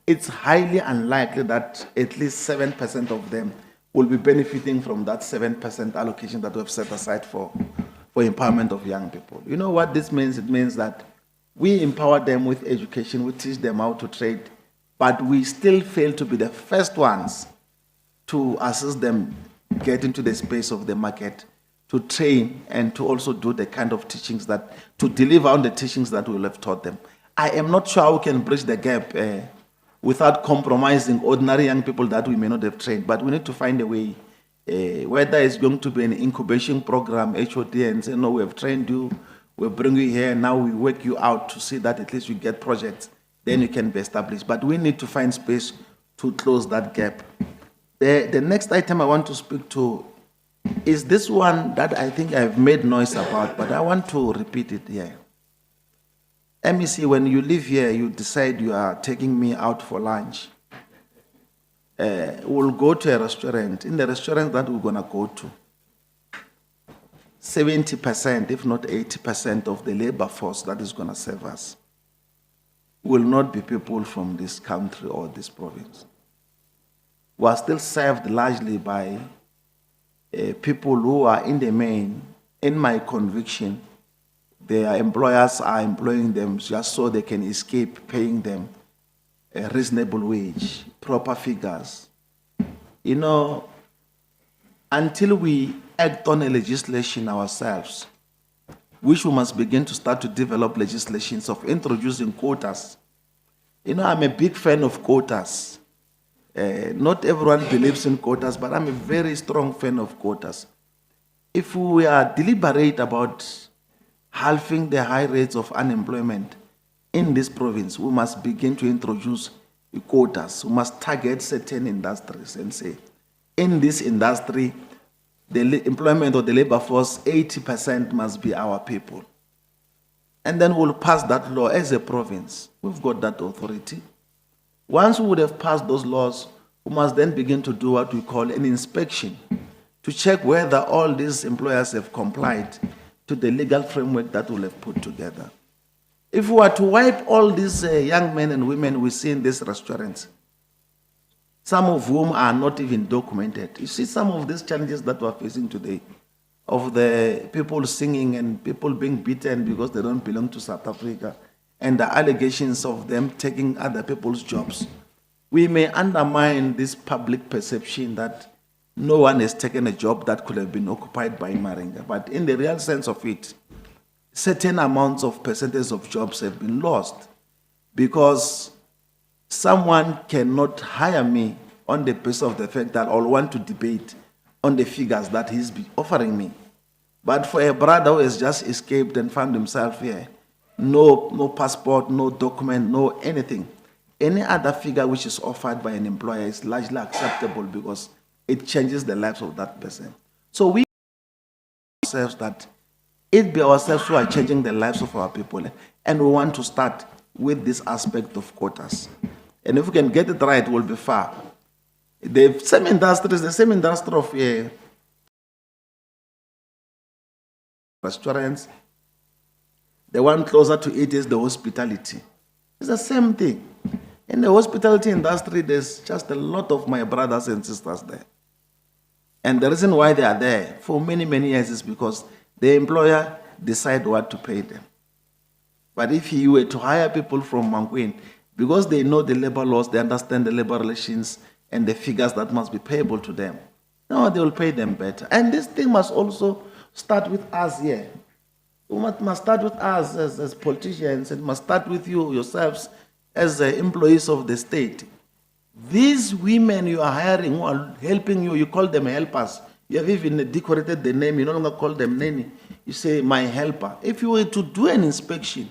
it's highly unlikely that at least 7% of them will be benefiting from that 7% allocation that we have set aside for empowerment of young people. You know what this means? It means that we empower them with education, we teach them how to trade, but we still fail to be the first ones to assist them get into the space of the market, to train and to also do the kind of teachings to deliver on the teachings that we will have taught them. I am not sure how we can bridge the gap without compromising ordinary young people that we may not have trained, but we need to find a way, whether it's going to be an incubation program, HOD, and say, no, we have trained you, we bring you here, now we work you out to see that at least you get projects, then you can be established. But we need to find space to close that gap. The next item I want to speak to is this one that I think I've made noise about, but I want to repeat it here. MEC, when you live here, you decide you are taking me out for lunch. We'll go to a restaurant. In the restaurant that we're going to go to, 70%, if not 80% of the labor force that is going to serve us will not be people from this country or this province. We are still served largely by people who are in the main, in my conviction, their employers are employing them just so they can escape paying them a reasonable wage, proper figures. You know, until we act on a legislation ourselves, which we must begin to start to develop legislations of introducing quotas. You know, I'm a big fan of quotas. Not everyone believes in quotas, but I'm a very strong fan of quotas. If we are deliberate about halving the high rates of unemployment in this province, we must begin to introduce quotas. We must target certain industries and say, in this industry, the employment of the labor force, 80% must be our people. And then we'll pass that law as a province. We've got that authority. Once we would have passed those laws, we must then begin to do what we call an inspection to check whether all these employers have complied to the legal framework that we'll have put together. If we were to wipe all these young men and women we see in these restaurants, some of whom are not even documented. You see some of these challenges that we're facing today, of the people singing and people being beaten because they don't belong to South Africa, and the allegations of them taking other people's jobs. We may undermine this public perception that no one has taken a job that could have been occupied by Maringa. But in the real sense of it, certain amounts of percentage of jobs have been lost because someone cannot hire me on the basis of the fact that I'll want to debate on the figures that he's offering me. But for a brother who has just escaped and found himself here, no passport, no document, no anything, any other figure which is offered by an employer is largely acceptable because it changes the lives of that person. So we ourselves that it be ourselves who are changing the lives of our people, and we want to start with this aspect of quotas. And if we can get it right, we'll be far. The same industry is the same industry of restaurants. The one closer to it is the hospitality. It's the same thing. In the hospitality industry, there's just a lot of my brothers and sisters there. And the reason why they are there for many, many years is because the employer decide what to pay them. But if you were to hire people from Mankwin, because they know the labor laws, they understand the labor relations and the figures that must be payable to them, no, they will pay them better. And this thing must also start with us here. It must start with us as politicians. It must start with you yourselves as employees of the state. These women you are hiring who are helping you, you call them helpers. You have even decorated the name. You no longer call them nanny. You say, my helper. If you were to do an inspection,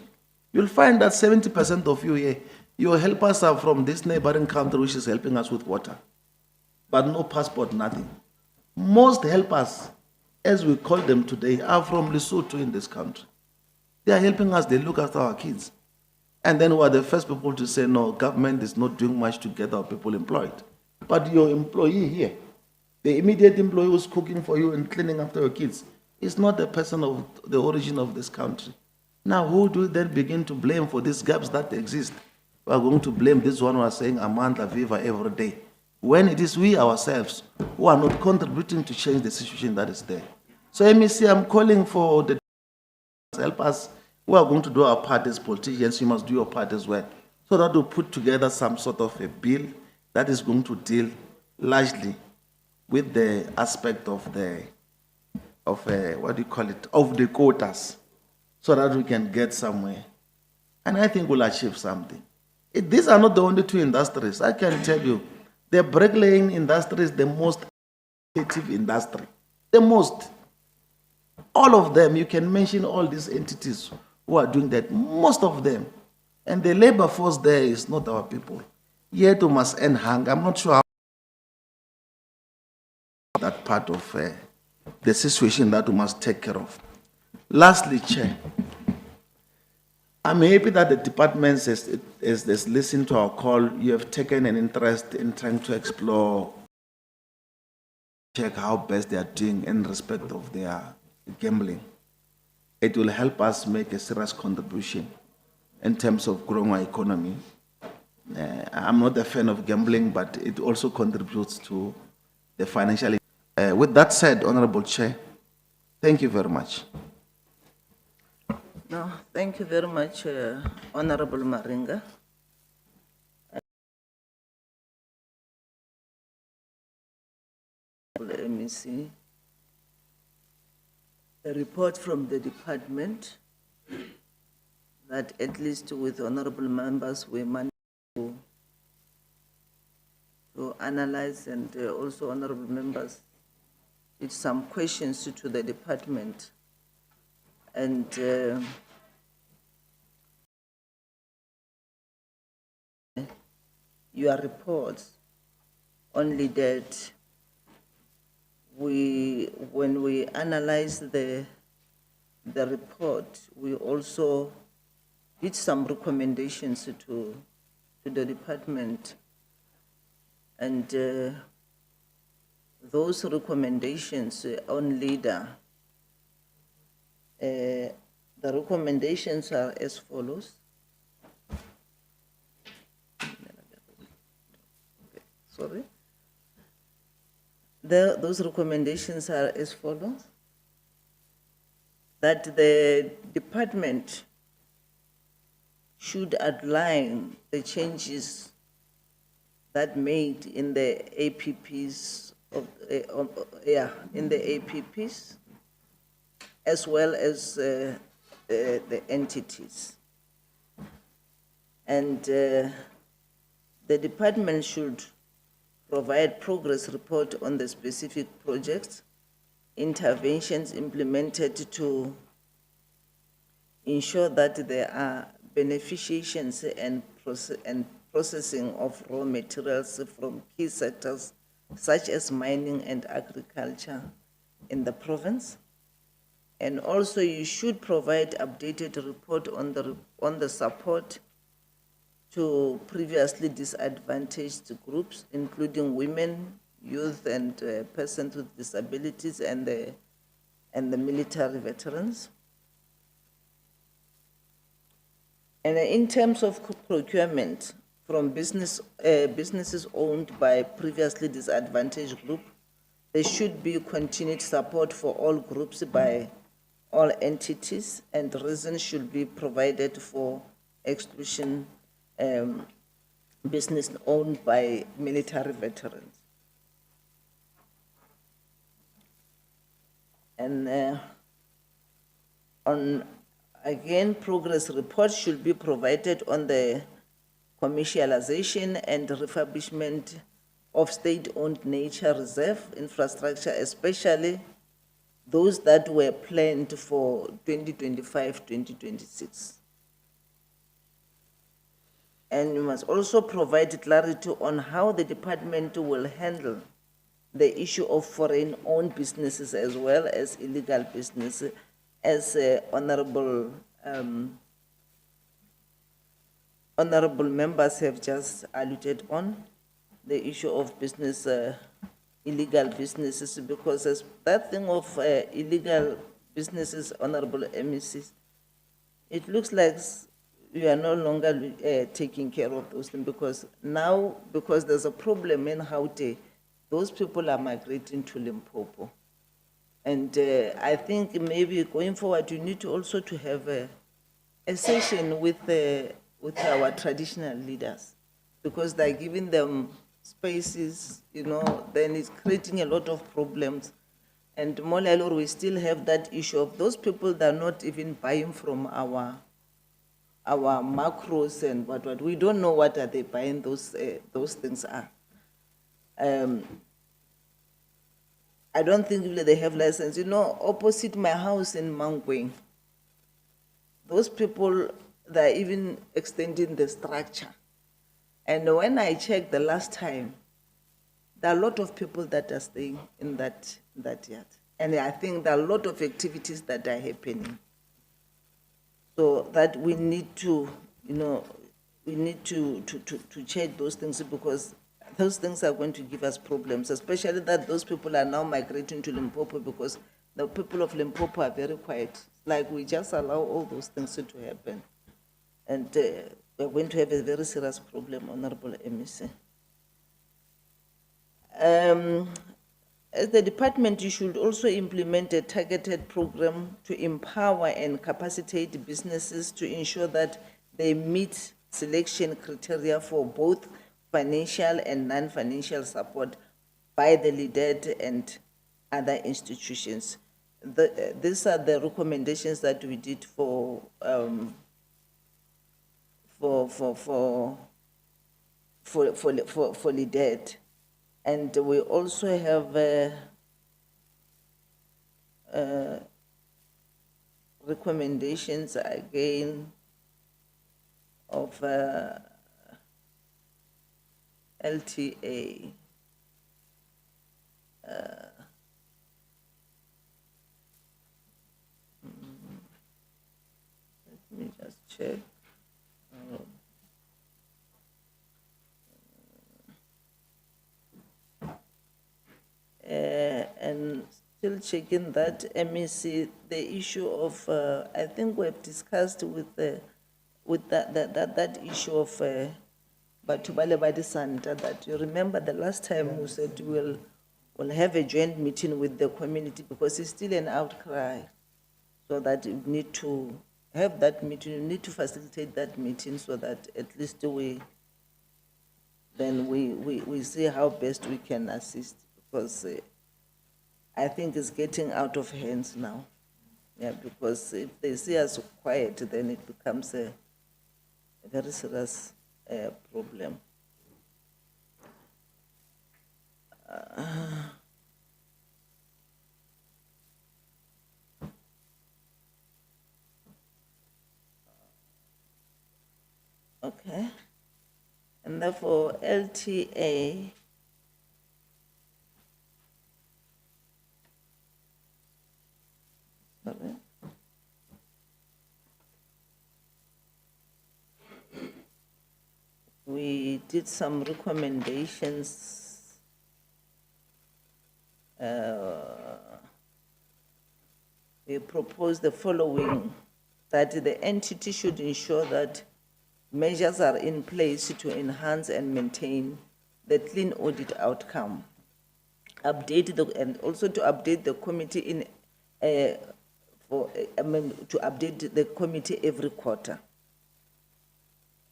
you'll find that 70% of you here, your helpers are from this neighboring country which is helping us with water. But no passport, nothing. Most helpers, as we call them today, are from Lesotho in this country. They are helping us, they look after our kids. And then we are the first people to say, no, government is not doing much to get our people employed. But your employee here, the immediate employee who's cooking for you and cleaning after your kids, is not a person of the origin of this country. Now, who do we then begin to blame for these gaps that exist? We are going to blame this one who are saying Amanda Viva every day, when it is we ourselves who are not contributing to change the situation that is there. So MEC, I'm calling for the help us. We are going to do our part as politicians. You must do your part as well, so that we put together some sort of a bill that is going to deal largely with the aspect of the what do you call it, of the quotas, so that we can get somewhere. And I think we'll achieve something. These are not the only two industries. I can tell you, the bricklaying industry is the most active industry. The most. All of them, you can mention all these entities who are doing that, most of them. And the labor force there is not our people. Yet we must end hunger. I'm not sure how that part of the situation that we must take care of. Lastly, Chair, I'm happy that the department has listened to our call. You have taken an interest in trying to explore, check how best they are doing in respect of their gambling. It will help us make a serious contribution in terms of growing our economy. I'm not a fan of gambling, but it also contributes to the financial. With that said, Honorable Chair, thank you very much. No, thank you very much, Honorable Maringa. MEC, a report from the department that at least with honorable members we managed to analyze, and also honorable members did some questions to the department. And your reports only that when we analyze the report, we also did some recommendations to the department, and those recommendations on LEDET, the recommendations are as follows. Sorry. Those recommendations are as follows: that the department should outline the changes that made in the APPs in the APPs, as well as the entities. And the department should provide progress report on the specific projects, interventions implemented to ensure that there are beneficiations and processing of raw materials from key sectors such as mining and agriculture in the province. And also you should provide updated report on the support to previously disadvantaged groups, including women, youth, and persons with disabilities, and the military veterans. And in terms of procurement from businesses owned by previously disadvantaged group, there should be continued support for all groups by all entities, and reasons should be provided for exclusion business owned by military veterans. And again, progress reports should be provided on the commercialization and refurbishment of state-owned nature reserve infrastructure, especially those that were planned for 2025-2026. And you must also provide clarity on how the department will handle the issue of foreign-owned businesses as well as illegal businesses, as honorable members have just alluded on, the issue of business, illegal businesses, because as that thing of illegal businesses, honorable MECs, it looks like we are no longer taking care of those things, because now, because there's a problem in Gauteng, those people are migrating to Limpopo. And I think maybe going forward, you need to also to have a session with our traditional leaders, because they're giving them spaces, you know, then it's creating a lot of problems. And Molelo, we still have that issue of those people that are not even buying from our macros and what. We don't know what are they buying those things are. I don't think really they have license. You know, opposite my house in Mangweng, those people, they're even extending the structure. And when I checked the last time, there are a lot of people that are staying in that yard. And I think there are a lot of activities that are happening. So that we need to, you know, we need to check those things, because those things are going to give us problems, especially that those people are now migrating to Limpopo, because the people of Limpopo are very quiet. Like we just allow all those things to happen. And we're going to have a very serious problem, Honorable MEC. As the department, you should also implement a targeted program to empower and capacitate businesses to ensure that they meet selection criteria for both financial and non-financial support by the LEDET and other institutions. These are the recommendations that we did for LEDET. And we also have recommendations again of LTA. Let me just check. And still checking that MEC, the issue of I think we've discussed with that issue of Batubale Badi Santa, that you remember the last time we said we'll have a joint meeting with the community, because it's still an outcry. So that you need to have that meeting, you need to facilitate that meeting, so that at least we see how best we can assist, because I think it's getting out of hands now. Yeah, because if they see us quiet, then it becomes a very serious problem. Okay. And therefore, LTA, did some recommendations. We proposed the following, that the entity should ensure that measures are in place to enhance and maintain the clean audit outcome. And also to update the committee to update the committee every quarter.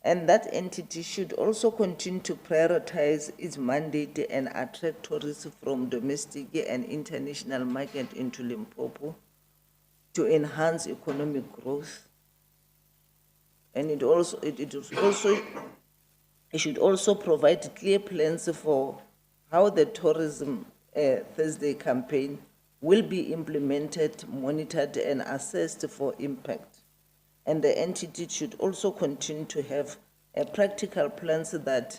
And that entity should also continue to prioritize its mandate and attract tourists from domestic and international market into Limpopo to enhance economic growth. And it should also provide clear plans for how the Tourism Thursday campaign will be implemented, monitored, and assessed for impact. And the entity should also continue to have practical plans that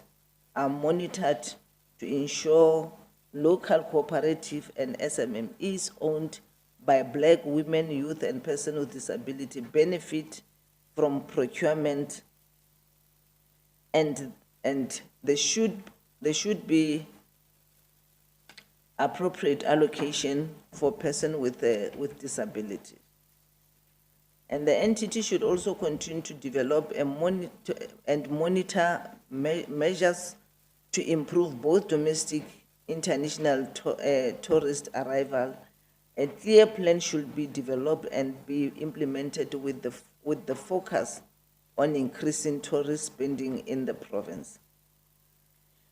are monitored to ensure local cooperative and SMMEs owned by Black women, youth, and persons with disability benefit from procurement, and there should be appropriate allocation for persons with disability. And the entity should also continue to develop and monitor measures to improve both domestic, international tourist arrival. A clear plan should be developed and be implemented with the focus on increasing tourist spending in the province.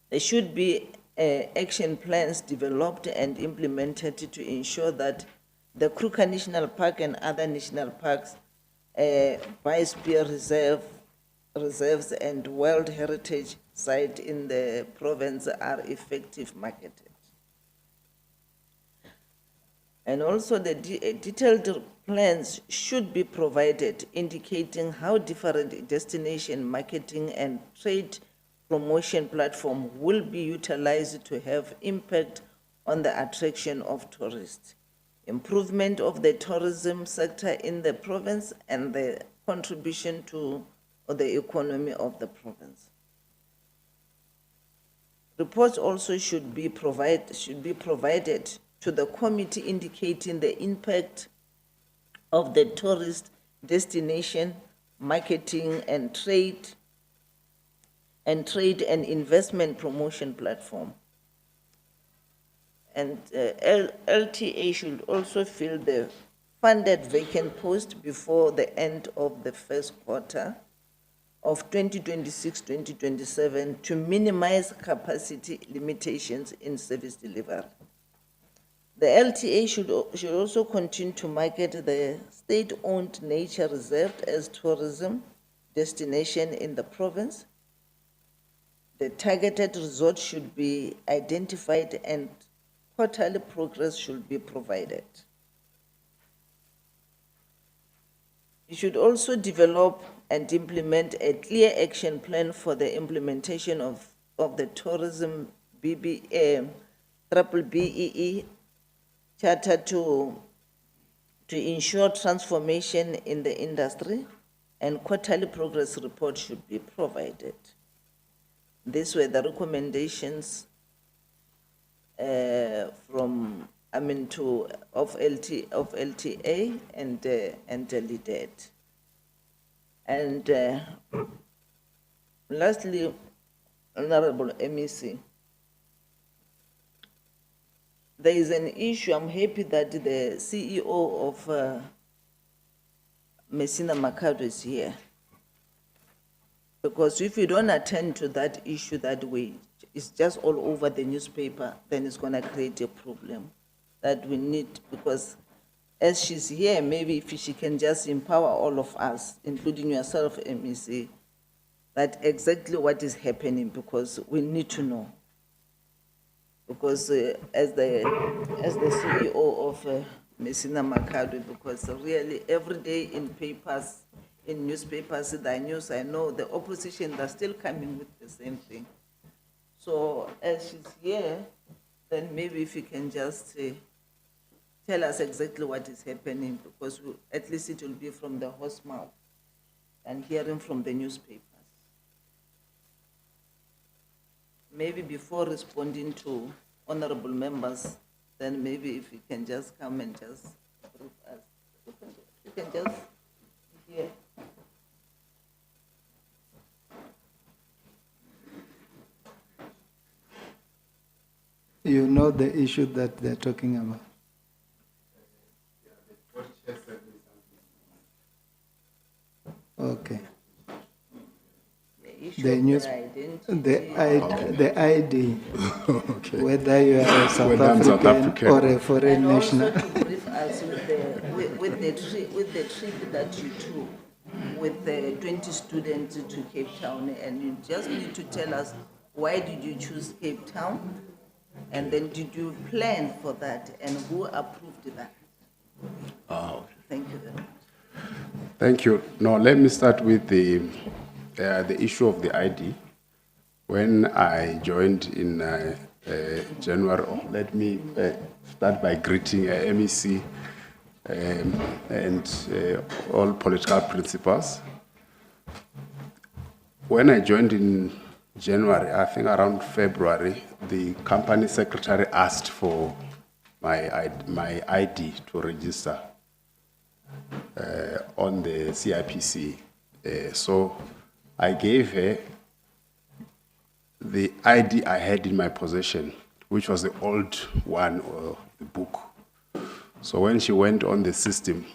There should be action plans developed and implemented to ensure that the Kruger National Park and other national parks, biosphere reserves and World Heritage Site in the province are effective marketed. And also the detailed plans should be provided indicating how different destination marketing and trade promotion platform will be utilized to have impact on the attraction of tourists, improvement of the tourism sector in the province, and the contribution to the economy of the province. Reports also should be provided to the committee indicating the impact of the tourist destination marketing and trade and investment promotion platform. And LTA should also fill the funded vacant post before the end of the first quarter of 2026-2027 to minimize capacity limitations in service delivery. The LTA should also continue to market the state-owned nature reserve as tourism destination in the province. The targeted resorts should be identified and quarterly progress should be provided. You should also develop and implement a clear action plan for the implementation of the tourism BBEE charter to ensure transformation in the industry, and quarterly progress report should be provided. These were the recommendations of LTA and LEDET. And lastly, Honorable MEC, there is an issue. I'm happy that the CEO of Messina Mercado is here, because if you don't attend to that issue that way, it's just all over the newspaper, then it's going to create a problem that we need, because as she's here, maybe if she can just empower all of us, including yourself, MEC, that exactly what is happening, because we need to know. Because as the CEO of Messina Mercado, because really every day in papers, in newspapers, the news, I know the opposition, they're still coming with the same thing. So as she's here, then maybe if you can just tell us exactly what is happening, because at least it will be from the horse mouth and hearing from the newspapers. maybe before responding to honorable members, then maybe if you can just come and just brief us. You can just hear. You know the issue that they're talking about. Okay. The news, the ID, whether you are a South African or a foreign national. And also to brief us with the trip that you took with the 20 students to Cape Town, and you just need to tell us why did you choose Cape Town, and then did you plan for that, and who approved that? Oh. Thank you very much. Thank you. Now, let me start with the issue of the ID. When I joined in January, let me start by greeting MEC and all political principals. When I joined in January, I think around February, the company secretary asked for my ID to register on the CIPC. So I gave her the ID I had in my possession, which was the old one, or the book. So when she went on the system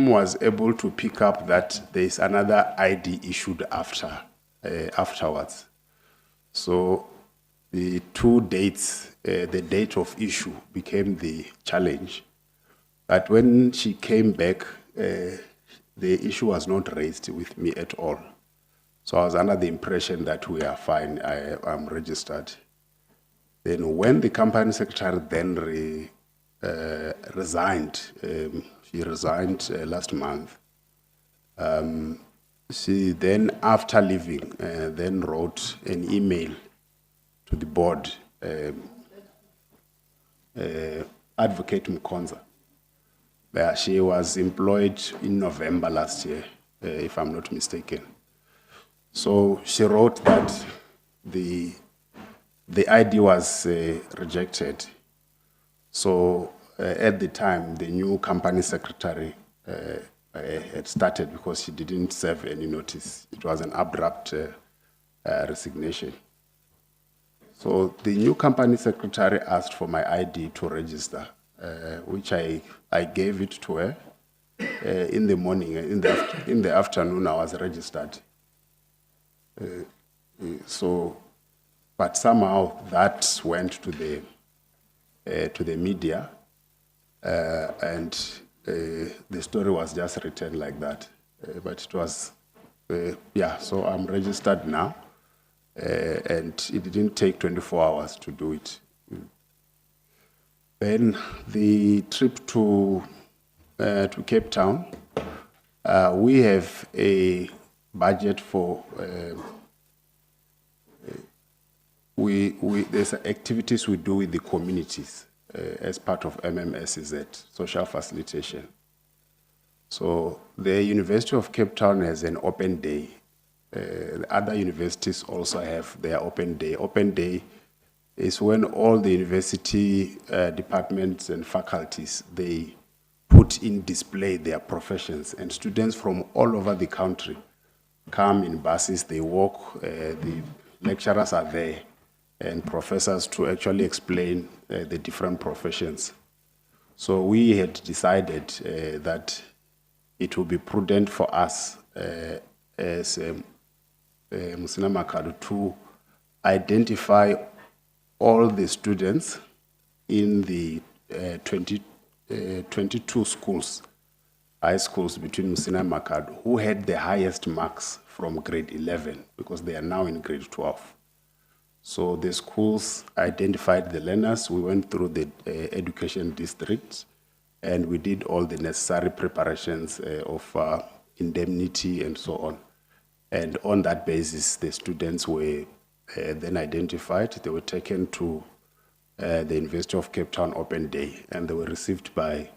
was able to pick up that there is another ID issued afterwards. So the two dates, the date of issue became the challenge. But when she came back, the issue was not raised with me at all. So I was under the impression that we are fine, I'm registered. Then when the company secretary then resigned, she resigned last month, she then, after leaving, then wrote an email to the board, Advocate Mkonza. She was employed in November last year, if I'm not mistaken. So she wrote that the ID was rejected. So at the time, the new company secretary had started because she didn't serve any notice. It was an abrupt resignation. So the new company secretary asked for my ID to register, which I gave it to her in the morning. In the afternoon, I was registered. But somehow that went to the media, and the story was just written like that. But it was, so I'm registered now, and it didn't take 24 hours to do it. Then the trip to Cape Town, we have a budget for, there's activities we do with the communities as part of MMSZ, social facilitation. So the University of Cape Town has an open day. Other universities also have their open day. Open day is when all the university departments and faculties, they put in display their professions, and students from all over the country come in buses, they walk, the lecturers are there, and professors to actually explain the different professions. So we had decided that it would be prudent for us as Musina Makhado to identify all the students in the 22 schools, high schools between Musina and Makhado, who had the highest marks from grade 11, because they are now in grade 12. So the schools identified the learners. We went through the education districts, and we did all the necessary preparations of indemnity and so on. And on that basis, the students were then identified. They were taken to the University of Cape Town Open Day, and they were received by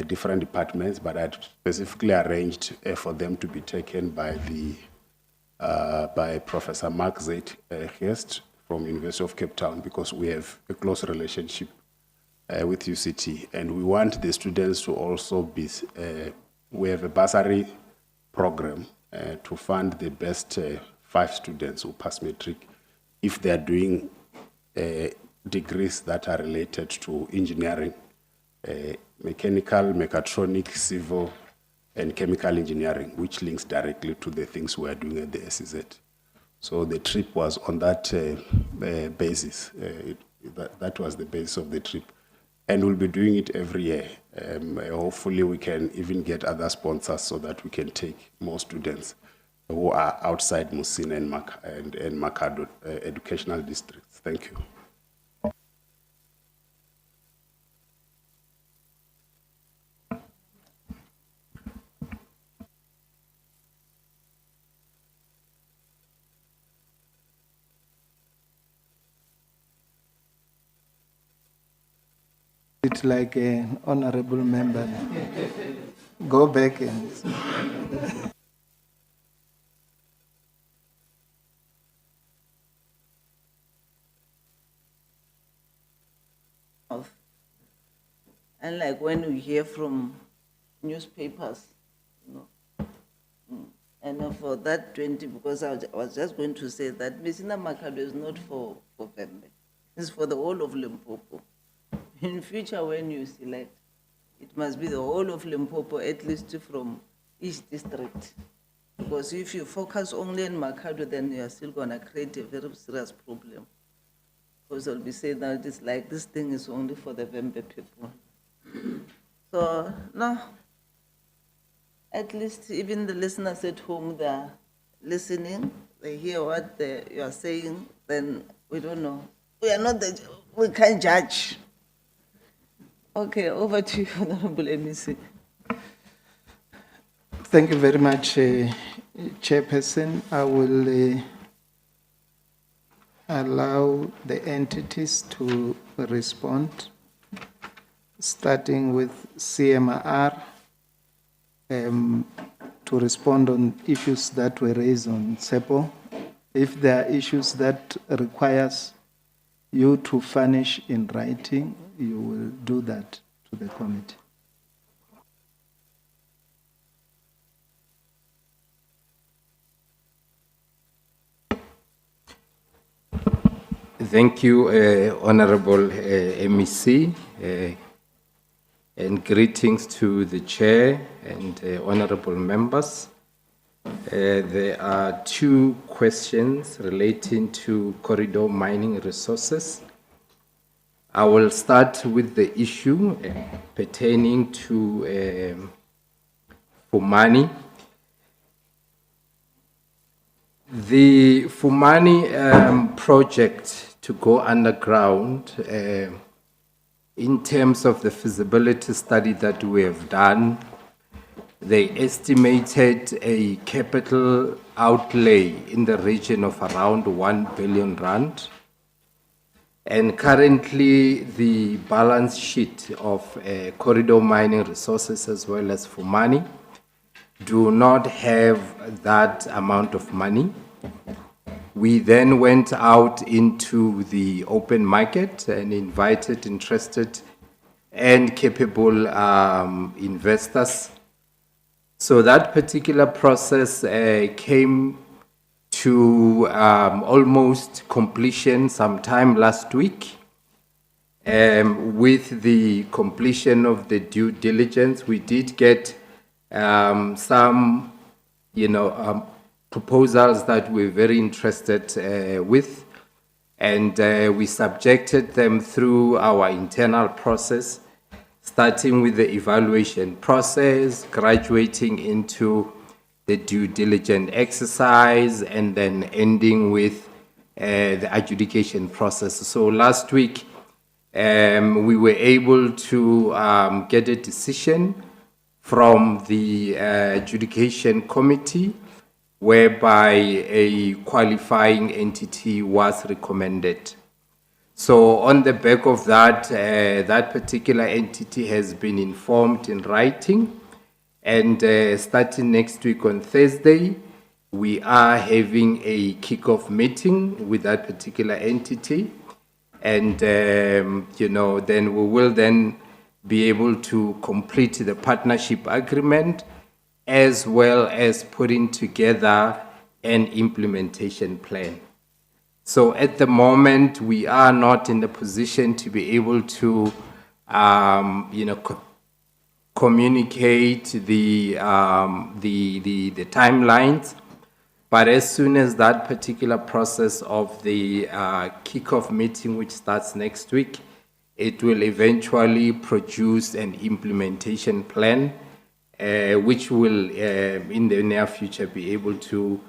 different departments, but I specifically arranged for them to be taken by the by Professor Mark Zait Geest from University of Cape Town, because we have a close relationship with UCT, and we want the students to also be, we have a bursary program to fund the best 5 students who pass matric if they are doing degrees that are related to engineering, mechanical, mechatronic, civil, and chemical engineering, which links directly to the things we are doing at the SEZ. So the trip was on that basis. That was the basis of the trip. And we'll be doing it every year. Hopefully we can even get other sponsors so that we can take more students who are outside Musina and Makado educational districts. Thank you. It's like an honorable member. Go back and. Unlike when we hear from newspapers, you know. And for that 20, because I was just going to say that Messina Makado is not for Vembe. It's for the whole of Limpopo. In future, when you select, it must be the whole of Limpopo, at least from each district. Because if you focus only on Makado, then you are still going to create a very serious problem. Because they'll be saying that it's like this thing is only for the Vembe people. So, no, at least even the listeners at home, they're listening, they hear what you are saying, then we don't know. We can't judge. Okay, over to you, Honorable MEC. Thank you very much, Chairperson. I will allow the entities to respond, starting with CMR, to respond on issues that were raised on SEPO. If there are issues that requires you to furnish in writing, you will do that to the committee. Thank you, Honorable MEC, and greetings to the Chair and Honorable members. There are 2 questions relating to corridor mining resources. I will start with the issue pertaining to Fumani. The Fumani project to go underground, in terms of the feasibility study that we have done, they estimated a capital outlay in the region of around 1 billion rand. And currently, the balance sheet of corridor mining resources as well as Fumani do not have that amount of money. We then went out into the open market and invited interested and capable investors. So that particular process came to almost completion sometime last week. With the completion of the due diligence, we did get some, proposals that we're very interested with, and we subjected them through our internal process, starting with the evaluation process, graduating into the due diligence exercise, and then ending with the adjudication process. So last week, we were able to get a decision from the adjudication committee, whereby a qualifying entity was recommended. So on the back of that, that particular entity has been informed in writing, and starting next week on Thursday, we are having a kickoff meeting with that particular entity. And, then we will then be able to complete the partnership agreement as well as putting together an implementation plan. So at the moment, we are not in the position to be able to, communicate the timelines. But as soon as that particular process of the kickoff meeting, which starts next week, it will eventually produce an implementation plan, which will, in the near future, be able to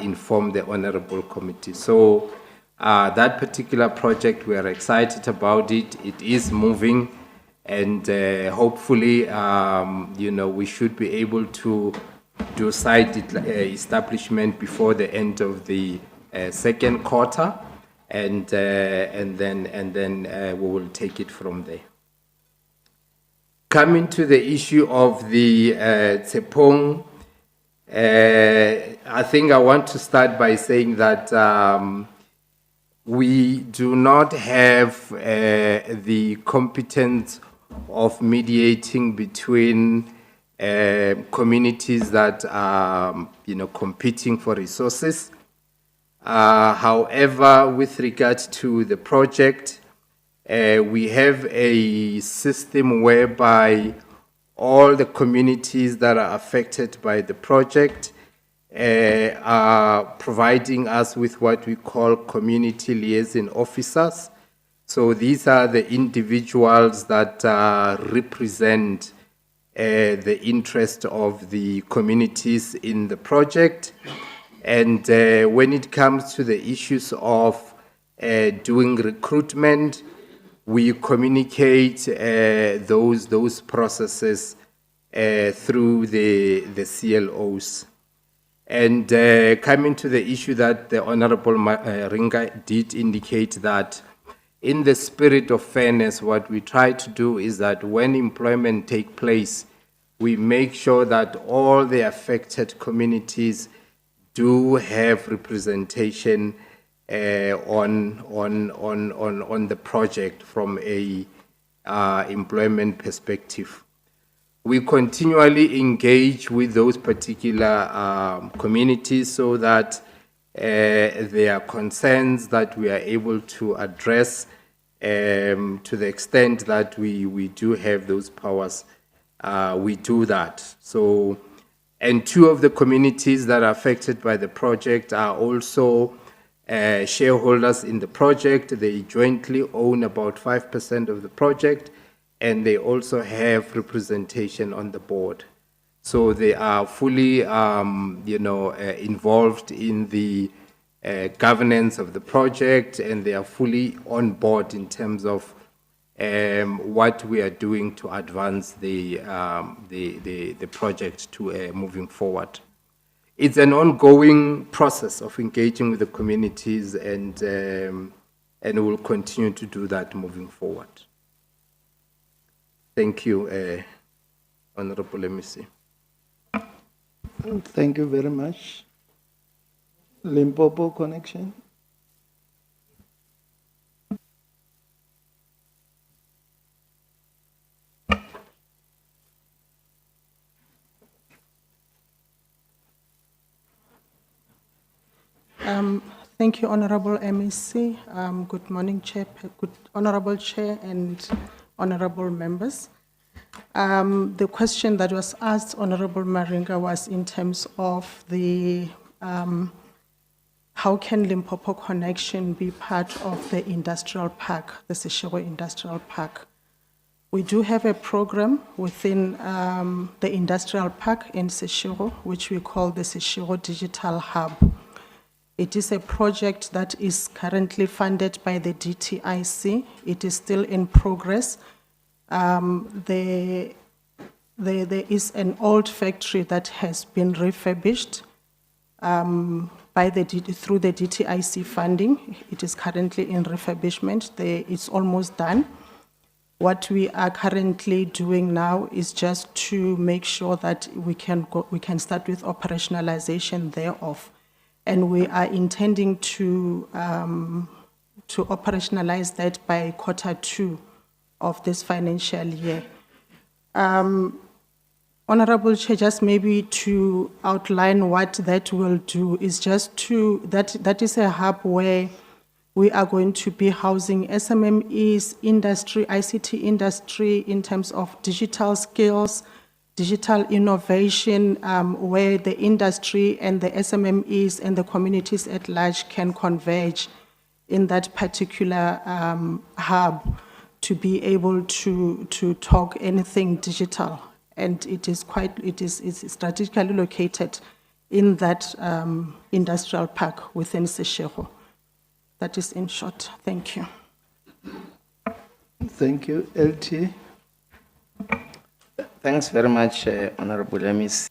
inform the Honorable Committee. So that particular project, we are excited about it. It is moving, and hopefully, we should be able to do site establishment before the end of the second quarter, and then we will take it from there. Coming to the issue of the Tsepong, I think I want to start by saying that we do not have the competence of mediating between communities that are, competing for resources. However, with regard to the project, we have a system whereby all the communities that are affected by the project are providing us with what we call community liaison officers. So these are the individuals that represent the interest of the communities in the project. And when it comes to the issues of doing recruitment, we communicate those processes through the CLOs. And coming to the issue that the Honorable Ringa did indicate that in the spirit of fairness, what we try to do is that when employment takes place, we make sure that all the affected communities do have representation on the project from a employment perspective. We continually engage with those particular communities so that their concerns that we are able to address to the extent that we do have those powers, we do that. So, and two of the communities that are affected by the project are also shareholders in the project. They jointly own about 5% of the project, and they also have representation on the board. So they are fully, involved in the governance of the project, and they are fully on board in terms of what we are doing to advance the project to moving forward. It's an ongoing process of engaging with the communities, and we'll continue to do that moving forward. Thank you, Honorable MEC. Thank you very much. Limpopo connection. Thank you, Honorable MEC. Good morning, Chair, Honorable Chair and Honorable members. The question that was asked, Honorable Maringa, was in terms of the how can Limpopo Connection be part of the industrial park, the Seshego Industrial Park? We do have a program within the industrial park in Seshego, which we call the Seshego Digital Hub. It is a project that is currently funded by the DTIC. It is still in progress. There is an old factory that has been refurbished through the DTIC funding. It is currently in refurbishment. It's almost done. What we are currently doing now is just to make sure that we can start with operationalization thereof. And we are intending to operationalize that by Q2 of this financial year. Honorable Chair, just maybe to outline what that will do is just that is a hub where we are going to be housing SMMEs, industry, ICT industry in terms of digital skills, digital innovation, where the industry and the SMMEs and the communities at large can converge in that particular hub to be able to talk anything digital. And it's strategically located in that industrial park within Seshego. That is in short. Thank you. Thank you. LT. Thanks very much, Honorable MEC.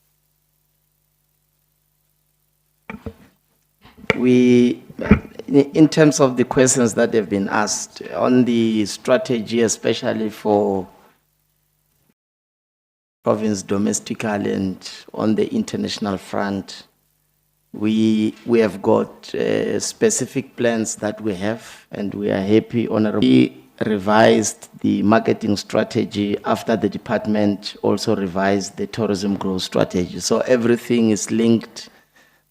In terms of the questions that have been asked on the strategy, especially for province domestically and on the international front, we have got specific plans that we have, and we are happy, Honorable. We revised the marketing strategy after the department also revised the tourism growth strategy. So everything is linked.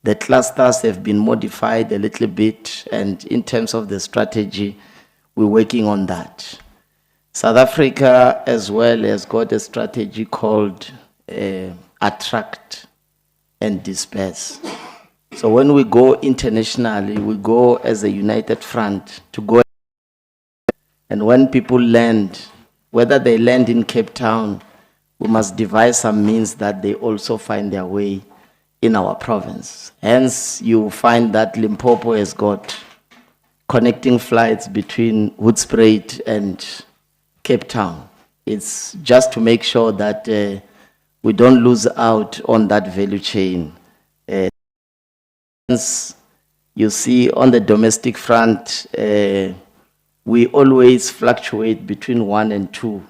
The clusters have been modified a little bit, and in terms of the strategy, we're working on that. South Africa as well has got a strategy called Attract and Disperse. So when we go internationally, we go as a united front to go. And when people land, whether they land in Cape Town, we must devise some means that they also find their way in our province. Hence, you find that Limpopo has got connecting flights between Hoedspruit and Cape Town. It's just to make sure that we don't lose out on that value chain. You see, on the domestic front, we always fluctuate between 1 and 2.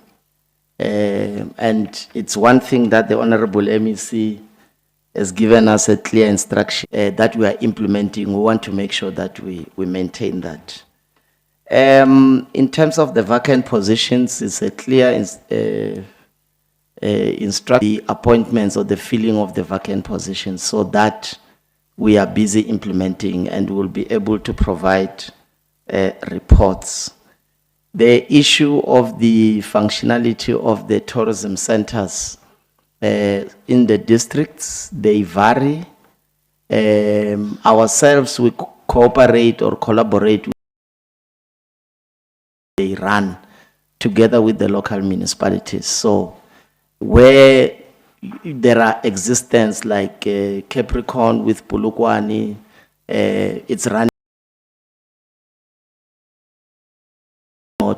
And it's one thing that the Honorable MEC has given us a clear instruction that we are implementing. We want to make sure that we maintain that. In terms of the vacant positions, it's a clear instruction, the appointments or the filling of the vacant positions, so that we are busy implementing and will be able to provide reports. The issue of the functionality of the tourism centers in the districts, they vary. Ourselves, we cooperate or collaborate with, they run together with the local municipalities. So where there are existence like Capricorn with Polokwane, it's running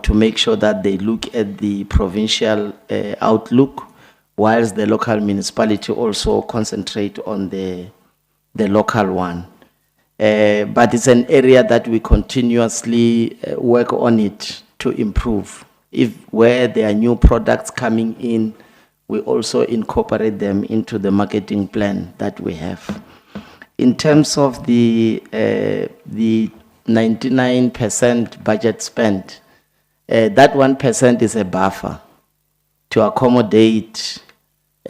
to make sure that they look at the provincial outlook, whilst the local municipality also concentrate on the local one. But it's an area that we continuously work on it to improve. If where there are new products coming in, we also incorporate them into the marketing plan that we have. In terms of the 99% budget spent, that 1% is a buffer to accommodate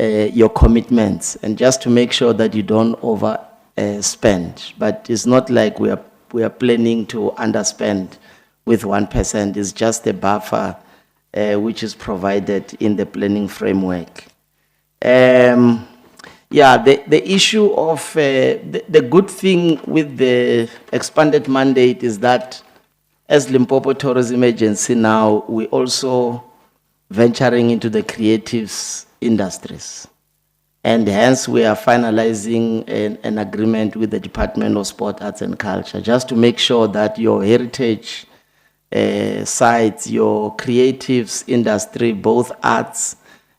your commitments and just to make sure that you don't overspend. But it's not like we are planning to underspend with 1%. It's just a buffer which is provided in the planning framework. Yeah, the issue of the good thing with the expanded mandate is that as Limpopo Tourism Agency now, we also venturing into the creatives industries. And hence we are finalizing an agreement with the Department of Sport, Arts and Culture, just to make sure that your heritage sites, your creatives industry, both arts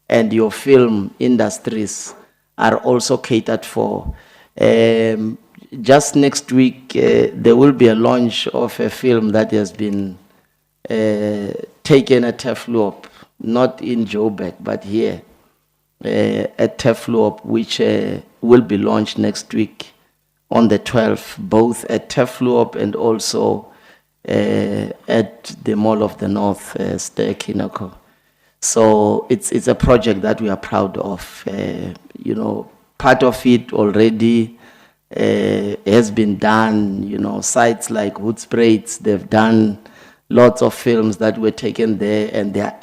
and your film industries are also catered for. Just next week, there will be a launch of a film that has been taken at Teflop not in Joburg, but here at Tefloop, which will be launched next week on the 12th, both at Tefloop and also at the Mall of the North, Ster-Kinoko. So it's a project that we are proud of. You know, part of it already has been done. You know, sites like Hoedspruit, they've done lots of films that were taken there, and they are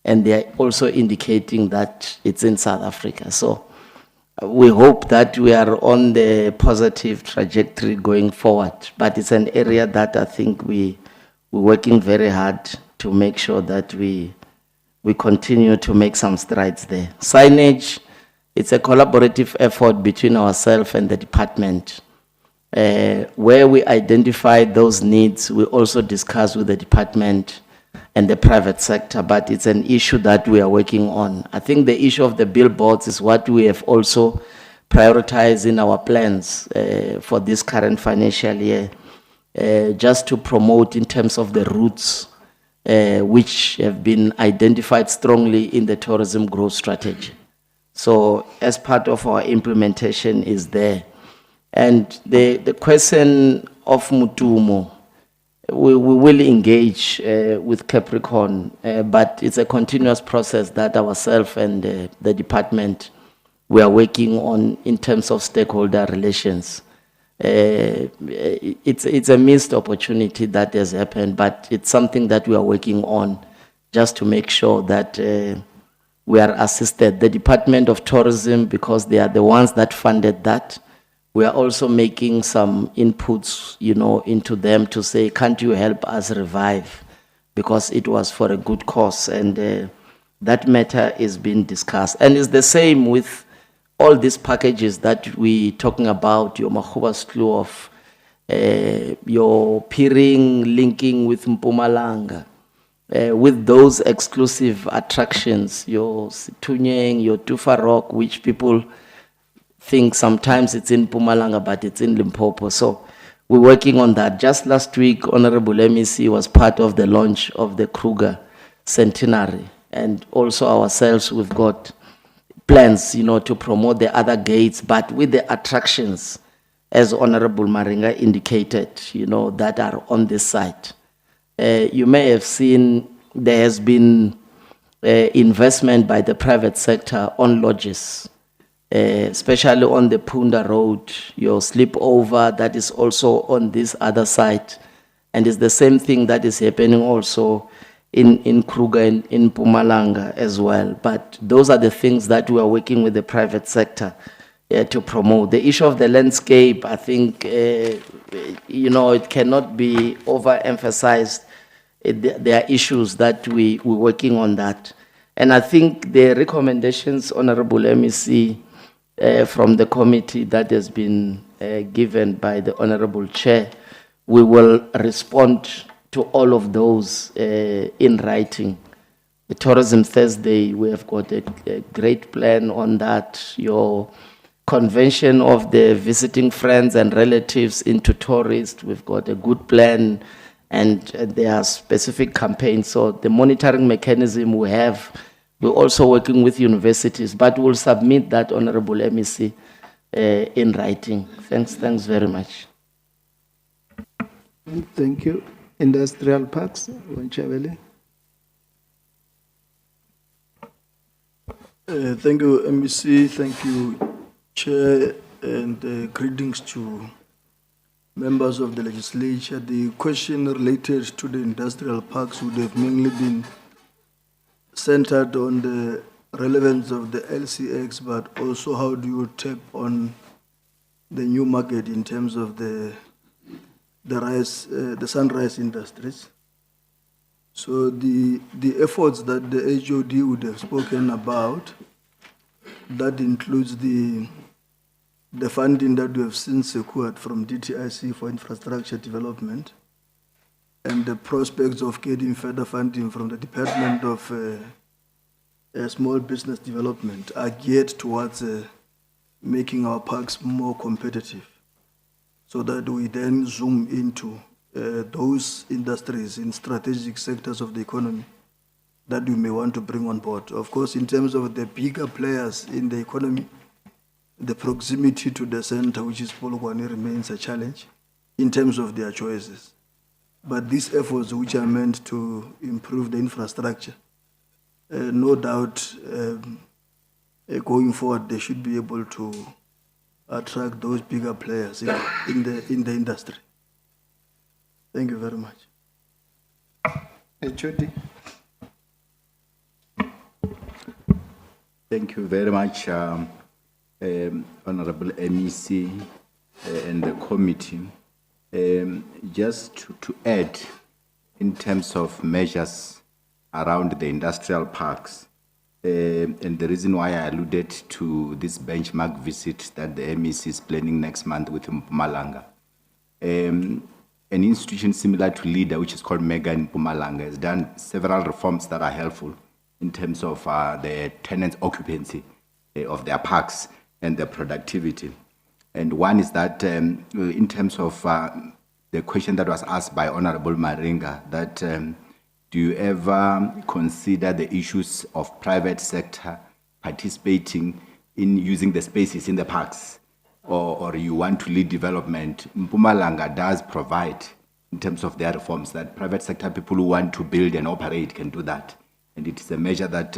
and they are also indicating that it's in South Africa. So we hope that we are on the positive trajectory going forward, but it's an area that I think we're working very hard to make sure that we continue to make some strides there. Signage, it's a collaborative effort between ourselves and the department. Where we identify those needs, we also discuss with the department and the private sector, but it's an issue that we are working on. I think the issue of the billboards is what we have also prioritized in our plans for this current financial year, just to promote in terms of the routes which have been identified strongly in the tourism growth strategy. So as part of our implementation is there. And the question of Mutumo, we will engage with Capricorn, but it's a continuous process that ourselves and the department, we are working on in terms of stakeholder relations. It's a missed opportunity that has happened, but it's something that we are working on just to make sure that we are assisted. The Department of Tourism, because they are the ones that funded that, we are also making some inputs, you know, into them to say, can't you help us revive? Because it was for a good cause, and that matter is being discussed. And it's the same with all these packages that we talking about, your Mahuba Slew of your peering, linking with Mpumalanga, with those exclusive attractions, your Situnyeng, your Tufa Rock, which people think sometimes it's in Mpumalanga, but it's in Limpopo. So we're working on that. Just last week, Honorable MEC was part of the launch of the Kruger Centenary. And also ourselves, we've got plans, you know, to promote the other gates, but with the attractions, as Honorable Maringa indicated, you know, that are on this site. You may have seen there has been investment by the private sector on lodges, especially on the Punda Road, your sleepover, that is also on this other side. And it's the same thing that is happening also in Kruger and in Mpumalanga as well. But those are the things that we are working with the private sector to promote. The issue of the landscape, I think, you know, it cannot be overemphasized. There are issues that we're working on that. And I think the recommendations, Honorable MEC, from the committee that has been given by the Honorable Chair, we will respond to all of those in writing. The Tourism Thursday, we have got a great plan on that. Your convention of the visiting friends and relatives into tourists, we've got a good plan, and there are specific campaigns. So the monitoring mechanism we have, we're also working with universities, but we'll submit that, Honorable MEC, in writing. Thanks very much. Thank you. Industrial Parks, Wanchabele. Thank you, MEC. Thank you, Chair, and greetings to members of the legislature. The question related to the industrial parks would have mainly been centered on the relevance of the LCX, but also how do you tap on the new market in terms of the sunrise industries. So the efforts that the HOD would have spoken about, that includes the funding that we have since secured from DTIC for infrastructure development, and the prospects of getting further funding from the Department of Small Business Development are geared towards making our parks more competitive, so that we then zoom into those industries in strategic sectors of the economy that we may want to bring on board. Of course, in terms of the bigger players in the economy, the proximity to the center, which is Polokwane, remains a challenge in terms of their choices. But these efforts, which are meant to improve the infrastructure, no doubt going forward, they should be able to attract those bigger players in the industry. Thank you very much. Judy. Thank you very much, Honorable MEC and the committee. Just to add, in terms of measures around the industrial parks, and the reason why I alluded to this benchmark visit that the MEC is planning next month with Mpumalanga. An institution similar to LEDET, which is called Mega in Mpumalanga, has done several reforms that are helpful in terms of the tenants' occupancy of their parks and their productivity. And one is that in terms of the question that was asked by Honorable Maringa, that do you ever consider the issues of private sector participating in using the spaces in the parks, or you want to lead development? Mpumalanga does provide, in terms of their reforms, that private sector people who want to build and operate can do that. And it is a measure that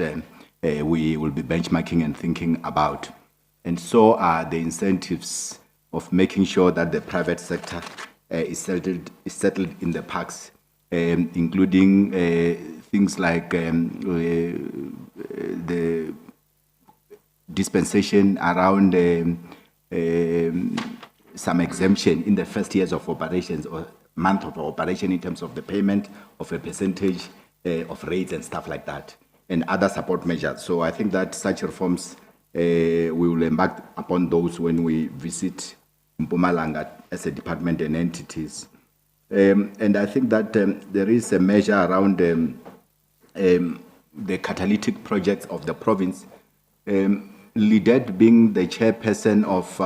we will be benchmarking and thinking about. And so are the incentives of making sure that the private sector is settled in the parks, including things like the dispensation around some exemption in the first years of operations or month of operation in terms of the payment of a percentage of rates and stuff like that, and other support measures. So I think that such reforms, we will embark upon those when we visit Mpumalanga as a department and entities. And I think that there is a measure around the catalytic projects of the province. LEDET, being the chairperson of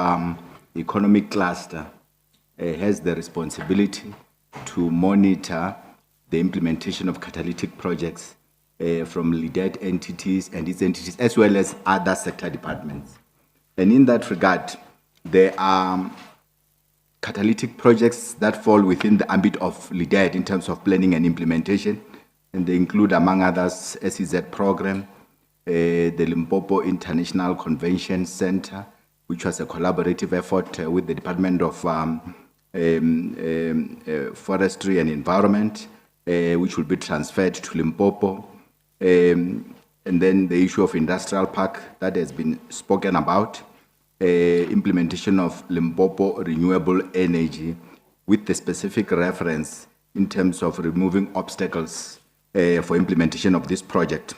economic cluster, has the responsibility to monitor the implementation of catalytic projects from LEDET entities and its entities, as well as other sector departments. And in that regard, there are catalytic projects that fall within the ambit of LEDET in terms of planning and implementation, and they include, among others, SEZ program, the Limpopo International Convention Center, which was a collaborative effort with the Department of Forestry and Environment, which will be transferred to Limpopo. And then the issue of industrial park that has been spoken about, implementation of Limpopo renewable energy with the specific reference in terms of removing obstacles for implementation of this project.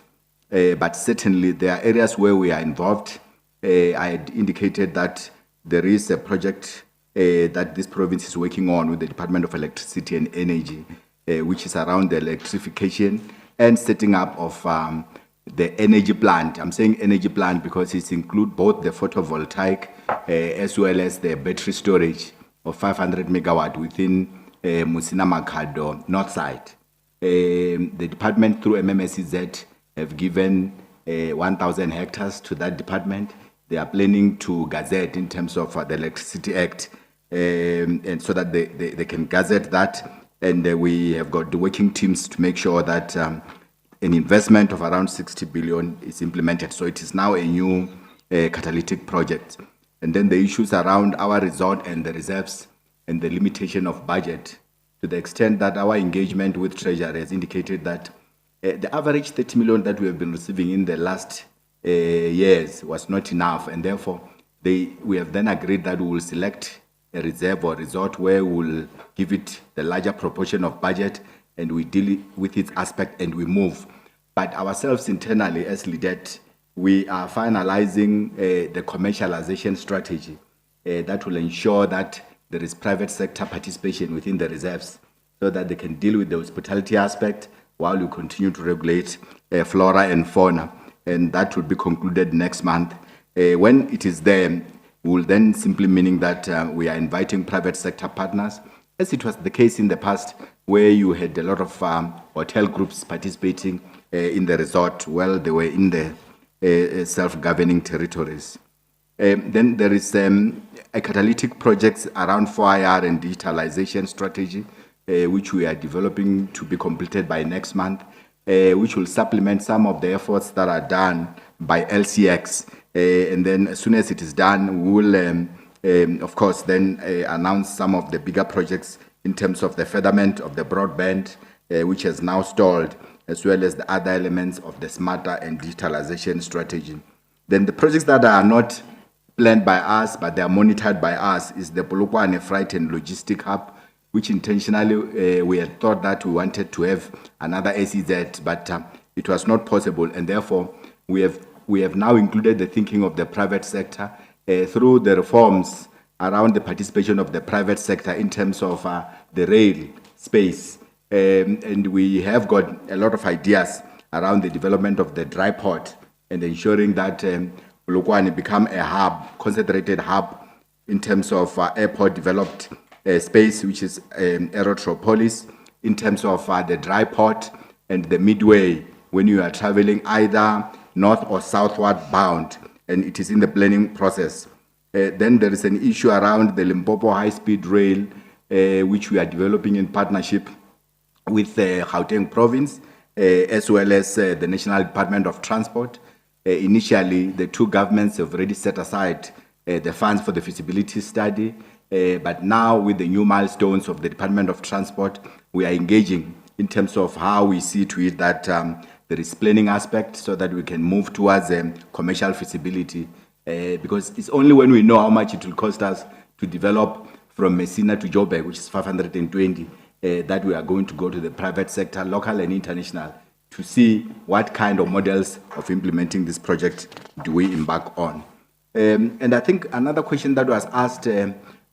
But certainly there are areas where we are involved. I had indicated that there is a project that this province is working on with the Department of Electricity and Energy, which is around the electrification and setting up of the energy plant. I'm saying energy plant because it includes both the photovoltaic as well as the battery storage of 500 megawatt within Musina Makhado north side. The department through MMSEZ have given 1,000 hectares to that department. They are planning to gazette in terms of the Electricity Act, and so that they can gazette that. And we have got the working teams to make sure that an investment of around 60 billion is implemented. So it is now a new catalytic project. And then the issues around our resort and the reserves and the limitation of budget, to the extent that our engagement with Treasury has indicated that the average 30 million that we have been receiving in the last years was not enough. And therefore, we have then agreed that we will select a reserve or resort where we will give it the larger proportion of budget and we deal with its aspect and we move. But ourselves internally as LEDET, we are finalizing the commercialization strategy that will ensure that there is private sector participation within the reserves so that they can deal with the hospitality aspect while we continue to regulate flora and fauna. And that will be concluded next month. When it is there, we will then simply meaning that we are inviting private sector partners, as it was the case in the past, where you had a lot of hotel groups participating in the resort while they were in the self-governing territories. Then there is a catalytic projects around 4IR and digitalization strategy, which we are developing to be completed by next month, which will supplement some of the efforts that are done by LCX. And then as soon as it is done, we will, of course, then announce some of the bigger projects in terms of the furtherment of the broadband, which has now stalled, as well as the other elements of the smarter and digitalization strategy. Then the projects that are not planned by us, but they are monitored by us, is the Polokwane Freight and Logistic Hub, which intentionally we had thought that we wanted to have another SEZ, but it was not possible, and therefore we have now included the thinking of the private sector through the reforms around the participation of the private sector in terms of the rail space. And we have got a lot of ideas around the development of the dry port and ensuring that Polokwane become a hub, concentrated hub in terms of airport developed space, which is Aerotropolis, in terms of the dry port and the midway when you are traveling either north or southward bound, and it is in the planning process. Then there is an issue around the Limpopo high-speed rail, which we are developing in partnership with Gauteng province, as well as the National Department of Transport. Initially, the two governments have already set aside the funds for the feasibility study, but now with the new milestones of the Department of Transport, we are engaging in terms of how we see to it that there is planning aspect so that we can move towards commercial feasibility, because it's only when we know how much it will cost us to develop from Messina to Joburg, which is 520, that we are going to go to the private sector, local and international, to see what kind of models of implementing this project do we embark on. And I think another question that was asked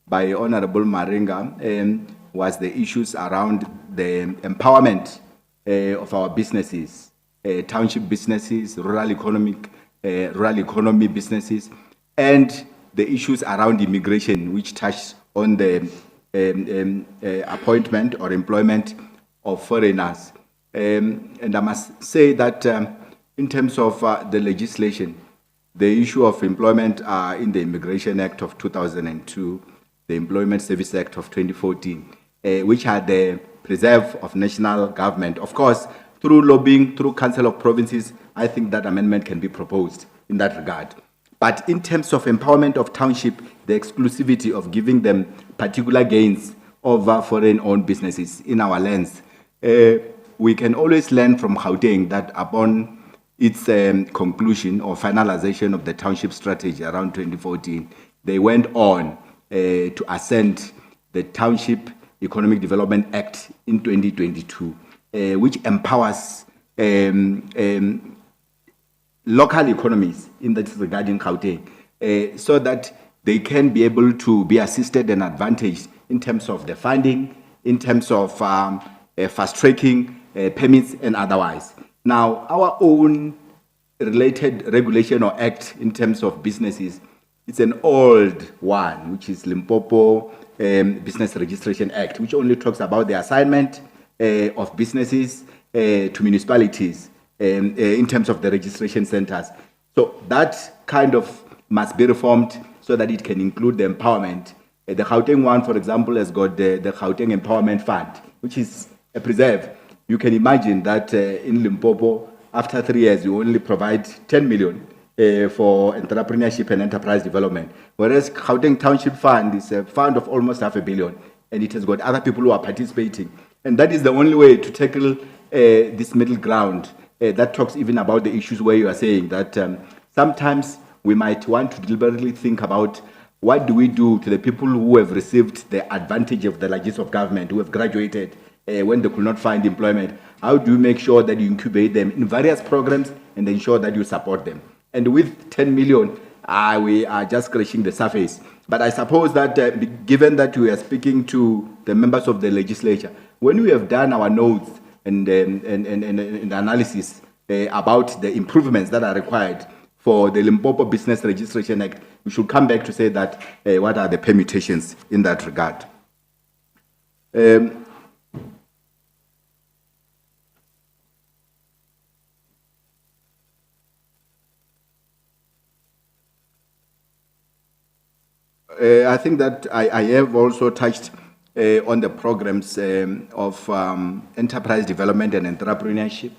by Honorable Maringa was the issues around the empowerment of our businesses, township businesses, rural economy businesses, and the issues around immigration, which touched on the appointment or employment of foreigners. And I must say that in terms of the legislation, the issue of employment in the Immigration Act of 2002, the Employment Service Act of 2014, which had the preserve of national government. Of course, through lobbying, through Council of Provinces, I think that amendment can be proposed in that regard. But in terms of empowerment of township, the exclusivity of giving them particular gains over foreign-owned businesses in our lands, we can always learn from Gauteng that upon its conclusion or finalization of the township strategy around 2014, they went on to ascend the Township Economic Development Act in 2022, which empowers local economies in that regarding Gauteng, so that they can be able to be assisted and advantaged in terms of the funding, in terms of fast-tracking permits and otherwise. Now, our own related regulation or act in terms of businesses, it's an old one, which is Limpopo Business Registration Act, which only talks about the assignment of businesses to municipalities in terms of the registration centers. So that kind of must be reformed so that it can include the empowerment. The Gauteng one, for example, has got the Gauteng Empowerment Fund, which is a preserve. You can imagine that in Limpopo, after 3 years, you only provide 10 million for entrepreneurship and enterprise development. Whereas Gauteng Township Fund is a fund of almost $500 million, and it has got other people who are participating. And that is the only way to tackle this middle ground that talks even about the issues where you are saying that sometimes we might want to deliberately think about what do we do to the people who have received the advantage of the largesse of government, who have graduated when they could not find employment. How do you make sure that you incubate them in various programs and ensure that you support them? And with 10 million, we are just scratching the surface. But I suppose that given that we are speaking to the members of the legislature, when we have done our notes and analysis about the improvements that are required for the Limpopo Business Registration Act, we should come back to say that what are the permutations in that regard. I think that I have also touched on the programs of enterprise development and entrepreneurship.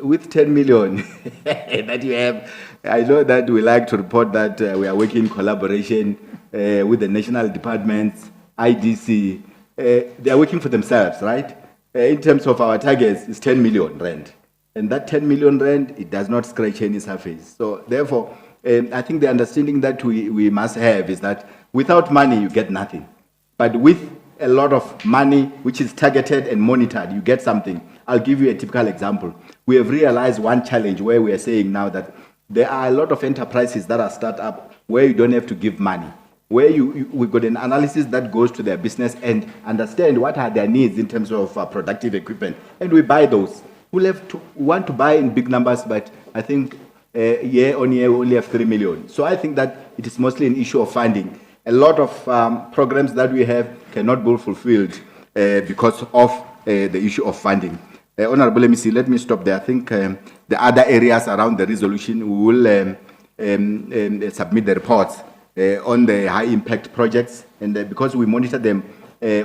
With 10 million that you have, I know that we like to report that we are working in collaboration with the national departments, IDC. They are working for themselves, right? In terms of our targets, it's 10 million rand. And that 10 million rand, it does not scratch any surface. So therefore, I think the understanding that we must have is that without money, you get nothing. But with a lot of money, which is targeted and monitored, you get something. I'll give you a typical example. We have realized one challenge where we are saying now that there are a lot of enterprises that are start up where you don't have to give money, where we've got an analysis that goes to their business and understand what are their needs in terms of productive equipment, and we buy those. We want to buy in big numbers, but I think year on year we only have 3 million. So I think that it is mostly an issue of funding. A lot of programs that we have cannot be fulfilled because of the issue of funding. Honorable MEC, let me stop there. I think the other areas around the resolution, we will submit the reports on the high impact projects, and because we monitor them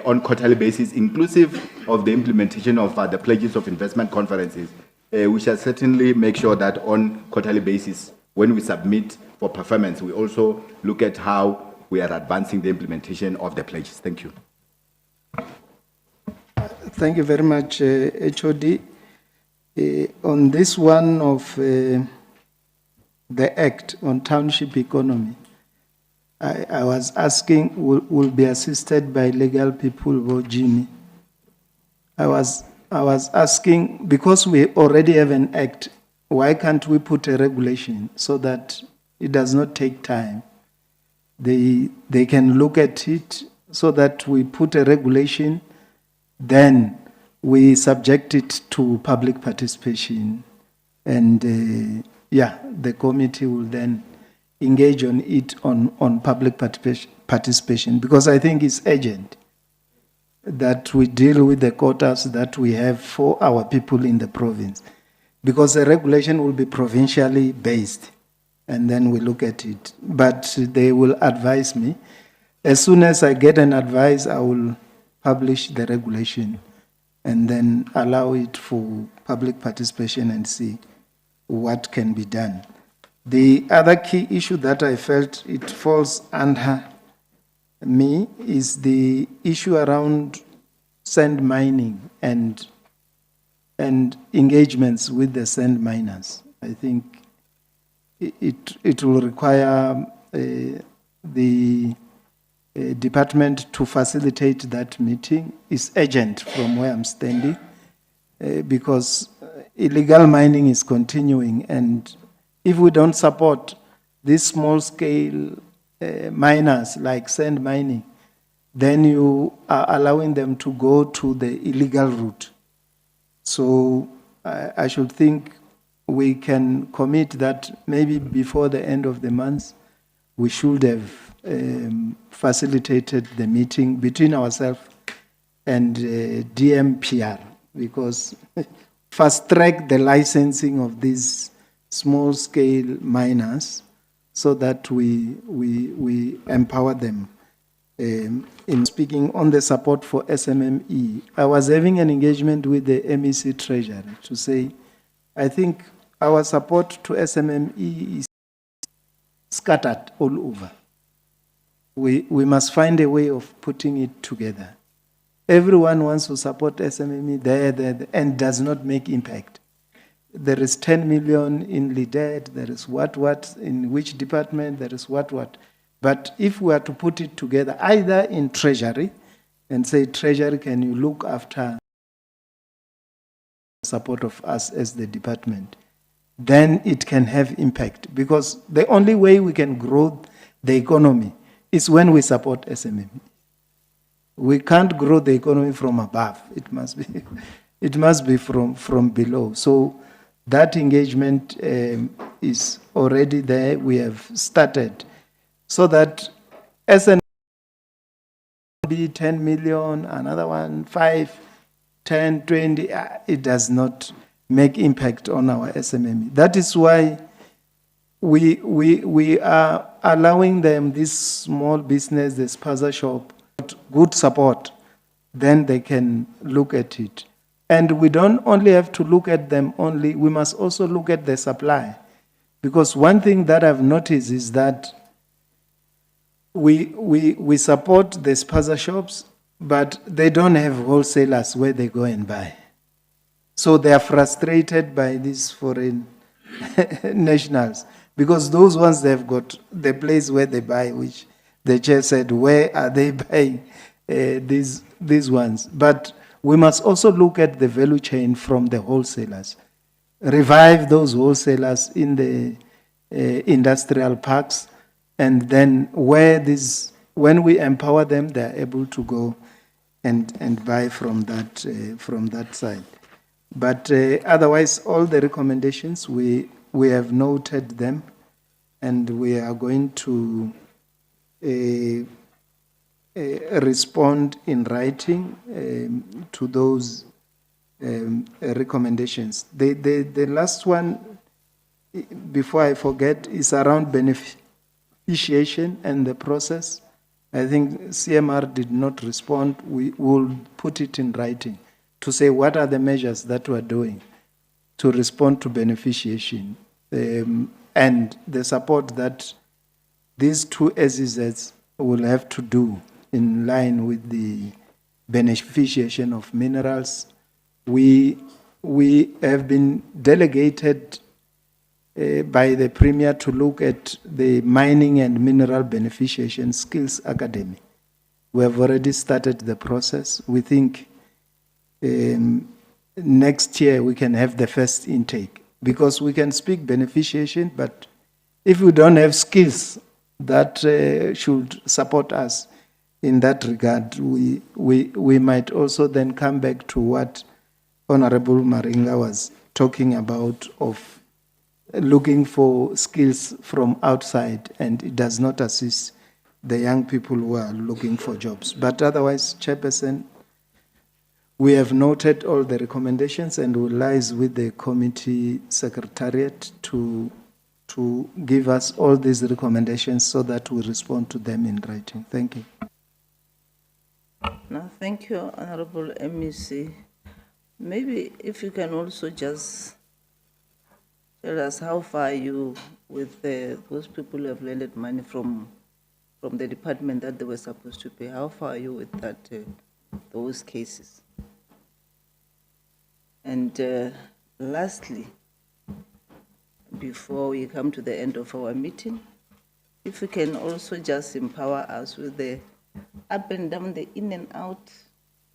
on quarterly basis, inclusive of the implementation of the pledges of investment conferences, we shall certainly make sure that on quarterly basis, when we submit for performance, we also look at how we are advancing the implementation of the pledges. Thank you. Thank you very much, HOD. On this one of the Act on Township Economy, I was asking, will be assisted by legal people, Virginia. I was asking, because we already have an act, why can't we put a regulation so that it does not take time? They can look at it so that we put a regulation, then we subject it to public participation. And yeah, the committee will then engage on it on public participation, because I think it's urgent that we deal with the quotas that we have for our people in the province, because the regulation will be provincially based, and then we look at it. But they will advise me. As soon as I get an advice, I will publish the regulation and then allow it for public participation and see what can be done. The other key issue that I felt it falls under me is the issue around sand mining and engagements with the sand miners. I think it will require the department to facilitate that meeting. It's urgent from where I'm standing because illegal mining is continuing, and if we don't support these small-scale miners like sand mining, then you are allowing them to go to the illegal route. So I should think we can commit that maybe before the end of the month, we should have facilitated the meeting between ourselves and DMPR, because fast-track the licensing of these small-scale miners so that we empower them. In speaking on the support for SMME, I was having an engagement with the MEC Treasurer to say, I think our support to SMME is scattered all over. We must find a way of putting it together. Everyone wants to support SMME there, and does not make impact. There is 10 million in LEDET, there is what, in which department, there is what. But if we are to put it together, either in Treasury, and say, Treasury, can you look after support of us as the department, then it can have impact. Because the only way we can grow the economy is when we support SMME. We can't grow the economy from above. It must be from below. So that engagement is already there. We have started, so that SMME be 10 million, another one 5, 10, 20. It does not make impact on our SMME. That is why we are allowing them, this small business, the spaza shop, good support, then they can look at it. And we don't only have to look at them only, we must also look at the supply. Because one thing that I've noticed is that we support the spaza shops, but they don't have wholesalers where they go and buy. So they are frustrated by these foreign nationals, because those ones, they've got the place where they buy, which the chair said, where are they buying these ones? But we must also look at the value chain from the wholesalers. Revive those wholesalers in the industrial parks, and then when we empower them, they are able to go and buy from that side. But otherwise, all the recommendations, we have noted them, and we are going to respond in writing to those recommendations. The last one, before I forget, is around beneficiation and the process. I think CMR did not respond. We will put it in writing to say what are the measures that we're doing to respond to beneficiation and the support that these two SEZs will have to do in line with the beneficiation of minerals. We have been delegated by the Premier to look at the Mining and Mineral Beneficiation Skills Academy. We have already started the process. We think next year we can have the first intake, because we can speak beneficiation, but if we don't have skills that should support us in that regard, we might also then come back to what Honorable Maringa was talking about, of looking for skills from outside, and it does not assist the young people who are looking for jobs. But otherwise, Chairperson, we have noted all the recommendations, and will liaise with the committee secretariat to give us all these recommendations so that we respond to them in writing. Thank you. No, thank you, Honorable MEC. Maybe if you can also just tell us how far are you with those people who have lended money from the department that they were supposed to pay. How far are you with that, those cases? And lastly, before we come to the end of our meeting, if you can also just empower us with the up and down, the in and out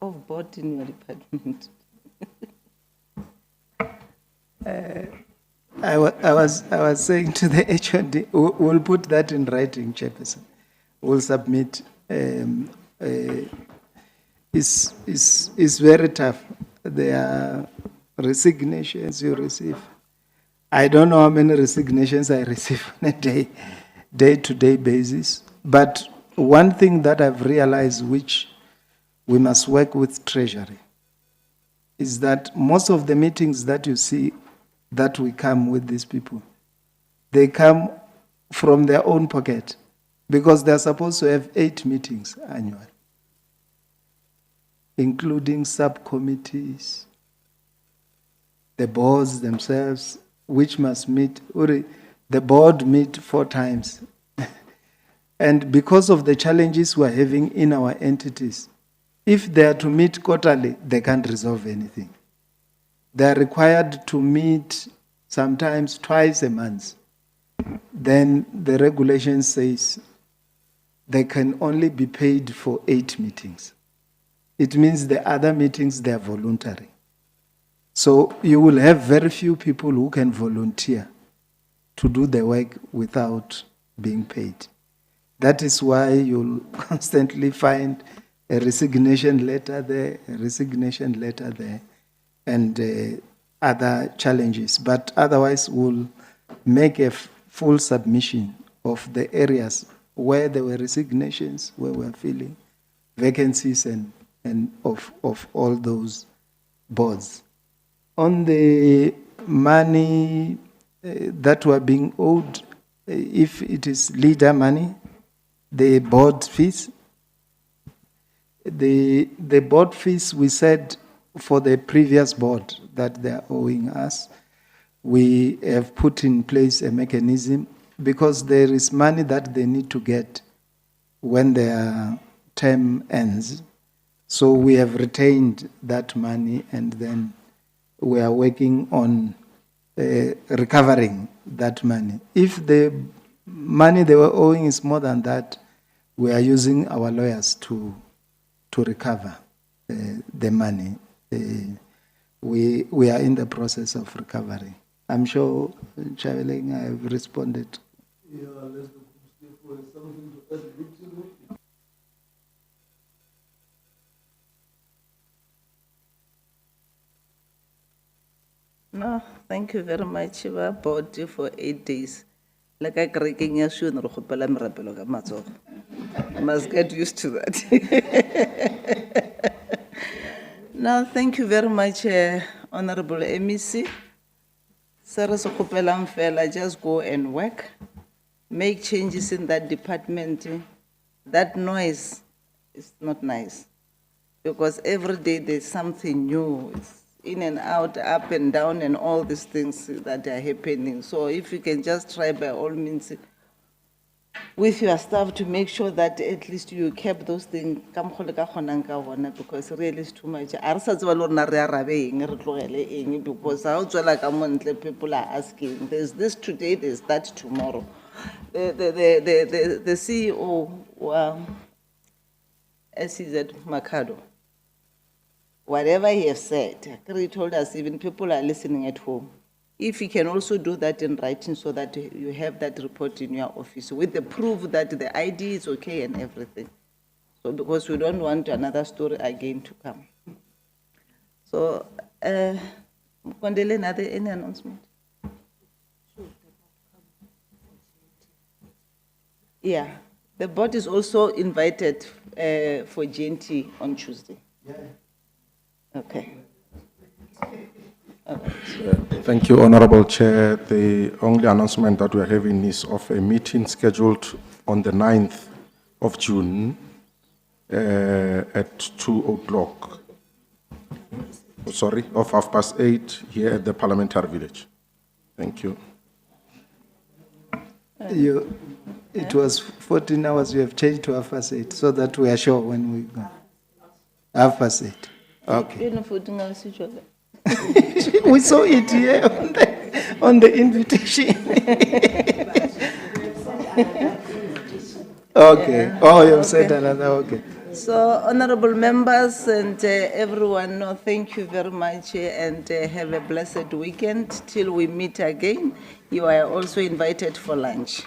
of board in your department. I was saying to the HOD, we'll put that in writing, Chairperson. We'll submit. It's very tough. There are resignations you receive. I don't know how many resignations I receive on a day-to-day basis. But one thing that I've realized, which we must work with Treasury, is that most of the meetings that you see that we come with these people, they come from their own pocket, because they're supposed to have 8 meetings annually, including subcommittees, the boards themselves, which must meet. The board meet 4 times. And because of the challenges we're having in our entities, if they are to meet quarterly, they can't resolve anything. They are required to meet sometimes twice a month. Then the regulation says they can only be paid for 8 meetings. It means the other meetings, they are voluntary. So you will have very few people who can volunteer to do the work without being paid. That is why you'll constantly find a resignation letter there, a resignation letter there, and other challenges. But otherwise, we'll make a full submission of the areas where there were resignations, where we're filling vacancies, and of all those boards. On the money that were being owed, if it is leader money, the board fees. The board fees, we said for the previous board that they are owing us, we have put in place a mechanism because there is money that they need to get when their term ends. So we have retained that money and then we are working on recovering that money. If the money they were owing is more than that, we are using our lawyers to recover the money. We are in the process of recovery. I'm sure, Chaveling, I have responded. Yeah, let's look for something to add. No, thank you very much. We are board for 8 days. Like I cracking your shoe and must get used to that. No, thank you very much, Honorable MEC. Sarah Sokopelam fella, just go and work. Make changes in that department. That noise is not nice. Because every day there's something new. It's in and out, up and down, and all these things that are happening. So if you can just try by all means with your staff to make sure that at least you kept those things, because really it's too much. Because people are asking, there's this today, there's that tomorrow. The CEO, SEZ Makado, whatever he has said, he told us even people are listening at home. If you can also do that in writing so that you have that report in your office with the proof that the ID is okay and everything. So because we don't want another story again to come. So, Kondele, any announcement? Yeah, the board is also invited for GNT on Tuesday. Yeah. Okay. Thank you, Honorable Chair. The only announcement that we're having is of a meeting scheduled on the 9th of June at 2 o'clock. Sorry, of 8:30 here at the Parliamentary Village. Thank you. It was 14 hours, you have changed to 8:30 so that we are sure when we go. 8:30. Okay. We saw it here on the invitation. Okay. Oh, you have said another. Okay. So, honorable members and everyone, no, thank you very much and have a blessed weekend. Till we meet again, you are also invited for lunch.